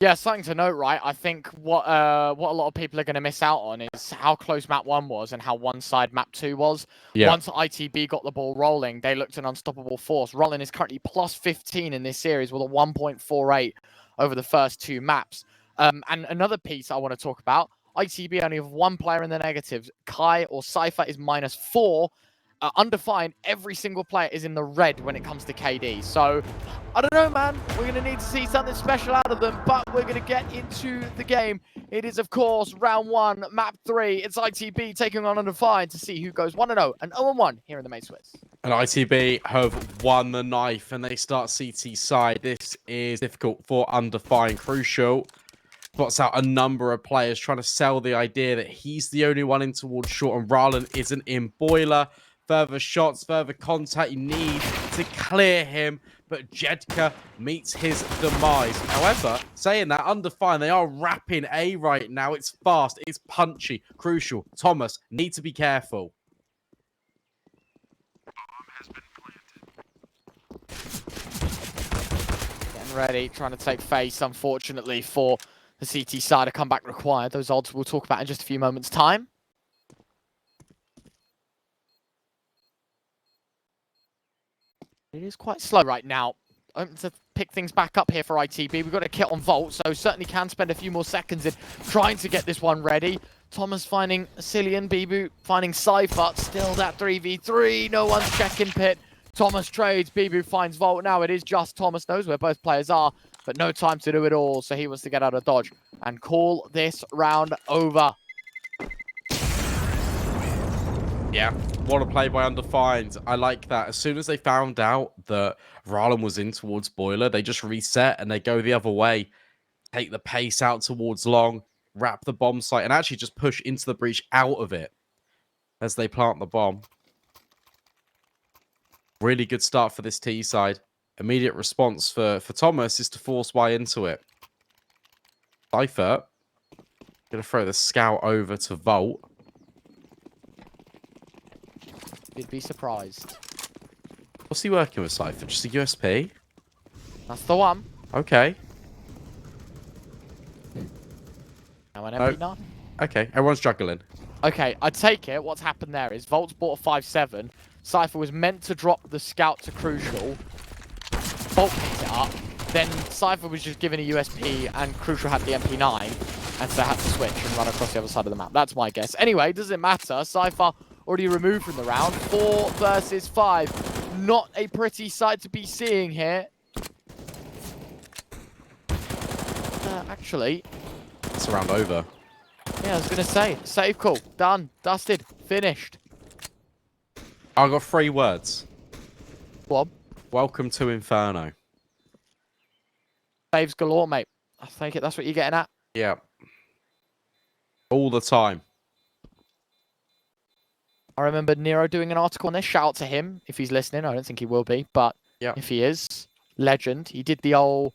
Yeah, something to note, right? I think what a lot of people are going to miss out on is how close map 1 was and how one-side map 2 was. Yeah. Once ITB got the ball rolling, they looked an unstoppable force. Rollin is currently plus 15 in this series with a 1.48 over the first 2 maps. And another piece I want to talk about, ITB only have 1 player in the negatives. Kai or Cypher is -4. Undefined, every single player is in the red when it comes to KD. So, I don't know, man. We're going to need to see something special out of them, but we're going to get into the game. It is, of course, round 1, map 3. It's ITB taking on Undefined to see who goes 1-0 and 0-1 here in the Main Swiss. And ITB have won the knife and they start CT side. This is difficult for Undefined. Crucial spots out a number of players trying to sell the idea that he's the only one in towards short and Rylan isn't in boiler. Further shots, further contact, you need to clear him, but Jedka meets his demise. However, saying that, Undefined, they are wrapping A right now. It's fast, it's punchy, crucial. Thomas, need to be careful. Getting ready, trying to take face, unfortunately, for the CT side. A comeback required. Those odds we'll talk about in just a few moments' time. It is quite slow right now. To pick things back up here for ITB. We've got a kit on Volt, so certainly can spend a few more seconds in trying to get this one ready. Thomas finding Cillian, Bibu finding Cypher. Still that 3v3. No one's checking pit. Thomas trades. Bibu finds Volt. Now it is just Thomas. Knows where both players are, but no time to do it all. So he wants to get out of dodge and call this round over. Yeah, what a play by Undefined. I like that. As soon as they found out that Rallen was in towards Boiler, they just reset and they go the other way. Take the pace out towards Long, wrap the bomb site, and actually just push into the breach out of it as they plant the bomb. Really good start for this T side. Immediate response for Thomas is to force Y into it. Cypher going to throw the scout over to Volt. You'd be surprised. What's he working with, Cypher? Just a USP? That's the one. Okay. Now an MP9. Okay, everyone's juggling. Okay, I take it. What's happened there is Volt's bought a 5-7. Cypher was meant to drop the scout to Crucial. Volt picked it up. Then Cypher was just given a USP and Crucial had the MP9. And so they had to switch and run across the other side of the map. That's my guess. Anyway, doesn't matter. Cypher already removed from the round. 4 versus 5. Not a pretty sight to be seeing here. Actually... It's a round over. Yeah, I was going to say. Save call. Done. Dusted. Finished. I got 3 words. Bob. Welcome to Inferno. Saves galore, mate. I think that's what you're getting at. Yeah. All the time. I remember Nero doing an article on this. Shout out to him if he's listening. I don't think he will be, but if he is, legend. He did the old,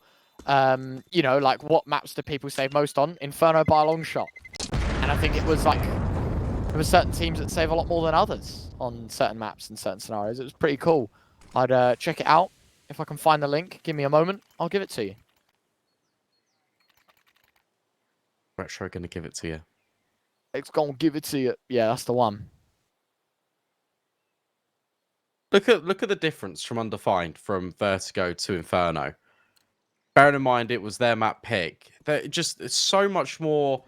you know, like what maps do people save most on? Inferno by a long shot. And I think it was like, there were certain teams that save a lot more than others on certain maps and certain scenarios. It was pretty cool. I'd check it out. If I can find the link, give me a moment. I'll give it to you. Retro going to give it to you. It's going to give it to you. Yeah, that's the one. Look at the difference from Undefined from Vertigo to Inferno. Bearing in mind it was their map pick. It's so much more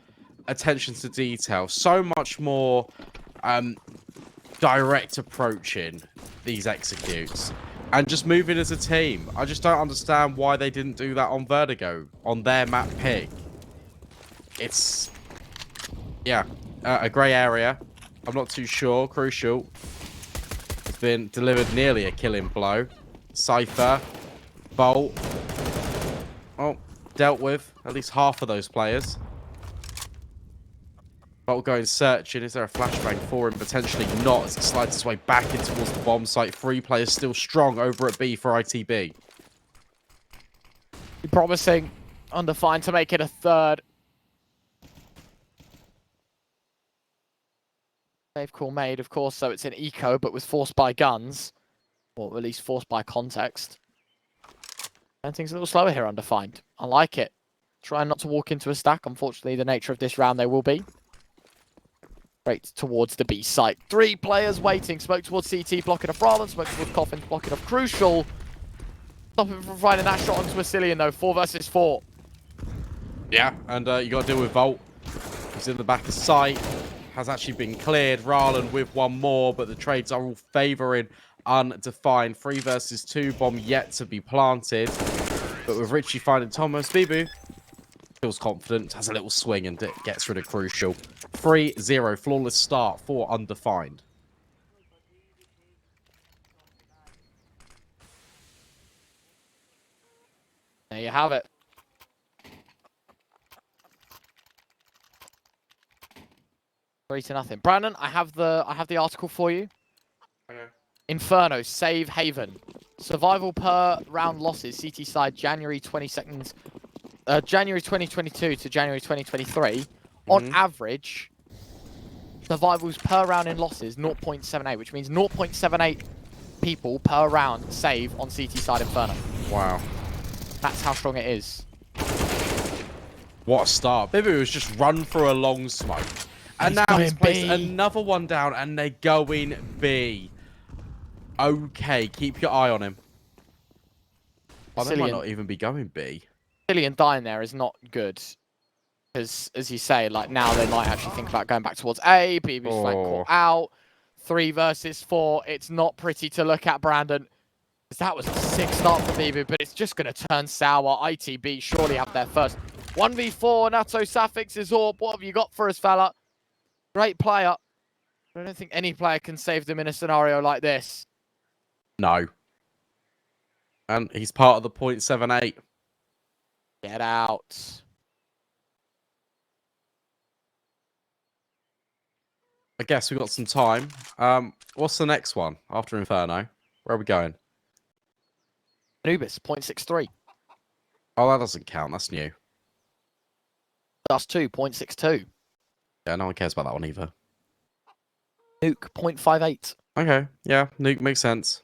attention to detail, so much more direct approaching these executes, and just moving as a team. I just don't understand why they didn't do that on Vertigo on their map pick. It's a grey area. I'm not too sure. Crucial. Been delivered nearly a killing blow. Cypher, Bolt. Oh, dealt with at least half of those players. Bolt going searching. Is there a flashbang for him? Potentially not, as he slides his way back in towards the bomb site. 3 players still strong over at B for ITB. Promising Undefined to make it a 3rd. Save call made, of course, so it's an eco, but was forced by guns. Or at least forced by context. And things a little slower here, Undefined. I like it. Trying not to walk into a stack. Unfortunately, the nature of this round, they will be. Straight towards the B site. 3 players waiting. Smoke towards CT, blocking off Rallen. Smoke towards Coffin, blocking off Crucial. Stopping from finding that shot onto Vasilian, though. 4 versus 4. Yeah, and you got to deal with Volt. He's in the back of sight. Has actually been cleared. Rallen with 1 more, but the trades are all favouring Undefined. 3 versus 2. Bomb yet to be planted. But with Richie finding Thomas, Bibu feels confident, has a little swing and gets rid of Crucial. 3-0, flawless start for Undefined. There you have it. Three to nothing. Brandon, I have the article for you. Okay. Inferno, save haven. Survival per round losses, CT side, January 22nd, January 2022 to January 2023. On average, survivals per round in losses, 0.78, which means 0.78 people per round save on CT side Inferno. Wow. That's how strong it is. What a start. Bibu was just run for a long smoke. And now he's placed another one down, and they're going B. Okay, keep your eye on him. Oh, they might not even be going B. Cillian dying there is not good. Because, as you say, like now they might actually think about going back towards A. BB's flank caught out. 3 versus 4. It's not pretty to look at, Brandon. That was a sick start for BB, but it's just going to turn sour. ITB surely have their first 1v4. Nato Safix is Orb. What have you got for us, fella? Great player. I don't think any player can save them in a scenario like this. No. And he's part of the 0.78. Get out. I guess we've got some time. What's the next one after Inferno? Where are we going? Anubis, 0.63. Oh, that doesn't count. That's new. Dust 2, 0.62. Yeah, no one cares about that one either. Nuke, 0.58. Okay, yeah, Nuke makes sense.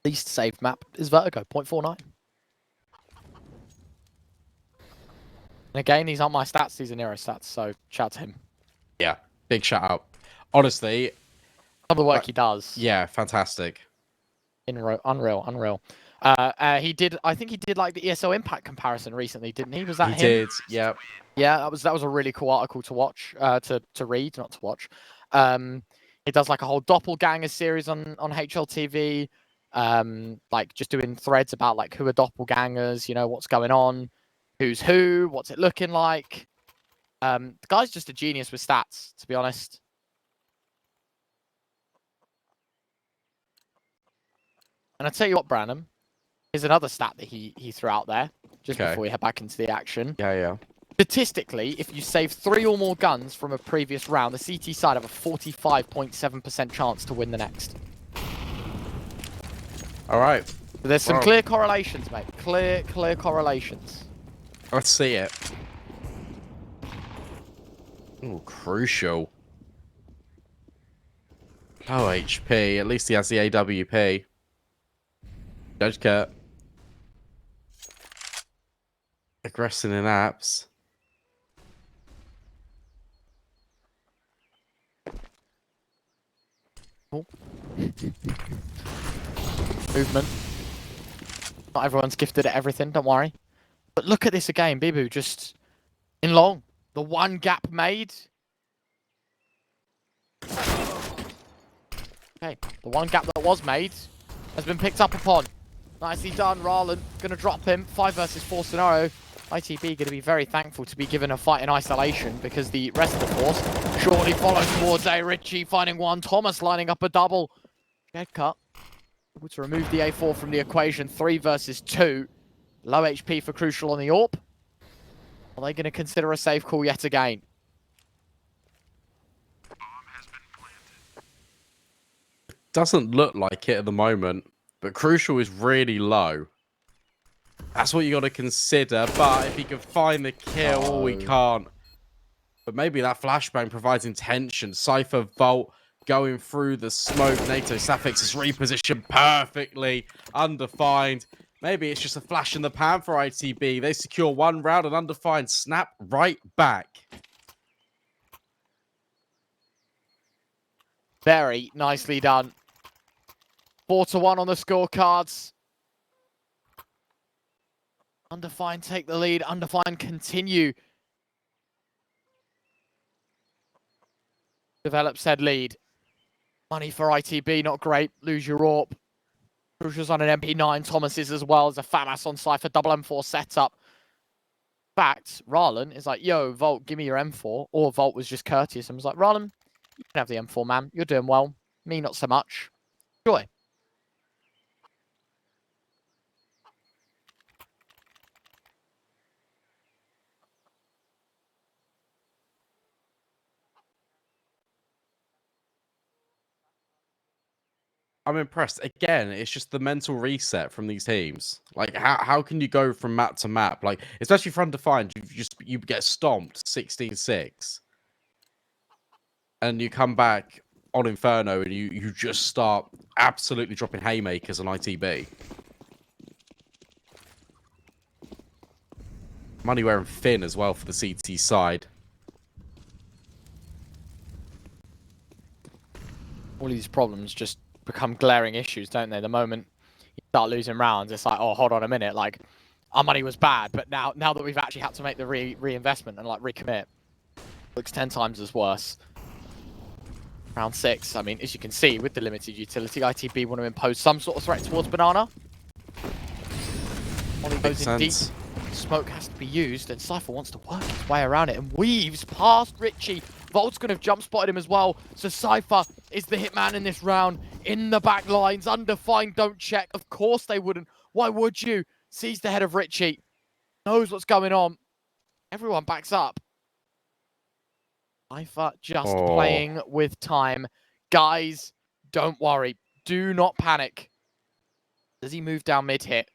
Least saved map is Vertigo, 0.49. And again, these aren't my stats, these are Nero stats, so shout out to him. Yeah, big shout out. Honestly, Some of the work he does. yeah, fantastic. Unreal. I think he did like the ESO Impact comparison recently, didn't he? Was that He him? did, yeah. Yeah, that was a really cool article to watch, to read, not to watch. He does like a whole doppelganger series on HLTV, like just doing threads about like who are doppelgangers, you know, what's going on, who's who, what's it looking like. The guy's just a genius with stats, to be honest. And I tell you what, Branham, here's another stat that he threw out there just before we head back into the action. Yeah. Statistically, if you save 3 or more guns from a previous round, the CT side have a 45.7% chance to win the next. All right. So there's some clear correlations, mate. Clear correlations. Let's see it. Oh, crucial. Low HP. At least he has the AWP. Judge Kurt. Aggressing in apps. Oh. Movement. Not everyone's gifted at everything, don't worry. But look at this again, Bibu, just in long. The one gap made. Okay, the one gap that was made has been picked up upon. Nicely done, Rarlan. Gonna drop him. 5 versus 4 scenario. ITB gonna be very thankful to be given a fight in isolation because the rest of the force shortly follows towards A. Ritchie, finding one. Thomas lining up a double. Dead cut. Able to remove the A4 from the equation. 3 versus 2. Low HP for Crucial on the AWP. Are they gonna consider a safe call yet again? Doesn't look like it at the moment, but Crucial is really low. That's what you got to consider. But if he can find the kill, he can't. But maybe that flashbang provides intention. Cypher Vault going through the smoke. NATO Sapphics is repositioned perfectly. Undefined. Maybe it's just a flash in the pan for ITB. They secure 1 round and Undefined snap right back. Very nicely done. 4-1 on the scorecards. Undefined take the lead. Undefined continue. Develop said lead. Money for ITB, not great. Lose your AWP. Crucial's on an MP9. Thomas is as well as a FAMAS on Cypher. Double M4 setup. In fact, Rarlan is like, yo, Volt, give me your M4. Or Volt was just courteous and was like, Rarlan, you can have the M4, man. You're doing well. Me, not so much. Enjoy. I'm impressed. Again, it's just the mental reset from these teams. Like, how can you go from map to map? Like, especially for Undefined, you get stomped 16-6. And you come back on Inferno and you just start absolutely dropping haymakers on ITB. Money wearing thin as well for the CT side. All these problems just become glaring issues, don't they? The moment you start losing rounds, it's like, oh, hold on a minute. Like, our money was bad, but now that we've actually had to make the reinvestment and like recommit, looks 10 times as worse. Round 6, I mean, as you can see, with the limited utility, ITB want to impose some sort of threat towards Banana. Molly goes in deep. Smoke has to be used, and Cypher wants to work his way around it and weaves past Richie. Volt's going to have jump spotted him as well. So Cypher is the hitman in this round. In the back lines, Undefined don't check. Of course they wouldn't. Why would you? Sees the head of Richie. Knows what's going on. Everyone backs up. Cypher just playing with time. Guys, don't worry. Do not panic. Does he move down mid hit?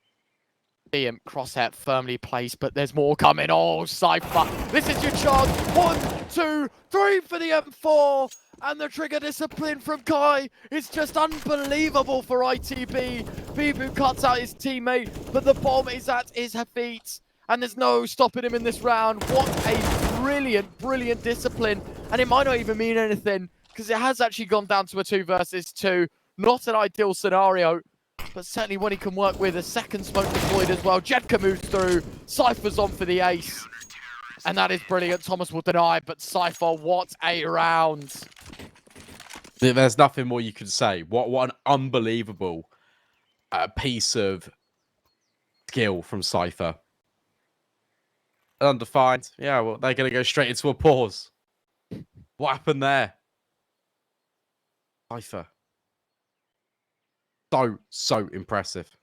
See him, crosshair firmly placed, but there's more coming. Oh, Cypher, this is your chance. 1, 2, 3 for the M4. And the trigger discipline from Kai is just unbelievable for ITB. Bibu cuts out his teammate, but the bomb is at his feet. And there's no stopping him in this round. What a brilliant, brilliant discipline. And it might not even mean anything, because it has actually gone down to a 2 versus 2. Not an ideal scenario, but certainly one he can work with. A second smoke deployed as well. Jedka moves through. Cypher's on for the ace. And that is brilliant. Thomas will deny, but Cypher, what a round. There's nothing more you can say. What an unbelievable piece of skill from Cypher. Undefined. Yeah, well, they're going to go straight into a pause. What happened there? Cypher. So impressive.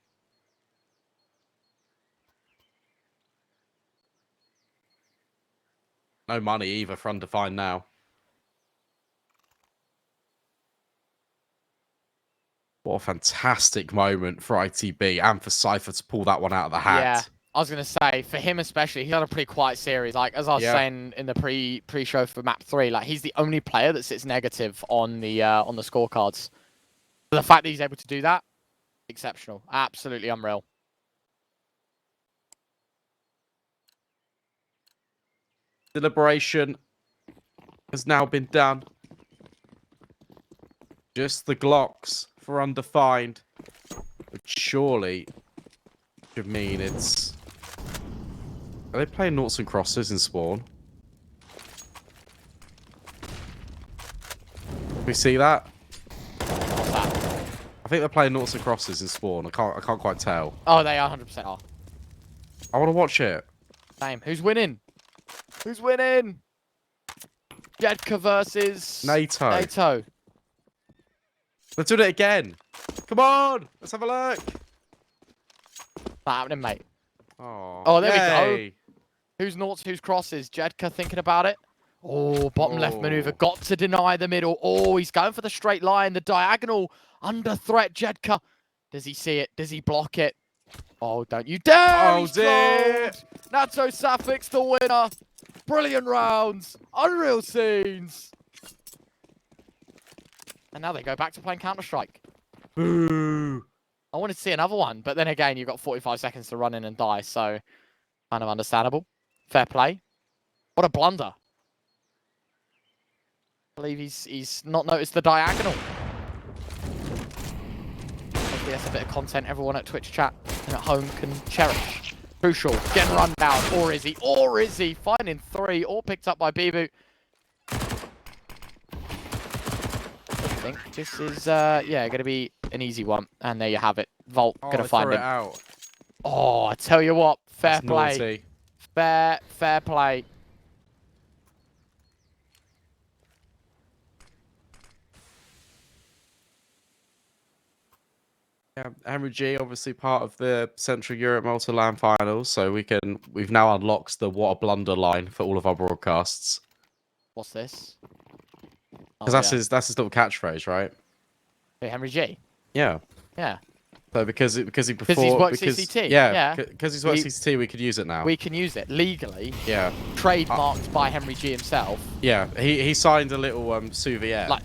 No money either for Undefined now. What a fantastic moment for ITB and for Cypher to pull that one out of the hat. Yeah, I was going to say, for him especially, he had a pretty quiet series. Like, as I was saying in the pre-show for map 3, like, he's the only player that sits negative on the scorecards. The fact that he's able to do that, exceptional. Absolutely unreal. Deliberation has now been done. Just the Glocks for Undefined. Which surely should mean it's... Are they playing noughts and crosses in spawn? Can we see that? What's that? I think they're playing noughts and crosses in spawn. I can't quite tell. Oh, they 100% are. I want to watch it. Same. Who's winning? Who's winning? Jedka versus... NATO. NATO. Let's do it again. Come on. Let's have a look. Not happening, mate. Oh, there we go. Who's noughts, who's crosses? Jedka thinking about it. Oh, bottom left maneuver. Got to deny the middle. Oh, he's going for the straight line. The diagonal under threat. Jedka. Does he see it? Does he block it? Oh, don't you dare! Oh, dear. Nato Safix, the winner. Brilliant rounds. Unreal scenes. And now they go back to playing Counter-Strike. Boo. I wanted to see another one, but then again, you've got 45 seconds to run in and die, so kind of understandable. Fair play. What a blunder. I believe he's not noticed the diagonal. Hopefully that's a bit of content everyone at Twitch chat and at home can cherish. Crucial. Getting run down. Or is he? Or is he? Finding 3. All picked up by Bibu. I think this is, yeah, going to be an easy one. And there you have it. Volt going to find him. Out. Oh, I tell you what. Fair That's play. naughty. Fair play. Yeah, Henry G, obviously part of the Central Europe Multi-LAN Finals, so we've now unlocked the what a blunder line for all of our broadcasts. What's this? Because that's his little catchphrase, right? Hey, Henry G. Yeah. Yeah. So because he's worked CCT. Yeah. Because he's worked CCT, we could use it now. We can use it legally. Yeah. Trademarked by Henry G himself. Yeah. He signed a little souvenir. Like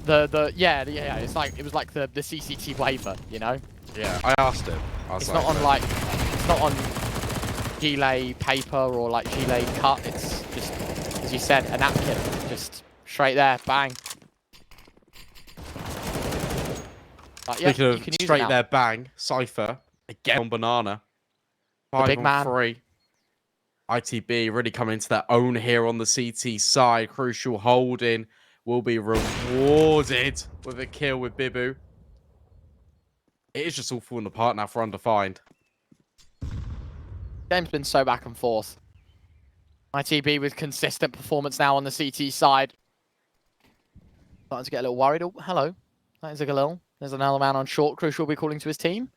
yeah. It's like it was like the CCT waiver, you know. Yeah. I asked him. It's not on gilet paper or like gilet cut. It's just, as you said, a napkin. Just straight there, bang. Yeah, Speaking of straight there, bang, Cypher, again on Banana. 5 big on man. 3. ITB really coming into their own here on the CT side. Crucial holding will be rewarded with a kill with Bibu. It is just all falling apart now for Undefined. Game's been so back and forth. ITB with consistent performance now on the CT side. Starting to get a little worried. Oh, hello. That is a Galil. There's another man on short. Crucial will be calling to his team.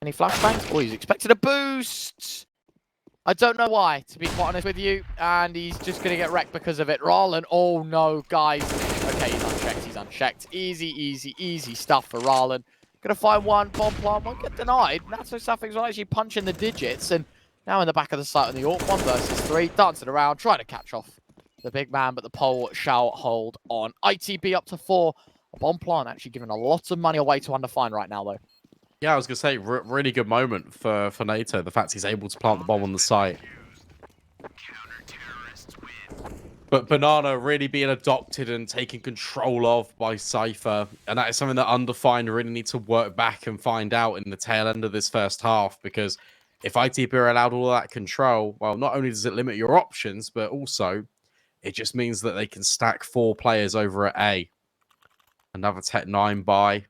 Any flashbangs? Oh, he's expected a boost. I don't know why, to be quite honest with you. And he's just going to get wrecked because of it. Rarlan. Oh, no, guys. Okay, he's unchecked. He's unchecked. Easy, easy, easy stuff for Rarlan. Going to find one. Bomb plant won't get denied. Natso Suffix will actually punch in the digits. And now in the back of the site on the AWP. 1 versus 3. Dancing around. Trying to catch off the big man. But the pole shall hold on. ITB up to 4. A bomb plant actually giving a lot of money away to Undefined right now, though. Yeah, I was going to say, really good moment for NATO. The fact he's able to plant the bomb on the site. But Banana really being adopted and taken control of by Cypher. And that is something that Undefined really need to work back and find out in the tail end of this first half. Because if ITP are allowed all that control, well, not only does it limit your options, but also it just means that they can stack 4 players over at A. Another Tech 9 buy.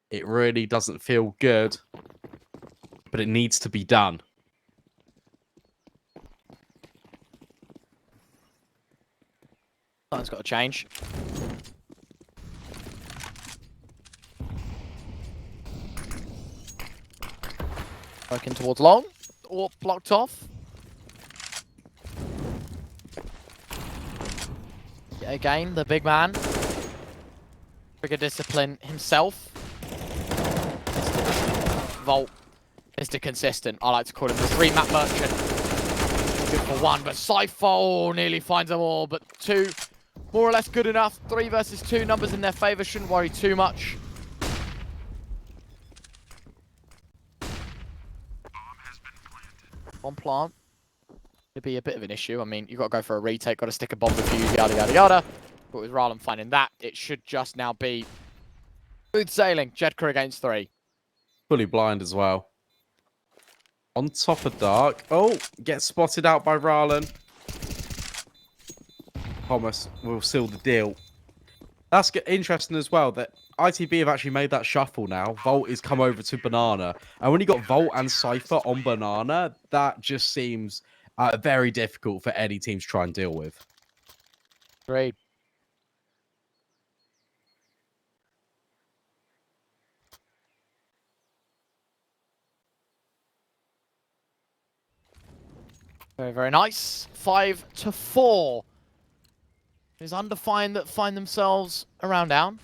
It really doesn't feel good, but it needs to be done. Something's got to change. Working towards long. Or blocked off. Yeah, again, the big man. Trigger discipline himself. Volt. Mr. Consistent. I like to call him the 3-map merchant. Good for 1, but Cypher nearly finds them all, but 2 more or less good enough. 3 versus 2, numbers in their favor. Shouldn't worry too much. Bomb plant. It'd be a bit of an issue. I mean, you've got to go for a retake, got to stick a bomb defuse, yada, yada, yada. But with Rarlan finding that, it should just now be smooth sailing. Jedka against 3. Fully blind as well. On top of Dark. Oh, gets spotted out by Rarlan. Thomas will seal the deal. That's interesting as well that ITB have actually made that shuffle now. Volt is come over to Banana. And when you got Volt and Cypher on Banana, that just seems very difficult for any team to try and deal with. Great. Very, very nice. 5-4. Is Undefined that find themselves around down?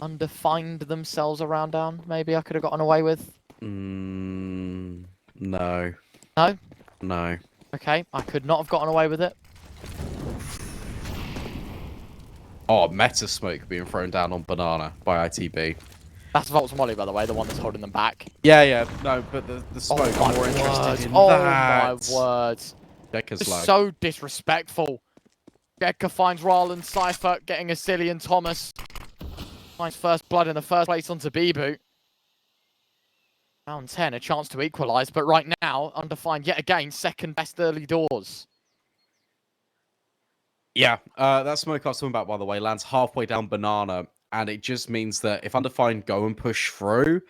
Undefined themselves around down? Maybe I could have gotten away with. No. No? No. Okay, I could not have gotten away with it. Oh, Meta Smoke being thrown down on Banana by ITB. That's Volt's Molly, by the way, the one that's holding them back. Yeah. No, but the smoke, I'm more interested in that. Oh, my word. Dekka's It's low. so disrespectful. Dekka finds Rarlan, Cypher getting a Cillian Thomas. Finds first blood in the first place onto B-Boot. Round 10, a chance to equalise, but right now, Undefined yet again, second best early doors. Yeah, that smoke I was talking about, by the way, lands halfway down Banana, and it just means that if Undefined go and push through,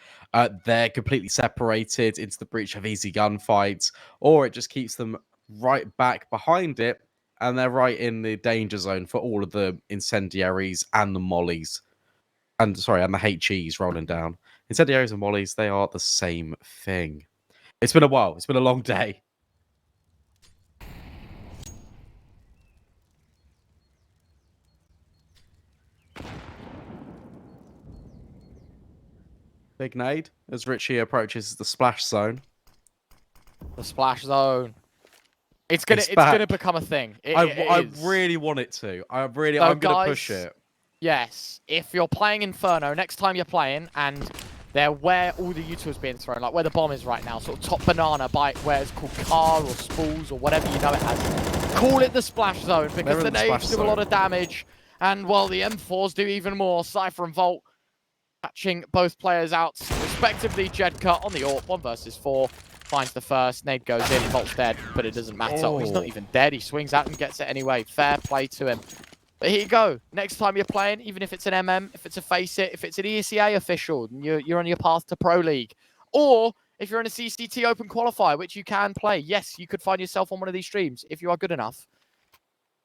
they're completely separated into the breach of easy gunfights, or it just keeps them right back behind it, and they're right in the danger zone for all of the incendiaries and the mollies. And the HEs rolling down. Incendiaries and mollies, they are the same thing. It's been a while. It's been a long day. Big nade as Richie approaches the splash zone. The splash zone. It's gonna become a thing. I really want it to. I'm gonna push it. Yes, if you're playing Inferno, next time you're playing and they're where all the utils being thrown, like where the bomb is right now, sort of top banana by where it's called car or spools or whatever you know it as. Call it the splash zone because the nades do a lot of damage, and while the M4s do even more. Cypher and Volt catching both players out respectively. Jedka on the AWP, 1 versus 4. Finds the first, nade goes in, Volt's dead, but it doesn't matter. Oh. He's not even dead, he swings out and gets it anyway. Fair play to him. But here you go. Next time you're playing, even if it's an MM, if it's a Face It, if it's an ESEA official, and you're on your path to Pro League, or if you're in a CCT Open qualifier, which you can play, yes, you could find yourself on one of these streams if you are good enough.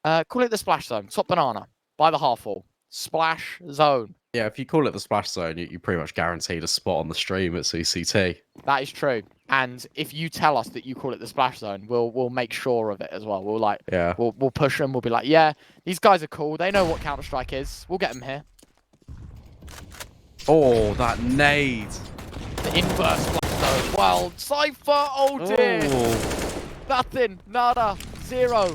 Call it the Splash Zone. Top banana by the half wall. Splash Zone. Yeah, if you call it the Splash Zone, you pretty much guaranteed a spot on the stream at CCT. That is true. And if you tell us that you call it the Splash Zone, we'll make sure of it as well. We'll we'll push them. We'll be like, yeah, these guys are cool. They know what Counter-Strike is. We'll get them here. Oh, that nade. The inverse Splash Zone. Well, Cypher, oh dear. Oh. Nothing, nada, zero.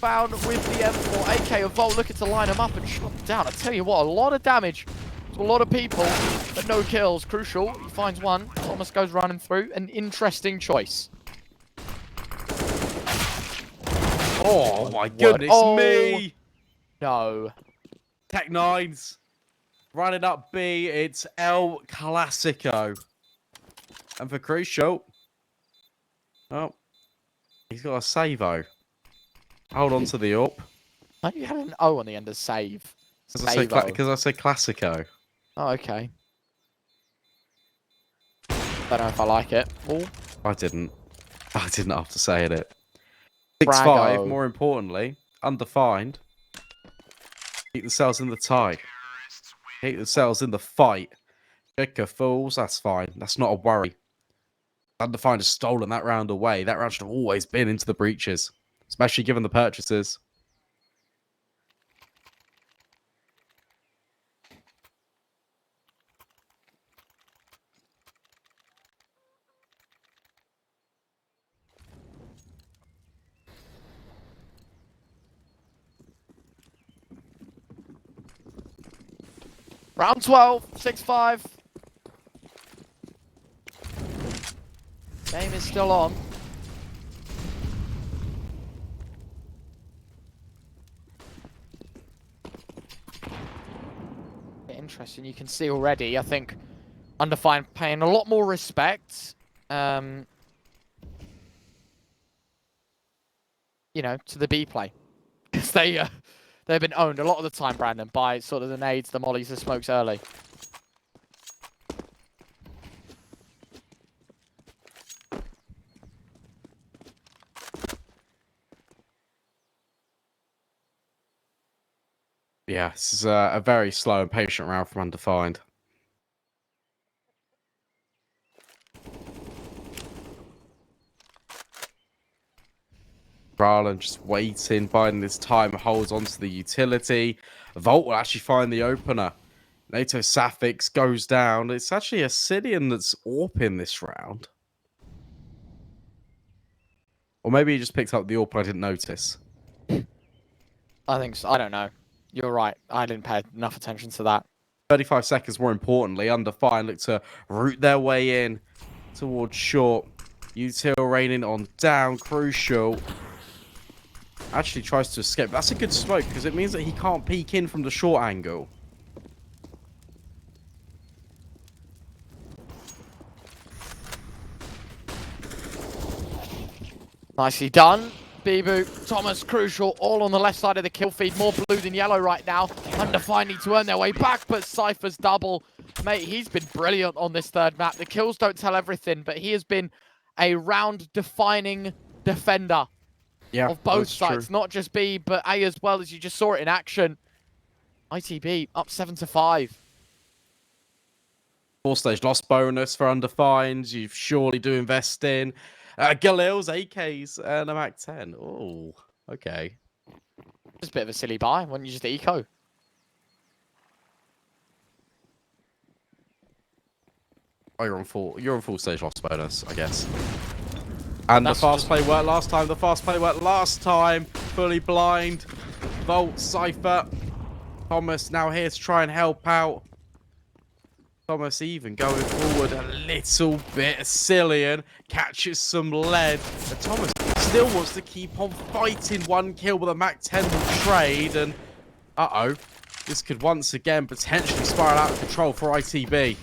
Found with the M4. AK of Volt looking to line him up and shut him down. I tell you what, a lot of damage to a lot of people, but no kills. Crucial, he finds one. Thomas goes running through. An interesting choice. Oh my goodness me! No. Tech Nines. Running up B, it's El Clasico. And for Crucial. Oh. He's got a save-o. Hold on to the AWP. Why do you have an O on the end of save? Because I said Classico. Oh, okay. Don't know if I like it. Ooh. I didn't after saying it. Brago. 6-5, more importantly, Undefined. Keep themselves in the tie. Keep themselves in the fight. Jedka fools, that's fine. That's not a worry. Undefined has stolen that round away. That round should have always been into the breaches. Especially given the purchases. Round 12, 6-5. Game is still on. Interesting. You can see already, I think, Undefined paying a lot more respect, you know, to the B play. Because they've been owned a lot of the time, Brandon, by sort of the nades, the mollies, the smokes early. Yeah, this is a very slow and patient round from Undefined. Garland just waiting, biding his time, holds onto the utility. Volt will actually find the opener. NATO Sapphics goes down. It's actually a Sidian that's AWPing this round. Or maybe he just picked up the AWP I didn't notice. I think so. I don't know. You're right. I didn't pay enough attention to that. 35 seconds more importantly. Undefined look to root their way in towards short. Util raining on down. Crucial. Actually tries to escape. That's a good smoke because it means that he can't peek in from the short angle. Nicely done. Bibu, Thomas, Crucial, all on the left side of the kill feed. More blue than yellow right now. Undefined need to earn their way back, but Cypher's double. Mate, he's been brilliant on this third map. The kills don't tell everything, but he has been a round-defining defender. Yeah, Of both sides, true. not just B, but A as well, as you just saw it in action. ITB up 7-5. 4-stage loss bonus for Undefined. You surely do invest in Galil's, AKs, and a Mac 10. Oh, okay. Just a bit of a silly buy. Why don't you just eco? Oh, you're on full stage loss bonus, I guess. And the fast play worked last time. The fast play worked last time. Fully blind. Volt, Cypher. Thomas now here to try and help out. Thomas even going forward a little bit. Cillian catches some lead. But Thomas still wants to keep on fighting. One kill with a Mac 10 will trade. And uh-oh. This could once again potentially spiral out of control for ITB.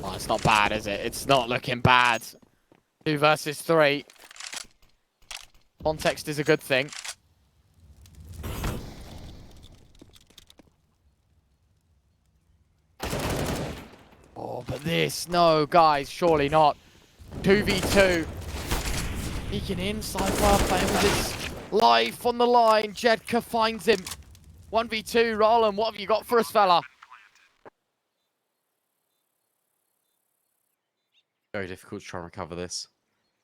Oh, it's not bad, is it? It's not looking bad. 2 versus 3. Context is a good thing. Oh, but this, no, guys, surely not. 2v2. Peeking inside while playing with his life on the line. Jedka finds him. 1v2, Roland, what have you got for us, fella? Very difficult to try and recover this.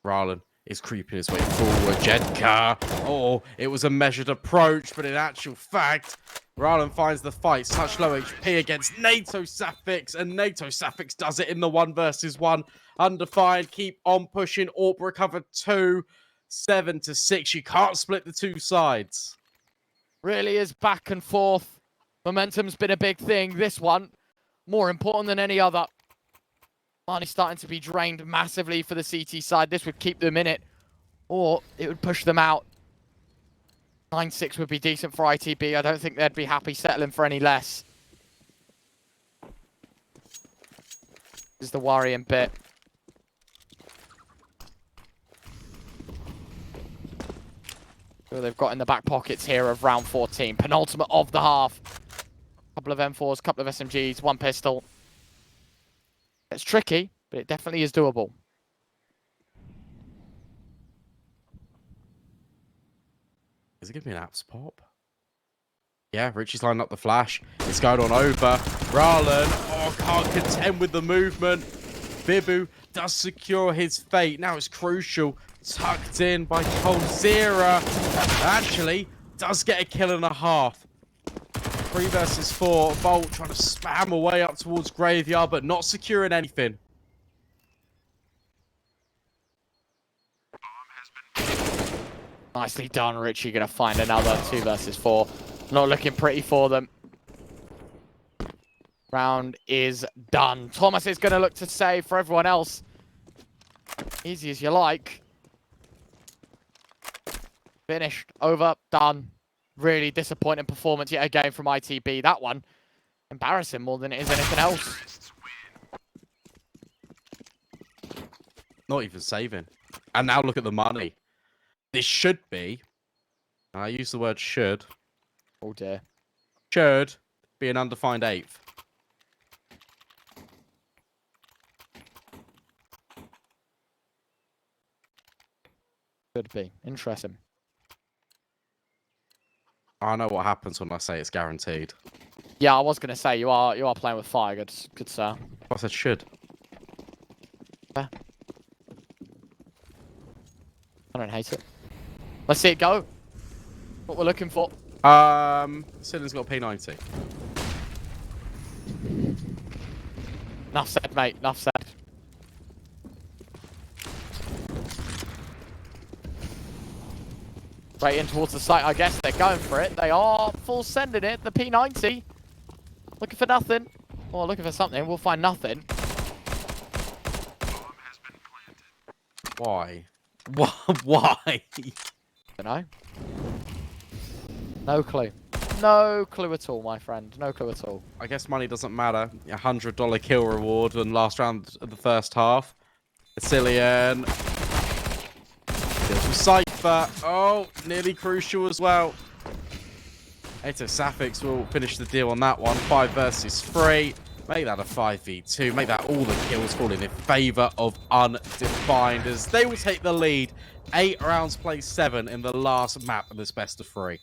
Rallen is creeping his way forward. Jedka. Oh, it was a measured approach, but in actual fact, Rallen finds the fight. Such low HP against NATO Safix, and NATO Safix does it in the 1 versus 1. Undefined, keep on pushing. Orb recovered 2. 7-6. You can't split the two sides. Really is back and forth. Momentum's been a big thing. This one, more important than any other. Marnie's starting to be drained massively for the CT side. This would keep them in it, or it would push them out. 9-6 would be decent for ITB. I don't think they'd be happy settling for any less. This is the worrying bit. Who they've got in the back pockets here of round 14. Penultimate of the half. Couple of M4s, couple of SMGs, 1 pistol. It's tricky, but it definitely is doable. Is it giving me an apps pop? Yeah, Richie's lining up the flash. It's going on over. Rallen, oh, can't contend with the movement. Bibu does secure his fate. Now it's crucial. Tucked in by Coldzera. Actually, does get a kill and a half. 3 versus 4. Bolt trying to spam away up towards Graveyard, but not securing anything. Nicely done, Richie. Going to find another 2 versus 4. Not looking pretty for them. Round is done. Thomas is going to look to save for everyone else. Easy as you like. Finished. Over. Done. Really disappointing performance yet again from ITB. That one, embarrassing more than it is anything else. Not even saving. And now look at the money. This should be, I use the word should. Oh dear. Should be an undefined 8th. Could be. Interesting. I know what happens when I say it's guaranteed. Yeah, I was going to say, you are playing with fire. Good sir. I said should. Yeah. I don't hate it. Let's see it go. What we're looking for. Silen's got a P90. Enough said, mate. Enough said. Right in towards the site, I guess they're going for it. They are full sending it. The P90. Looking for nothing. Or looking for something. We'll find nothing. Why? Why? Don't know. No clue. No clue at all, my friend. No clue at all. I guess money doesn't matter. $100 kill reward in last round of the first half. Cillian. Cypher. Oh, nearly crucial as well. NATO Safix will finish the deal on that one. 5 versus 3. Make that a 5v2. Make that all the kills falling in favour of Undefined as they will take the lead. 8 rounds play 7 in the last map of this best of 3.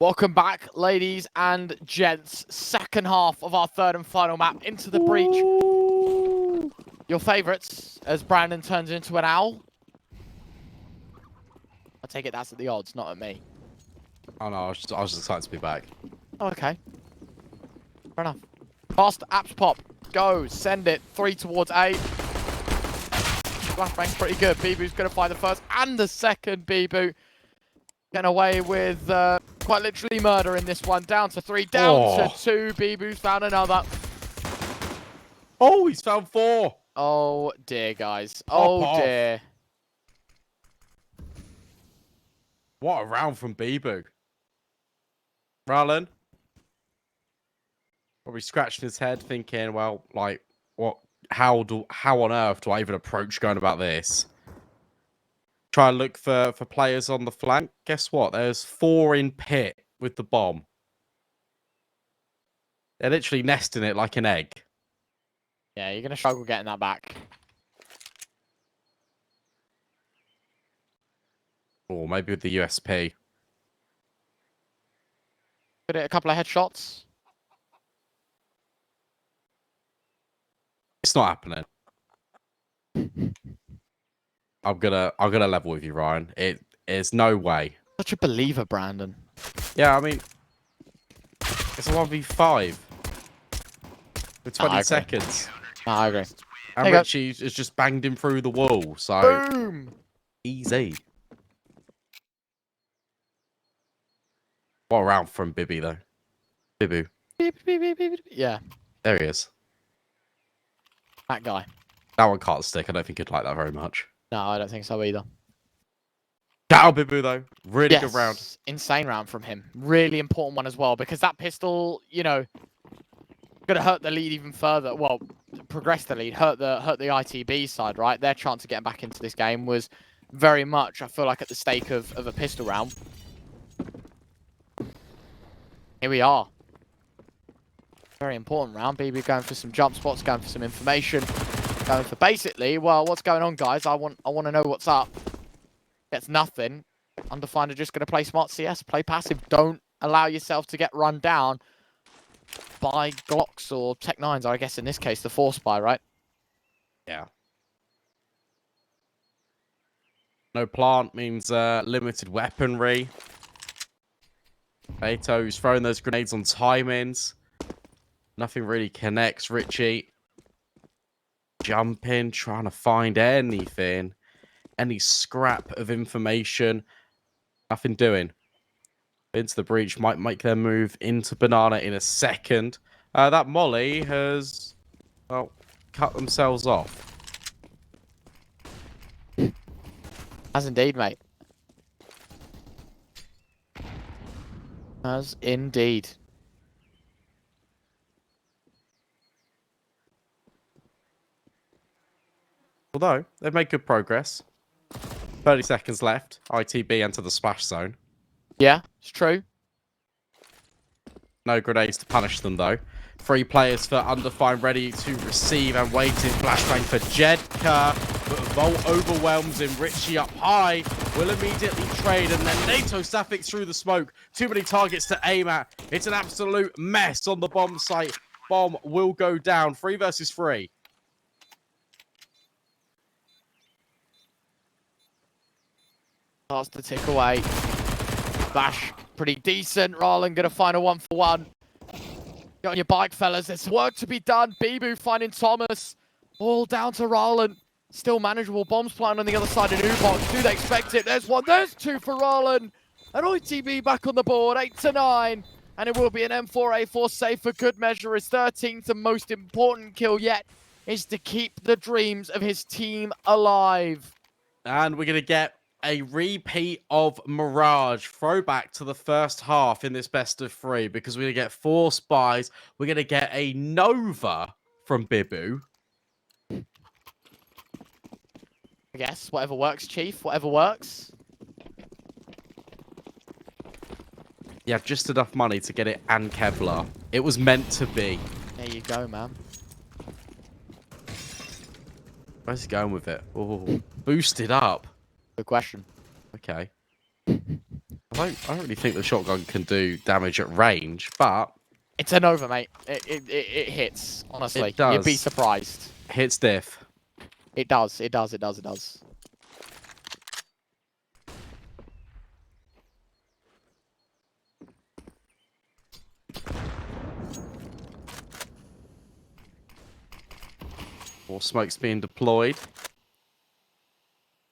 Welcome back, ladies and gents. Second half of our third and final map, Into the Breach. Your favourites, as Brandon turns into an owl. I take it that's at the odds, not at me. Oh no, I was just excited to be back. Oh, okay. Fair enough. Fast apps pop. Go. Send it. 3 towards A. Flashbang's pretty good. Bibu's going to find the first and the second. Bibu getting away with quite literally murder in this one. Down to 3. Down to 2. Bibu's found another. Oh, he's found 4. Oh, dear, guys. Pop Oh, off. dear. What a round from Bibu. Rallen. Probably scratching his head thinking, well, like, what? How on earth do I even approach going about this? Try and look for players on the flank. Guess what? There's 4 in pit with the bomb. They're literally nesting it like an egg. Yeah, you're going to struggle getting that back. Or maybe with the USP. Could hit a couple of headshots. It's not happening. I'm gonna level with you, Ryan. It is no way. Such a believer, Brandon. Yeah, I mean, it's a 1v5 with 20 seconds, No, I agree. and There you go. Richie has just banged him through the wall. So Boom! easy. What a round from Bibby though. Bibu, Beep, beep, beep, beep, beep. Yeah, there he is. that guy. That one can't stick. I don't think he'd like that very much. No, I don't think so either. Shout out Bibu though. Really good round. Insane round from him. Really important one as well, because that pistol, you know, gonna hurt the lead even further. Well, progress the lead, hurt the ITB side, right? Their chance of getting back into this game was very much, I feel like, at the stake of a pistol round. Here we are. Very important round. BB going for some jump spots, going for some information, going for basically, well, what's going on, guys? I want to know what's up. Gets nothing. Undefined are just going to play smart CS, play passive. Don't allow yourself to get run down by Glocks or Tech 9s, or I guess in this case, the Force Spy, right? Yeah. No plant means limited weaponry. Beto's throwing those grenades on timings. Nothing really connects. Richie jumping, trying to find anything. Any scrap of information. Nothing doing. Into the breach might make their move into Banana in a second. That Molly has, well, cut themselves off. As indeed, mate. As indeed. Although, they've made good progress. 30 seconds left. ITB enter the splash zone. Yeah, it's true. No grenades to punish them, though. 3 players for Undefined ready to receive and waiting. Flashbang for Jedka. But Volt overwhelms him. Richie up high. Will immediately trade. And then NATO Sapphic through the smoke. Too many targets to aim at. It's an absolute mess on the bomb site. Bomb will go down. 3 versus 3. Starts to tick away. Bash, pretty decent. Rallen gonna find a 1-for-1. Get on your bike, fellas. There's work to be done. Bibu finding Thomas. All down to Rallen. Still manageable. Bombs planted on the other side of Ubox. Do they expect it? There's 1. There's 2 for Rallen. And ITB back on the board. 8-9. And it will be an M4A4 save for good measure. His 13th and most important kill yet is to keep the dreams of his team alive. And we're going to get a repeat of Mirage, throwback to the first half in this best of 3, because we're going to get 4 spies. We're going to get a Nova from Bibu. I guess, whatever works, Chief, whatever works. You have just enough money to get it and Kevlar. It was meant to be. There you go, man. Where's he going with it? Oh, boosted up. Good question. Okay. I don't really think the shotgun can do damage at range, but It's a Nova, mate. It hits, honestly. It does. You'd be surprised. hits diff. It does. It does. It does. It does. More smoke's being deployed.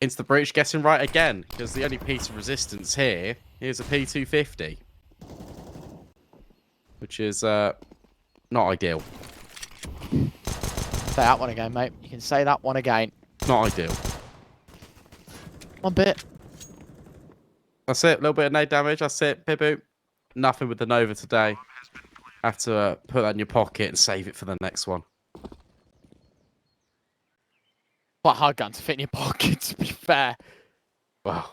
Into the breach, guessing right again, because the only piece of resistance here is a P250. Which is not ideal. Say that one again, mate. You can say that one again. Not ideal. One bit. That's it. A little bit of nade damage. That's it. Bibu. Nothing with the Nova today. Have to put that in your pocket and save it for the next one. Quite a hard gun to fit in your pocket, to be fair. Wow.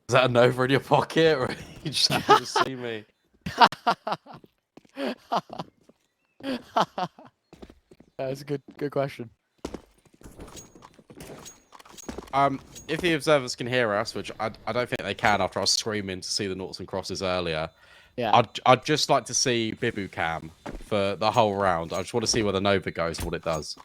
Is that a Nova in your pocket, or you just happen to see me? That's a good question. If the observers can hear us, which I don't think they can after I was screaming to see the noughts and crosses earlier, Yeah. I'd just like to see Bibu cam for the whole round. I just want to see where the Nova goes and what it does.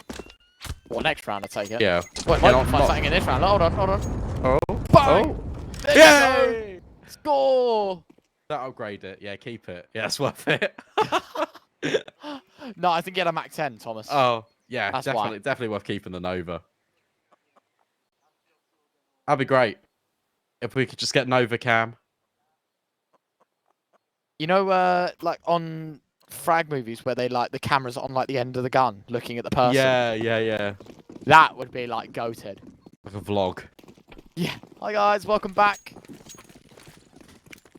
Well, next round, I take it. Yeah. Well, Yeah, might find something in this round. Hold on, hold on. Oh. Bang! There Yay! you go! Score! That upgrade it. Yeah, keep it. Yeah, it's worth it. No, I think you had a Mac 10, Thomas. Oh, yeah, That's definitely worth keeping the Nova. That'd be great if we could just get Nova cam. You know, like on frag movies where they like the cameras on like the end of the gun, looking at the person. Yeah. That would be like goated. Like a vlog. Yeah. Hi guys, welcome back.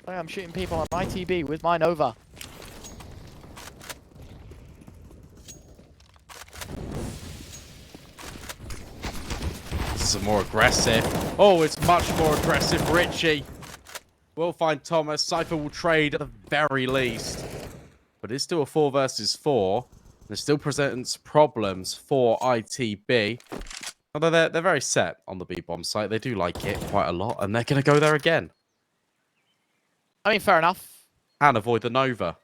I'm shooting people on ITB with my Nova. This is more aggressive. Oh, it's much more aggressive, Richie. We'll find Thomas. Cypher will trade at the very least. But it's still a 4 versus 4. And it still presents problems for ITB. Although they're very set on the B-bomb site. They do like it quite a lot. And they're going to go there again. I mean, fair enough. And avoid the Nova.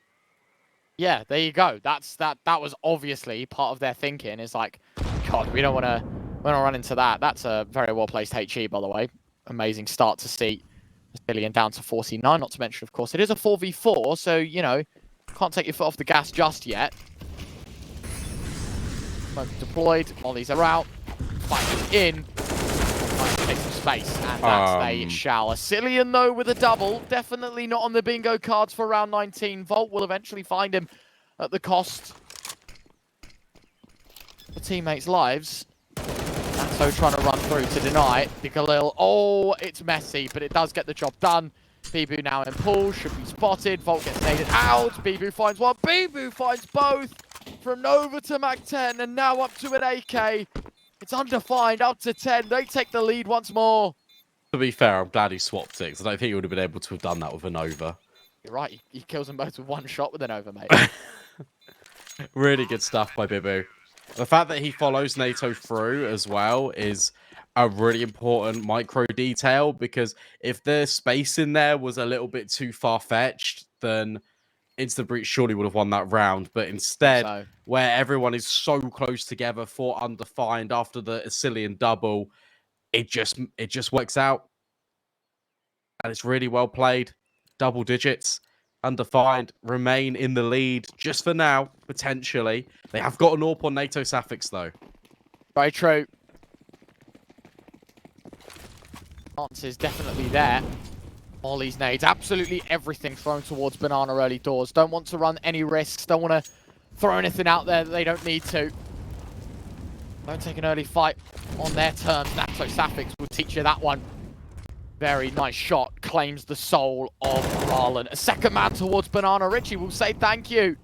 Yeah, there you go. That was obviously part of their thinking. Is like, God, we don't want to run into that. That's a very well placed HE, by the way. Amazing start to see Billion down to 49. Not to mention, of course, it is a 4v4, so you know, can't take your foot off the gas just yet. Smoke deployed. Mollies are out. Fight in. Trying to take some space, and that's they shall. Asilian, though, with a double. Definitely not on the bingo cards for round 19. Volt will eventually find him at the cost of teammates' lives. So trying to run through to deny. Bigalil. Oh, it's messy, but it does get the job done. Bibu now in pool. Should be spotted. Volt gets naded out. Bibu finds one. Bibu finds both. From Nova to Mac 10, and now up to an AK. It's Undefined, up to 10. They take the lead once more. To be fair, I'm glad he swapped it, because I don't think he would have been able to have done that with a Nova. You're right. He kills them both with one shot with a Nova, mate. Really good stuff by Bibu. The fact that he follows NATO through as well is a really important micro detail, because if the space in there was a little bit too far-fetched, then Instant Breach surely would have won that round. But instead, where everyone is so close together for Undefined after the Asilian double, it just works out. And it's really well played. Double digits. Undefined remain in the lead just for now, potentially. They have got an AWP on NATO Sapphics, though. Very true. Chance is definitely there. Molly's nades, absolutely everything thrown towards Banana early doors. Don't want to run any risks. Don't want to throw anything out there that they don't need to. Don't take an early fight on their terms. NATO Sapphics will teach you that one. Very nice shot. Claims the soul of Marlon. A second man towards Banana. Richie will say thank you.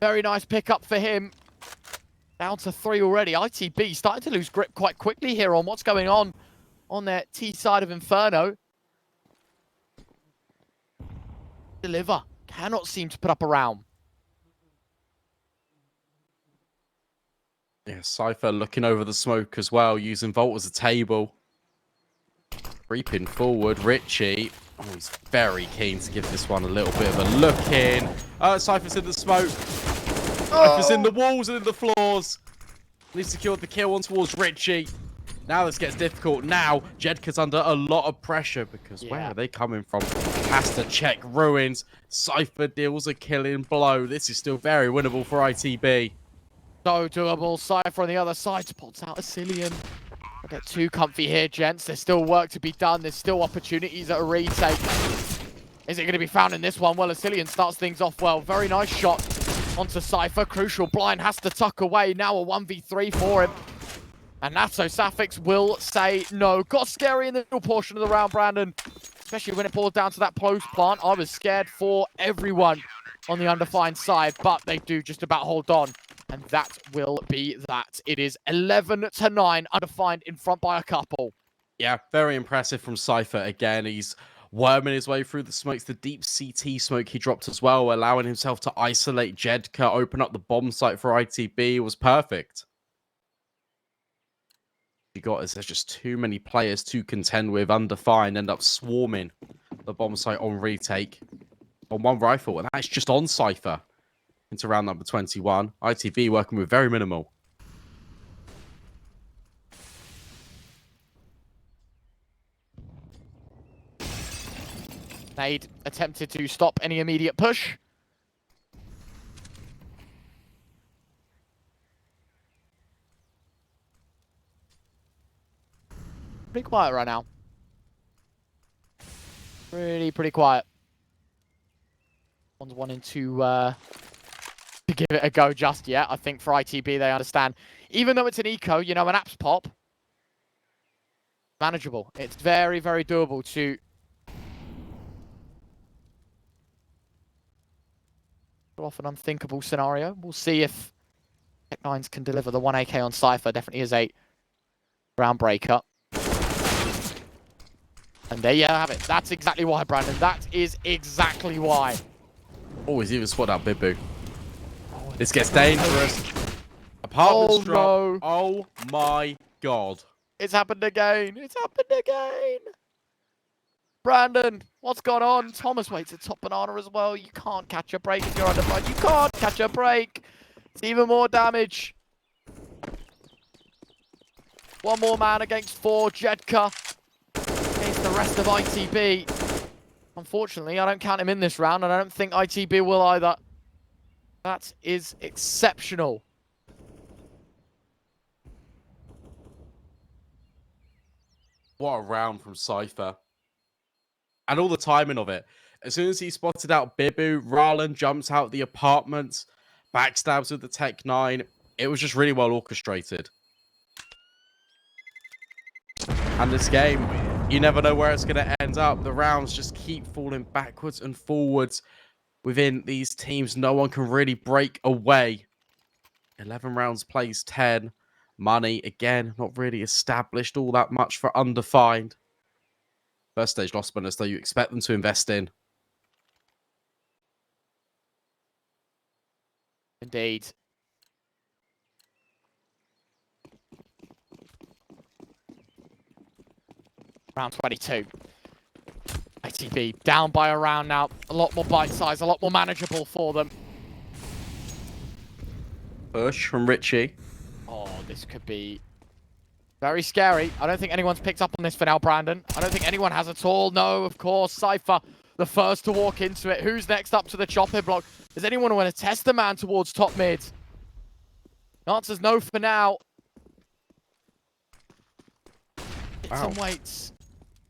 Very nice pickup for him. Down to 3 already. ITB starting to lose grip quite quickly here on what's going on their T side of Inferno. Deliver. Cannot seem to put up a round. Yeah, Cypher looking over the smoke as well, using Volt as a table. Creeping forward, Richie. Oh, he's very keen to give this one a little bit of a look in. Cypher's in the smoke. Cypher's in the walls and in the floors. He secured the kill on towards Richie. Now this gets difficult. Now Jedka's under a lot of pressure because where are they coming from? Has to check ruins. Cypher deals a killing blow. This is still very winnable for ITB. So doable. Cypher on the other side spots out Asilian. Don't get too comfy here, gents. There's still work to be done. There's still opportunities at a retake. Is it going to be found in this one? Well, Asilian starts things off well. Very nice shot onto Cypher. Crucial. Blind has to tuck away. Now a 1v3 for him. And Natso Safix will say no. Got scary in the middle portion of the round, Brandon. Especially when it boiled down to that close plant. I was scared for everyone on the Undefined side, but they do just about hold on. And that will be that. It is 11-9, Undefined in front by a couple. Yeah, very impressive from Cypher again. He's worming his way through the smokes. The deep CT smoke he dropped as well, allowing himself to isolate Jedka, open up the bomb site for ITB. Was perfect. You got is there's just too many players to contend with. Undefined end up swarming the bomb site on retake on one rifle, and that's just on Cypher. Into round number 21. ITV working with very minimal. Nade attempted to stop any immediate push. Pretty quiet right now. Pretty quiet. One's wanting to give it a go just yet. I think for ITB, they understand. Even though it's an eco, you know, an apps pop, manageable. It's very doable to pull off an unthinkable scenario. We'll see if Tech9s can deliver the 1 AK on Cypher. Definitely is a groundbreaker. And there you have it. That's exactly why, Brandon. That is exactly why. Oh, he's even spotted out Bibu. This gets dangerous. Apartments drop. No. Oh my god. It's happened again. It's happened again. Brandon, what's gone on? Thomas waits at top banana as well. You can't catch a break if you're Undefined. You can't catch a break. It's even more damage. One more man against 4. Jedka against the rest of ITB. Unfortunately, I don't count him in this round, and I don't think ITB will either. That is exceptional. What a round from Cypher. And all the timing of it. As soon as he spotted out Bibu, Rarlan jumps out the apartments, backstabs with the Tech-9. It was just really well orchestrated. And this game, you never know where it's going to end up. The rounds just keep falling backwards and forwards within these teams. No one can really break away. 11 rounds plays 10. Money, again, not really established all that much for Undefined. First stage loss bonus, though, you expect them to invest in. Indeed. Round 22. ITV down by a round now. A lot more bite size, a lot more manageable for them. Push from Richie. Oh, this could be very scary. I don't think anyone's picked up on this for now, Brandon. I don't think anyone has at all. No, of course, Cypher, the first to walk into it. Who's next up to the chopping block? Does anyone want to test the man towards top mid? The answer's no for now. Hit some weights.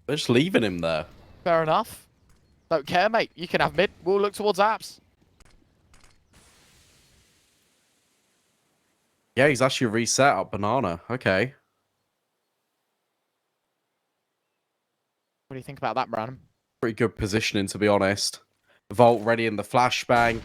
They're just leaving him there. Fair enough. Don't care, mate. You can have mid. We'll look towards apps. Yeah, he's actually reset up banana. Okay. What do you think about that, Brandon? Pretty good positioning, to be honest. Vault ready in the flashbang.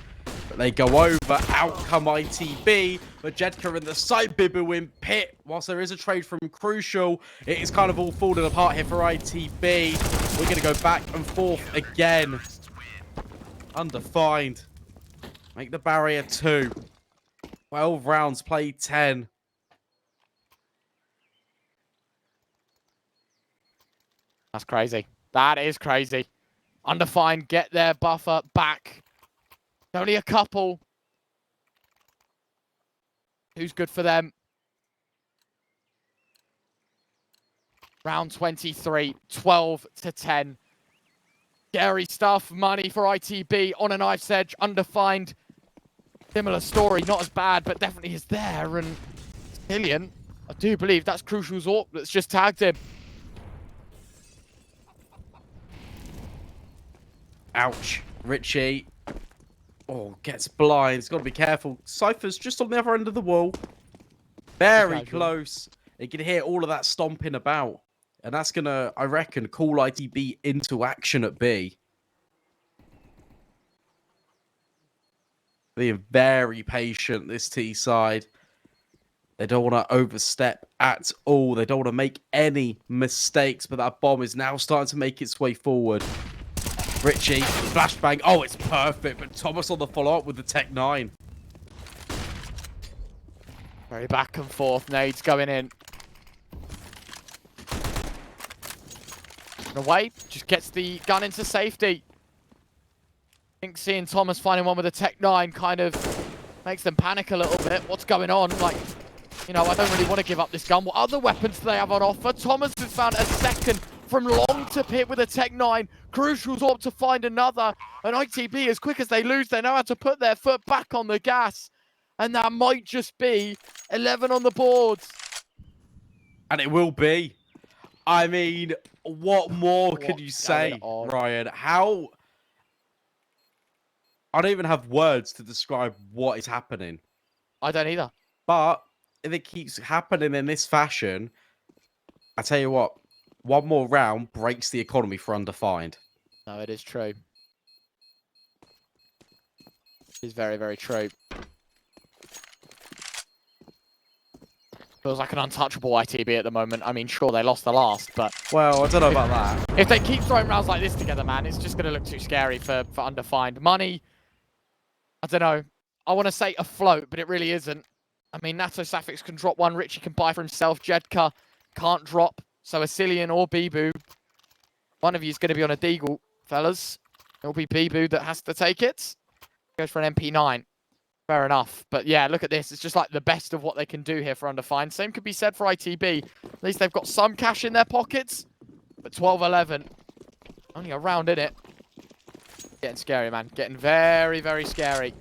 But they go over. Out come ITB. But Jedka in the side, Bibu in pit. Whilst there is a trade from Crucial, it is kind of all falling apart here for ITB. We're going to go back and forth again. Undefined. Make the barrier 2. 12 rounds, play 10. That's crazy. That is crazy. Undefined get their buffer back. Only a couple. Who's good for them? Round 23, 12-10. Scary stuff. Money for ITB on a knife's edge. Undefined. Similar story. Not as bad, but definitely is there. And Killian, I do believe that's Crucial Zork that's just tagged him. Ouch. Richie. Oh, gets blind. He's got to be careful. Cypher's just on the other end of the wall. Very close. You can hear all of that stomping about. And that's going to, I reckon, call ITB into action at B. Being very patient, this T side. They don't want to overstep at all. They don't want to make any mistakes. But that bomb is now starting to make its way forward. Richie, flashbang. Oh, it's perfect. But Thomas on the follow-up with the Tech 9. Very back and forth. Nades going in. And away. Just gets the gun into safety. I think seeing Thomas finding one with a Tech 9 kind of makes them panic a little bit. What's going on? Like, you know, I don't really want to give up this gun. What other weapons do they have on offer? Thomas has found a second from long to pit with a Tech 9. Crucial's up to find another. And ITB, as quick as they lose, they know how to put their foot back on the gas. And that might just be 11 on the boards. And it will be. I mean, what more could you say, Ryan? How... I don't even have words to describe what is happening. I don't either. But if it keeps happening in this fashion, I tell you what, one more round breaks the economy for Undefined. No, it is true. It is very, very true. Feels like an untouchable ITB at the moment. I mean, sure, they lost the last, but... Well, I don't know about that. If they keep throwing rounds like this together, man, it's just going to look too scary for Undefined. Money, I don't know. I want to say afloat, but it really isn't. I mean, Nato Safix can drop one. Richie can buy for himself. Jedka can't drop. So Asilian or Bibu, one of you is going to be on a deagle, fellas. It'll be Bibu that has to take it. Goes for an MP9. Fair enough. But yeah, look at this. It's just like the best of what they can do here for Undefined. Same could be said for ITB. At least they've got some cash in their pockets. But 12-11. Only a round in it. Getting scary, man. Getting very, very scary.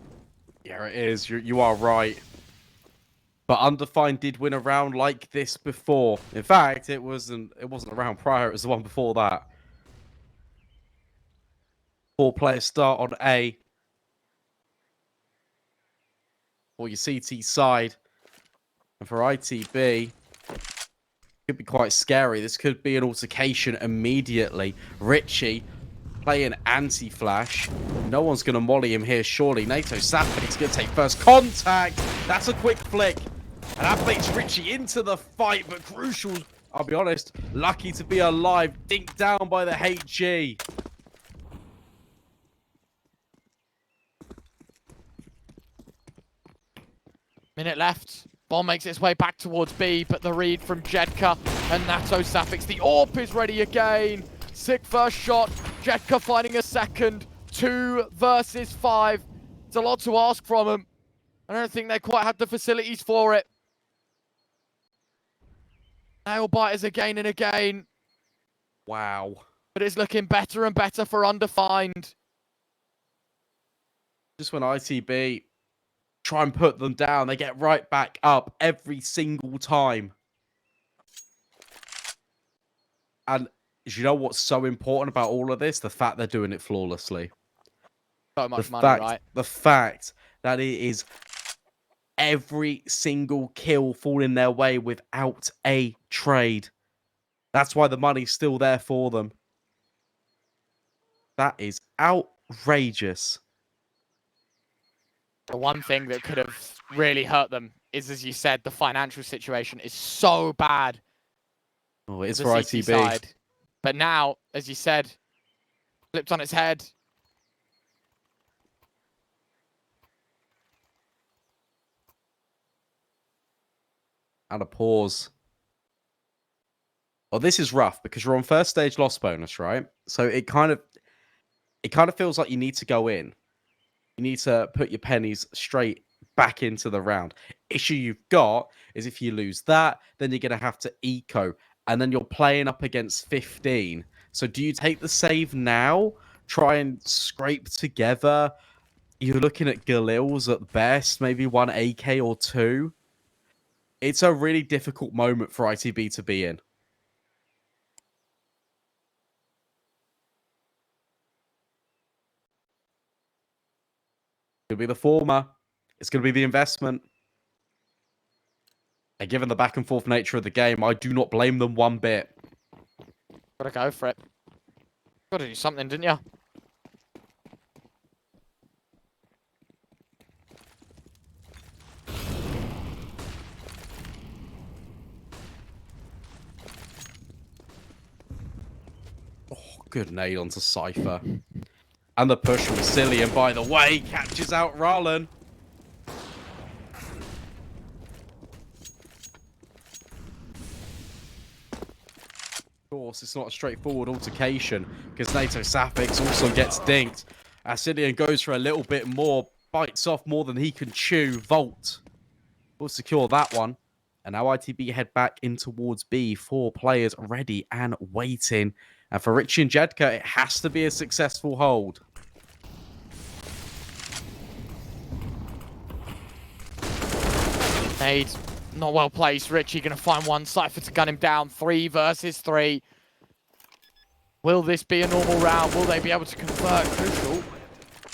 Yeah, it is. You are right. But Undefined did win a round like this before. In fact, it wasn't a round prior. It was the one before that. 4-player start on A. For your CT side. And for ITB, could be quite scary. This could be an altercation immediately. Richie playing anti-flash. No one's going to molly him here, surely. NATO Safix going to take first contact. That's a quick flick. And that makes Richie into the fight, but Crucial, I'll be honest, lucky to be alive. Dinked down by the HG. Minute left. Bomb makes its way back towards B, but the read from Jedka and Nato Safix. The AWP is ready again. Sick first shot. Jedka finding a second. 2 versus 5. It's a lot to ask from them. I don't think they quite had the facilities for it. Nail biters again and again. Wow. But it's looking better and better for Undefined. Just when ITB try and put them down, they get right back up every single time. And do you know what's so important about all of this? The fact they're doing it flawlessly. So much money, right? The fact that it is every single kill falling their way without a trade. That's why the money's still there for them. That is outrageous. The one thing that could have really hurt them is, as you said, the financial situation is so bad. Oh, it is the for CT ITB. side. But now, as you said, flipped on its head. And a pause. Well, this is rough because you're on first stage loss bonus, right? So it kind of feels like you need to go in. You need to put your pennies straight back into the round. Issue you've got is if you lose that, then you're going to have to eco, and then you're playing up against 15. So do you take the save now? Try and scrape together? You're looking at Galils at best, maybe one AK or two. It's a really difficult moment for ITB to be in. It'll be the former. It's going to be the investment. And given the back and forth nature of the game, I do not blame them one bit. Gotta go for it. Gotta do something, didn't you? Oh, good nade onto Cypher. And the push from Cillian, by the way, catches out Rallen. Of course, it's not a straightforward altercation because NATO Safix also gets dinked. Cillian goes for a little bit more, bites off more than he can chew. Volt will secure that one. And now ITB head back in towards B. 4 players ready and waiting. And for Richie and Jedka, it has to be a successful hold. Nade, not well placed. Richie going to find one. Cypher to gun him down. 3 versus 3. Will this be a normal round? Will they be able to convert? Crucial.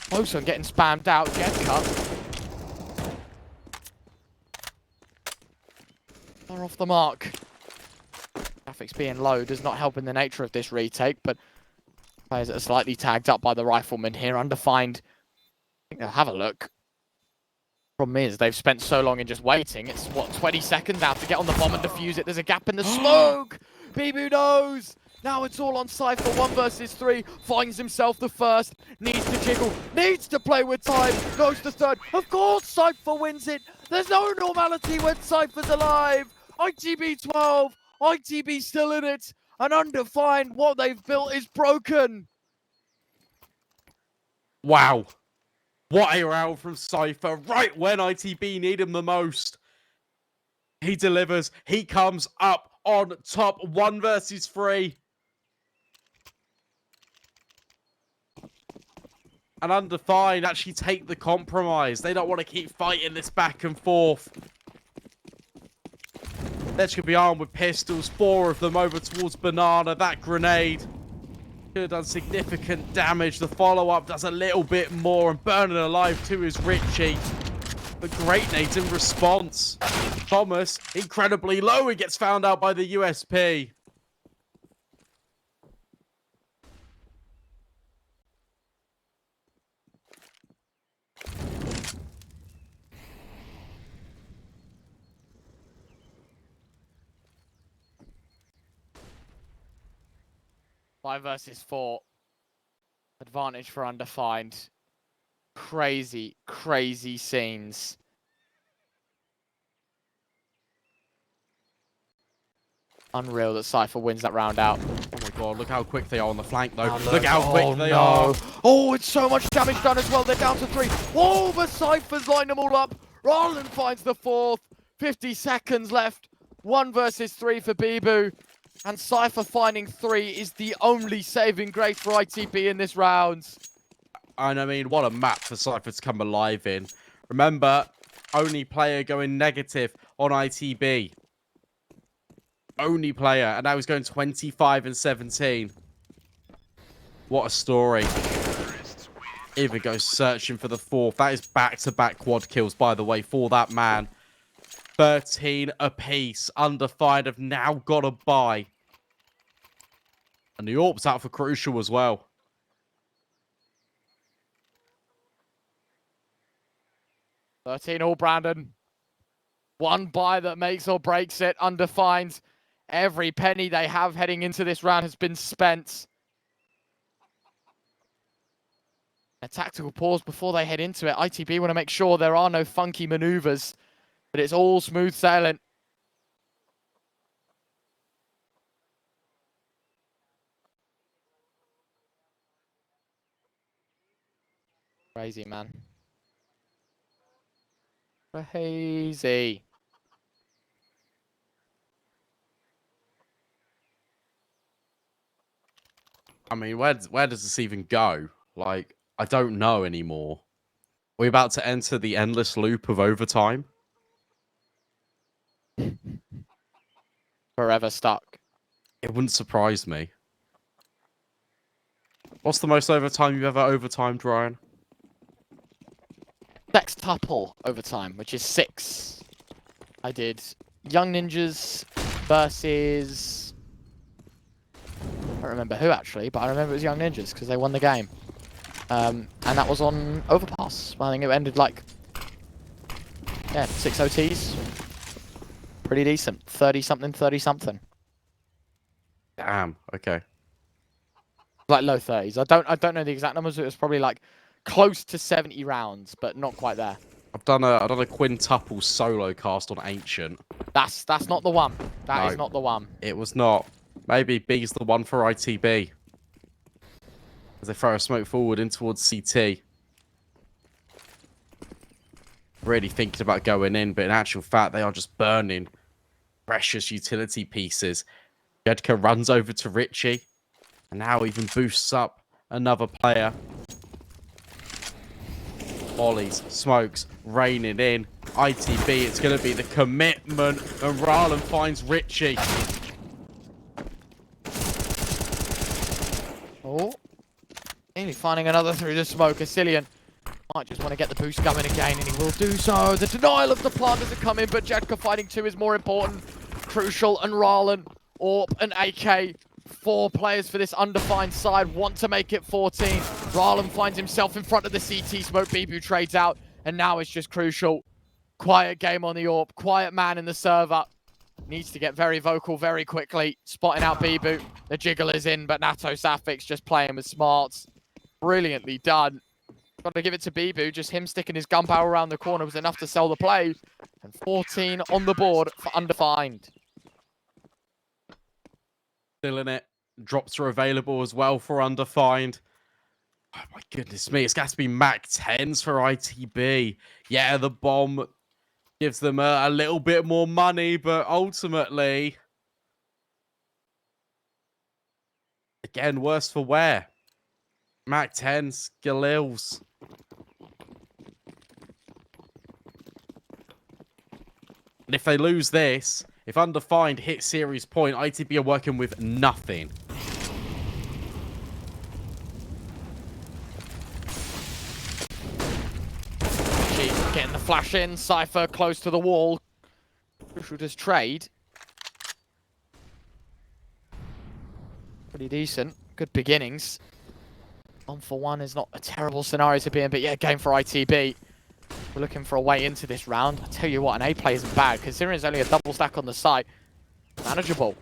Close on getting spammed out. Jedka. They're off the mark. Graphics being low does not help in the nature of this retake, but players that are slightly tagged up by the rifleman here. Undefined. I think they'll have a look. Problem is, they've spent so long in just waiting. It's, what, 20 seconds now to get on the bomb and defuse it. There's a gap in the smoke. Bibu knows. Now it's all on Cypher. 1 versus 3. Finds himself the first. Needs to jiggle. Needs to play with time. Goes to third. Of course, Cypher wins it. There's no normality when Cypher's alive. ITB 12. ITB still in it. And Undefined, what they've built is broken. Wow. What a round from Cypher, right when ITB need him the most. He delivers. He comes up on top. 1 versus 3. And Undefined actually take the compromise. They don't want to keep fighting this back and forth. Let's be armed with pistols. 4 of them over towards Banana. That grenade could have done significant damage. The follow-up does a little bit more, and burning alive too is Richie. But great nades in response. Thomas, incredibly low. He gets found out by the USP. Five versus 4. Advantage for Undefined. Crazy, crazy scenes. Unreal that Cypher wins that round out. Oh my god, look how quick they are on the flank though. Oh, look how quick they are. Oh, it's so much damage done as well. They're down to 3. Oh, but Cypher's lined them all up. Roland finds the 4th. 50 seconds left. 1 versus 3 for Bibu. And Cypher finding 3 is the only saving grace for ITB in this round. And I mean, what a map for Cypher to come alive in. Remember, only player going negative on ITB. Only player. And now he's going 25 and 17. What a story. Even goes searching for the 4th. That is back-to-back quad kills, by the way, for that man. 13 apiece. Undefined have now got a bye. And the AWP's out for Crucial as well. All, Brandon. 1 buy that makes or breaks it. Undefined. Every penny they have heading into this round has been spent. A tactical pause before they head into it. ITB want to make sure there are no funky maneuvers, but it's all smooth sailing. Crazy, man. Crazy. I mean, where does this even go? Like, I don't know anymore. Are we about to enter the endless loop of overtime? Forever stuck. It wouldn't surprise me. What's the most overtime you've ever overtimed, Ryan? Sextuple overtime, which is 6. I did Young Ninjas versus... I don't remember who, actually, but I remember it was Young Ninjas, because they won the game. And that was on Overpass. I think it ended like... Yeah, 6 OTs. Pretty decent. 30-something, 30-something. Damn. Okay. Like low 30s. I don't know the exact numbers. It was probably like close to 70 rounds, but not quite there. I've done a quintuple solo cast on Ancient. That's not the one. That is No. not the one. It was not. Maybe B's the one for ITB. As they throw a smoke forward in towards CT. Really thinking about going in, but in actual fact, they are just burning precious utility pieces. Jedka runs over to Richie. And now even boosts up another player. Ollies, smokes, raining in. ITB, it's going to be the commitment. And Rarlan finds Richie. Oh. Nearly finding another through the smoke. Asilian might just want to get the boost going again, and he will do so. The denial of the plant doesn't come in, but Jedka fighting 2 is more important. Crucial and Rarlan, Orp and AK. 4 players for this Undefined side want to make it 14. Rarlan finds himself in front of the CT smoke. Bibu trades out, and now it's just Crucial. Quiet game on the Orp. Quiet man in the server. Needs to get very vocal very quickly. Spotting out Bibu. The jiggle is in, but Nato Safix just playing with smarts. Brilliantly done. Got to give it to Bibu. Just him sticking his gunpowder around the corner was enough to sell the play. And 14 on the board for Undefined. Still in it. Drops are available as well for Undefined. Oh my goodness me. It's got to be Mac 10s for ITB. Yeah, the bomb gives them a little bit more money, but ultimately... Again, worse for wear. Mac 10s, Galils. And if they lose this, if Undefined hit series point, ITB are working with nothing. Getting the flash in. Cypher close to the wall. Crucial does trade. Pretty decent. Good beginnings. 1-for-1 is not a terrible scenario to be in, but yeah, game for ITB. We're looking for a way into this round. I tell you what, an A play isn't bad, considering it's only a double stack on the site. Manageable.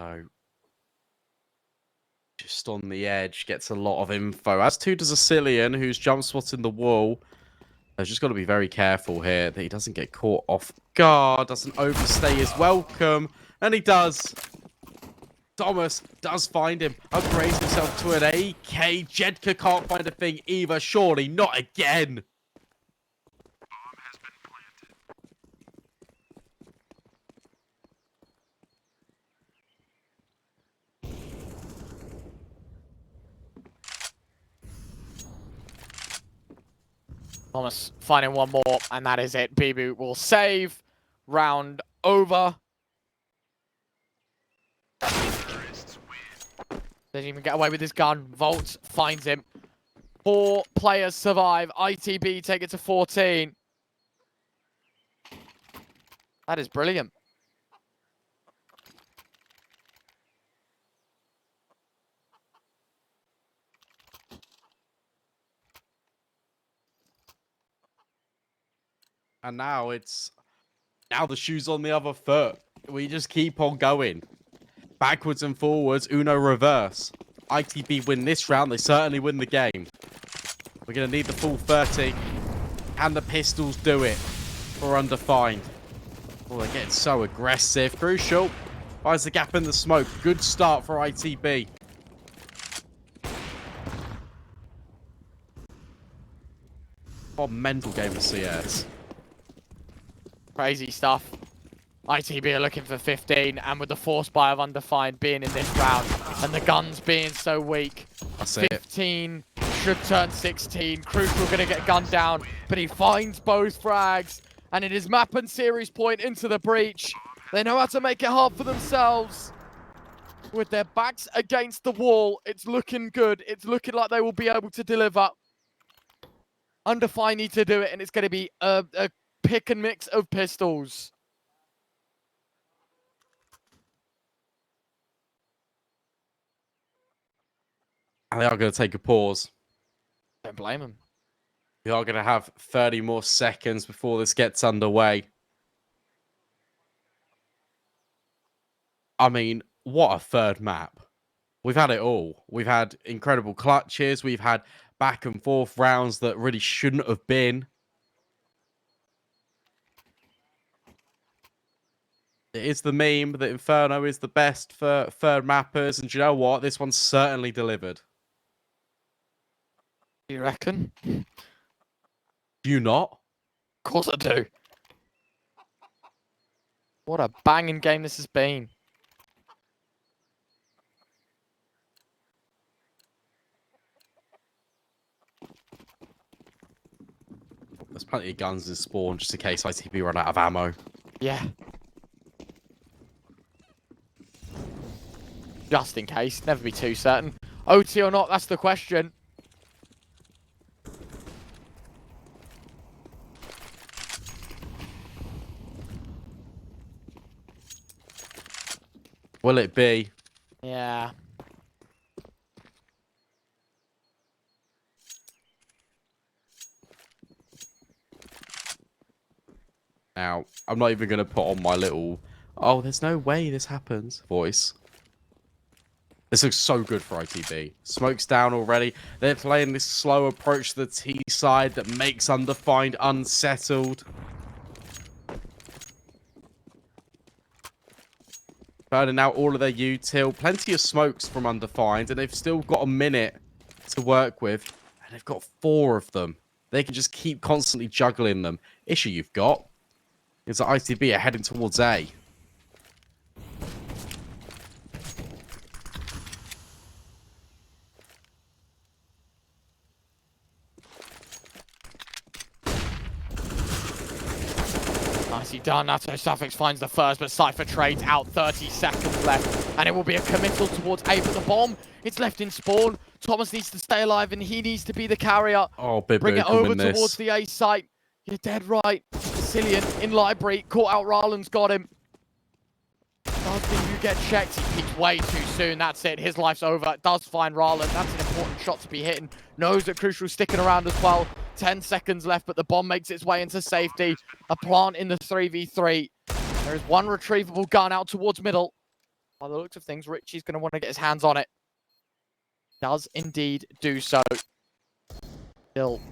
So, just on the edge, gets a lot of info. As too does Asilian, who's jump spotting the wall. He's just got to be very careful here that he doesn't get caught off guard, doesn't overstay his welcome, and he does. Thomas does find him, upgrades himself to an AK. Jedka can't find a thing either, surely not again. Thomas finding one more, and that is it. Bibu will save. Round over. Doesn't even get away with his gun. Volt finds him. 4 players survive. ITB take it to 14. That is brilliant. And now the shoe's on the other foot. We just keep on going. Backwards and forwards, Uno reverse. ITB win this round, they certainly win the game. We're going to need the full 30. And the pistols do it for Undefined. Oh, they're getting so aggressive. Crucial Finds the gap in the smoke. Good start for ITB. What a mental game of CS. Crazy stuff. ITB are looking for 15, and with the force buy of Undefined being in this round, and the guns being so weak, That's it. 15 should turn 16. Crucial gonna get gunned down, but he finds both frags, and it is map and series point into the breach. They know how to make it hard for themselves. With their backs against the wall, it's looking good. It's looking like they will be able to deliver. Undefined need to do it, and it's going to be a pick and mix of pistols. And they are going to take a pause. Don't blame them. We are going to have 30 more seconds before this gets underway. I mean, what a third map. We've had it all. We've had incredible clutches. We've had back and forth rounds that really shouldn't have been. It is the meme that Inferno is the best for third mappers. And do you know what? This one's certainly delivered. Do you reckon? Do you not? Of course I do. What a banging game this has been. There's plenty of guns in spawn just in case ITB run out of ammo. Yeah. Just in case. Never be too certain. OT or not, that's the question. Will it be? Yeah. Now, I'm not even going to put on my little, oh, there's no way this happens voice. This looks so good for ITB. Smoke's down already. They're playing this slow approach to the T side that makes Undefined unsettled. Burning out all of their util. Plenty of smokes from Undefined, and they've still got a minute to work with. And they've got 4 of them. They can just keep constantly juggling them. Issue you've got is that ITB are heading towards A. Nicely done. Nato Suffix finds the first, but Cypher trades out. 30 seconds left, and it will be a committal towards A. But the bomb, it's left in spawn. Thomas needs to stay alive, and he needs to be the carrier. Oh, Bibu, bring it over towards the A site. You're dead right. Cillian in library, caught out. Ryland's got him. Does Bibu get checked? He peeked way too soon. That's it. His life's over. Does find Ryland. That's an important shot to be hitting. Knows that Crucial's sticking around as well. 10 seconds left, but the bomb makes its way into safety. A plant in the 3v3. There is one retrievable gun out towards middle. By the looks of things, Richie's going to want to get his hands on it. Does indeed do so. Still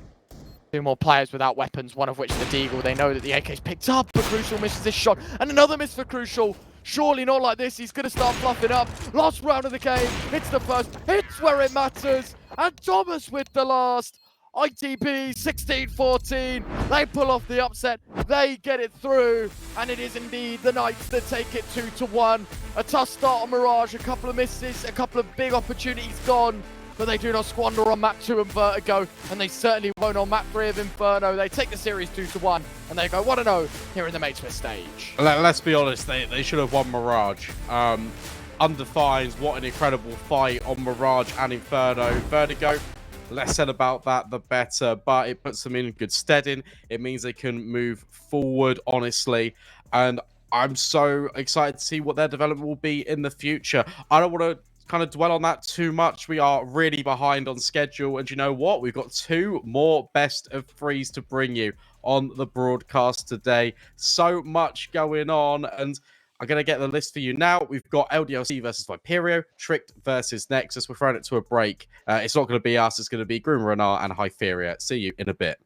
2 more players without weapons, one of which the Deagle. They know that the AK's picked up, but Crucial misses this shot. And another miss for Crucial. Surely not like this. He's going to start fluffing up. Last round of the game. It's the first. It's where it matters. And Thomas with the last. ITB 16-14. They pull off the upset. They get it through. And it is indeed the Knights that take it 2-1. A tough start on Mirage. A couple of misses. A couple of big opportunities gone. But they do not squander on map 2 and Vertigo. And they certainly won't on map 3 of Inferno. They take the series 2-1. And they go 1-0 here in the Matesmith stage. Let's be honest, they should have won Mirage. Undefined, what an incredible fight on Mirage and Inferno. Vertigo, less said about that, the better, but it puts them in good steading. It means they can move forward, honestly, and I'm so excited to see what their development will be in the future. I don't want to kind of dwell on that too much. We are really behind on schedule, and you know what? We've got 2 more best of 3s to bring you on the broadcast today. So much going on, and I'm going to get the list for you now. We've got LDLC versus Viperio, Tricked versus Nexus. We're throwing it to a break. It's not going to be us. It's going to be Grim Renard and Hyperia. See you in a bit.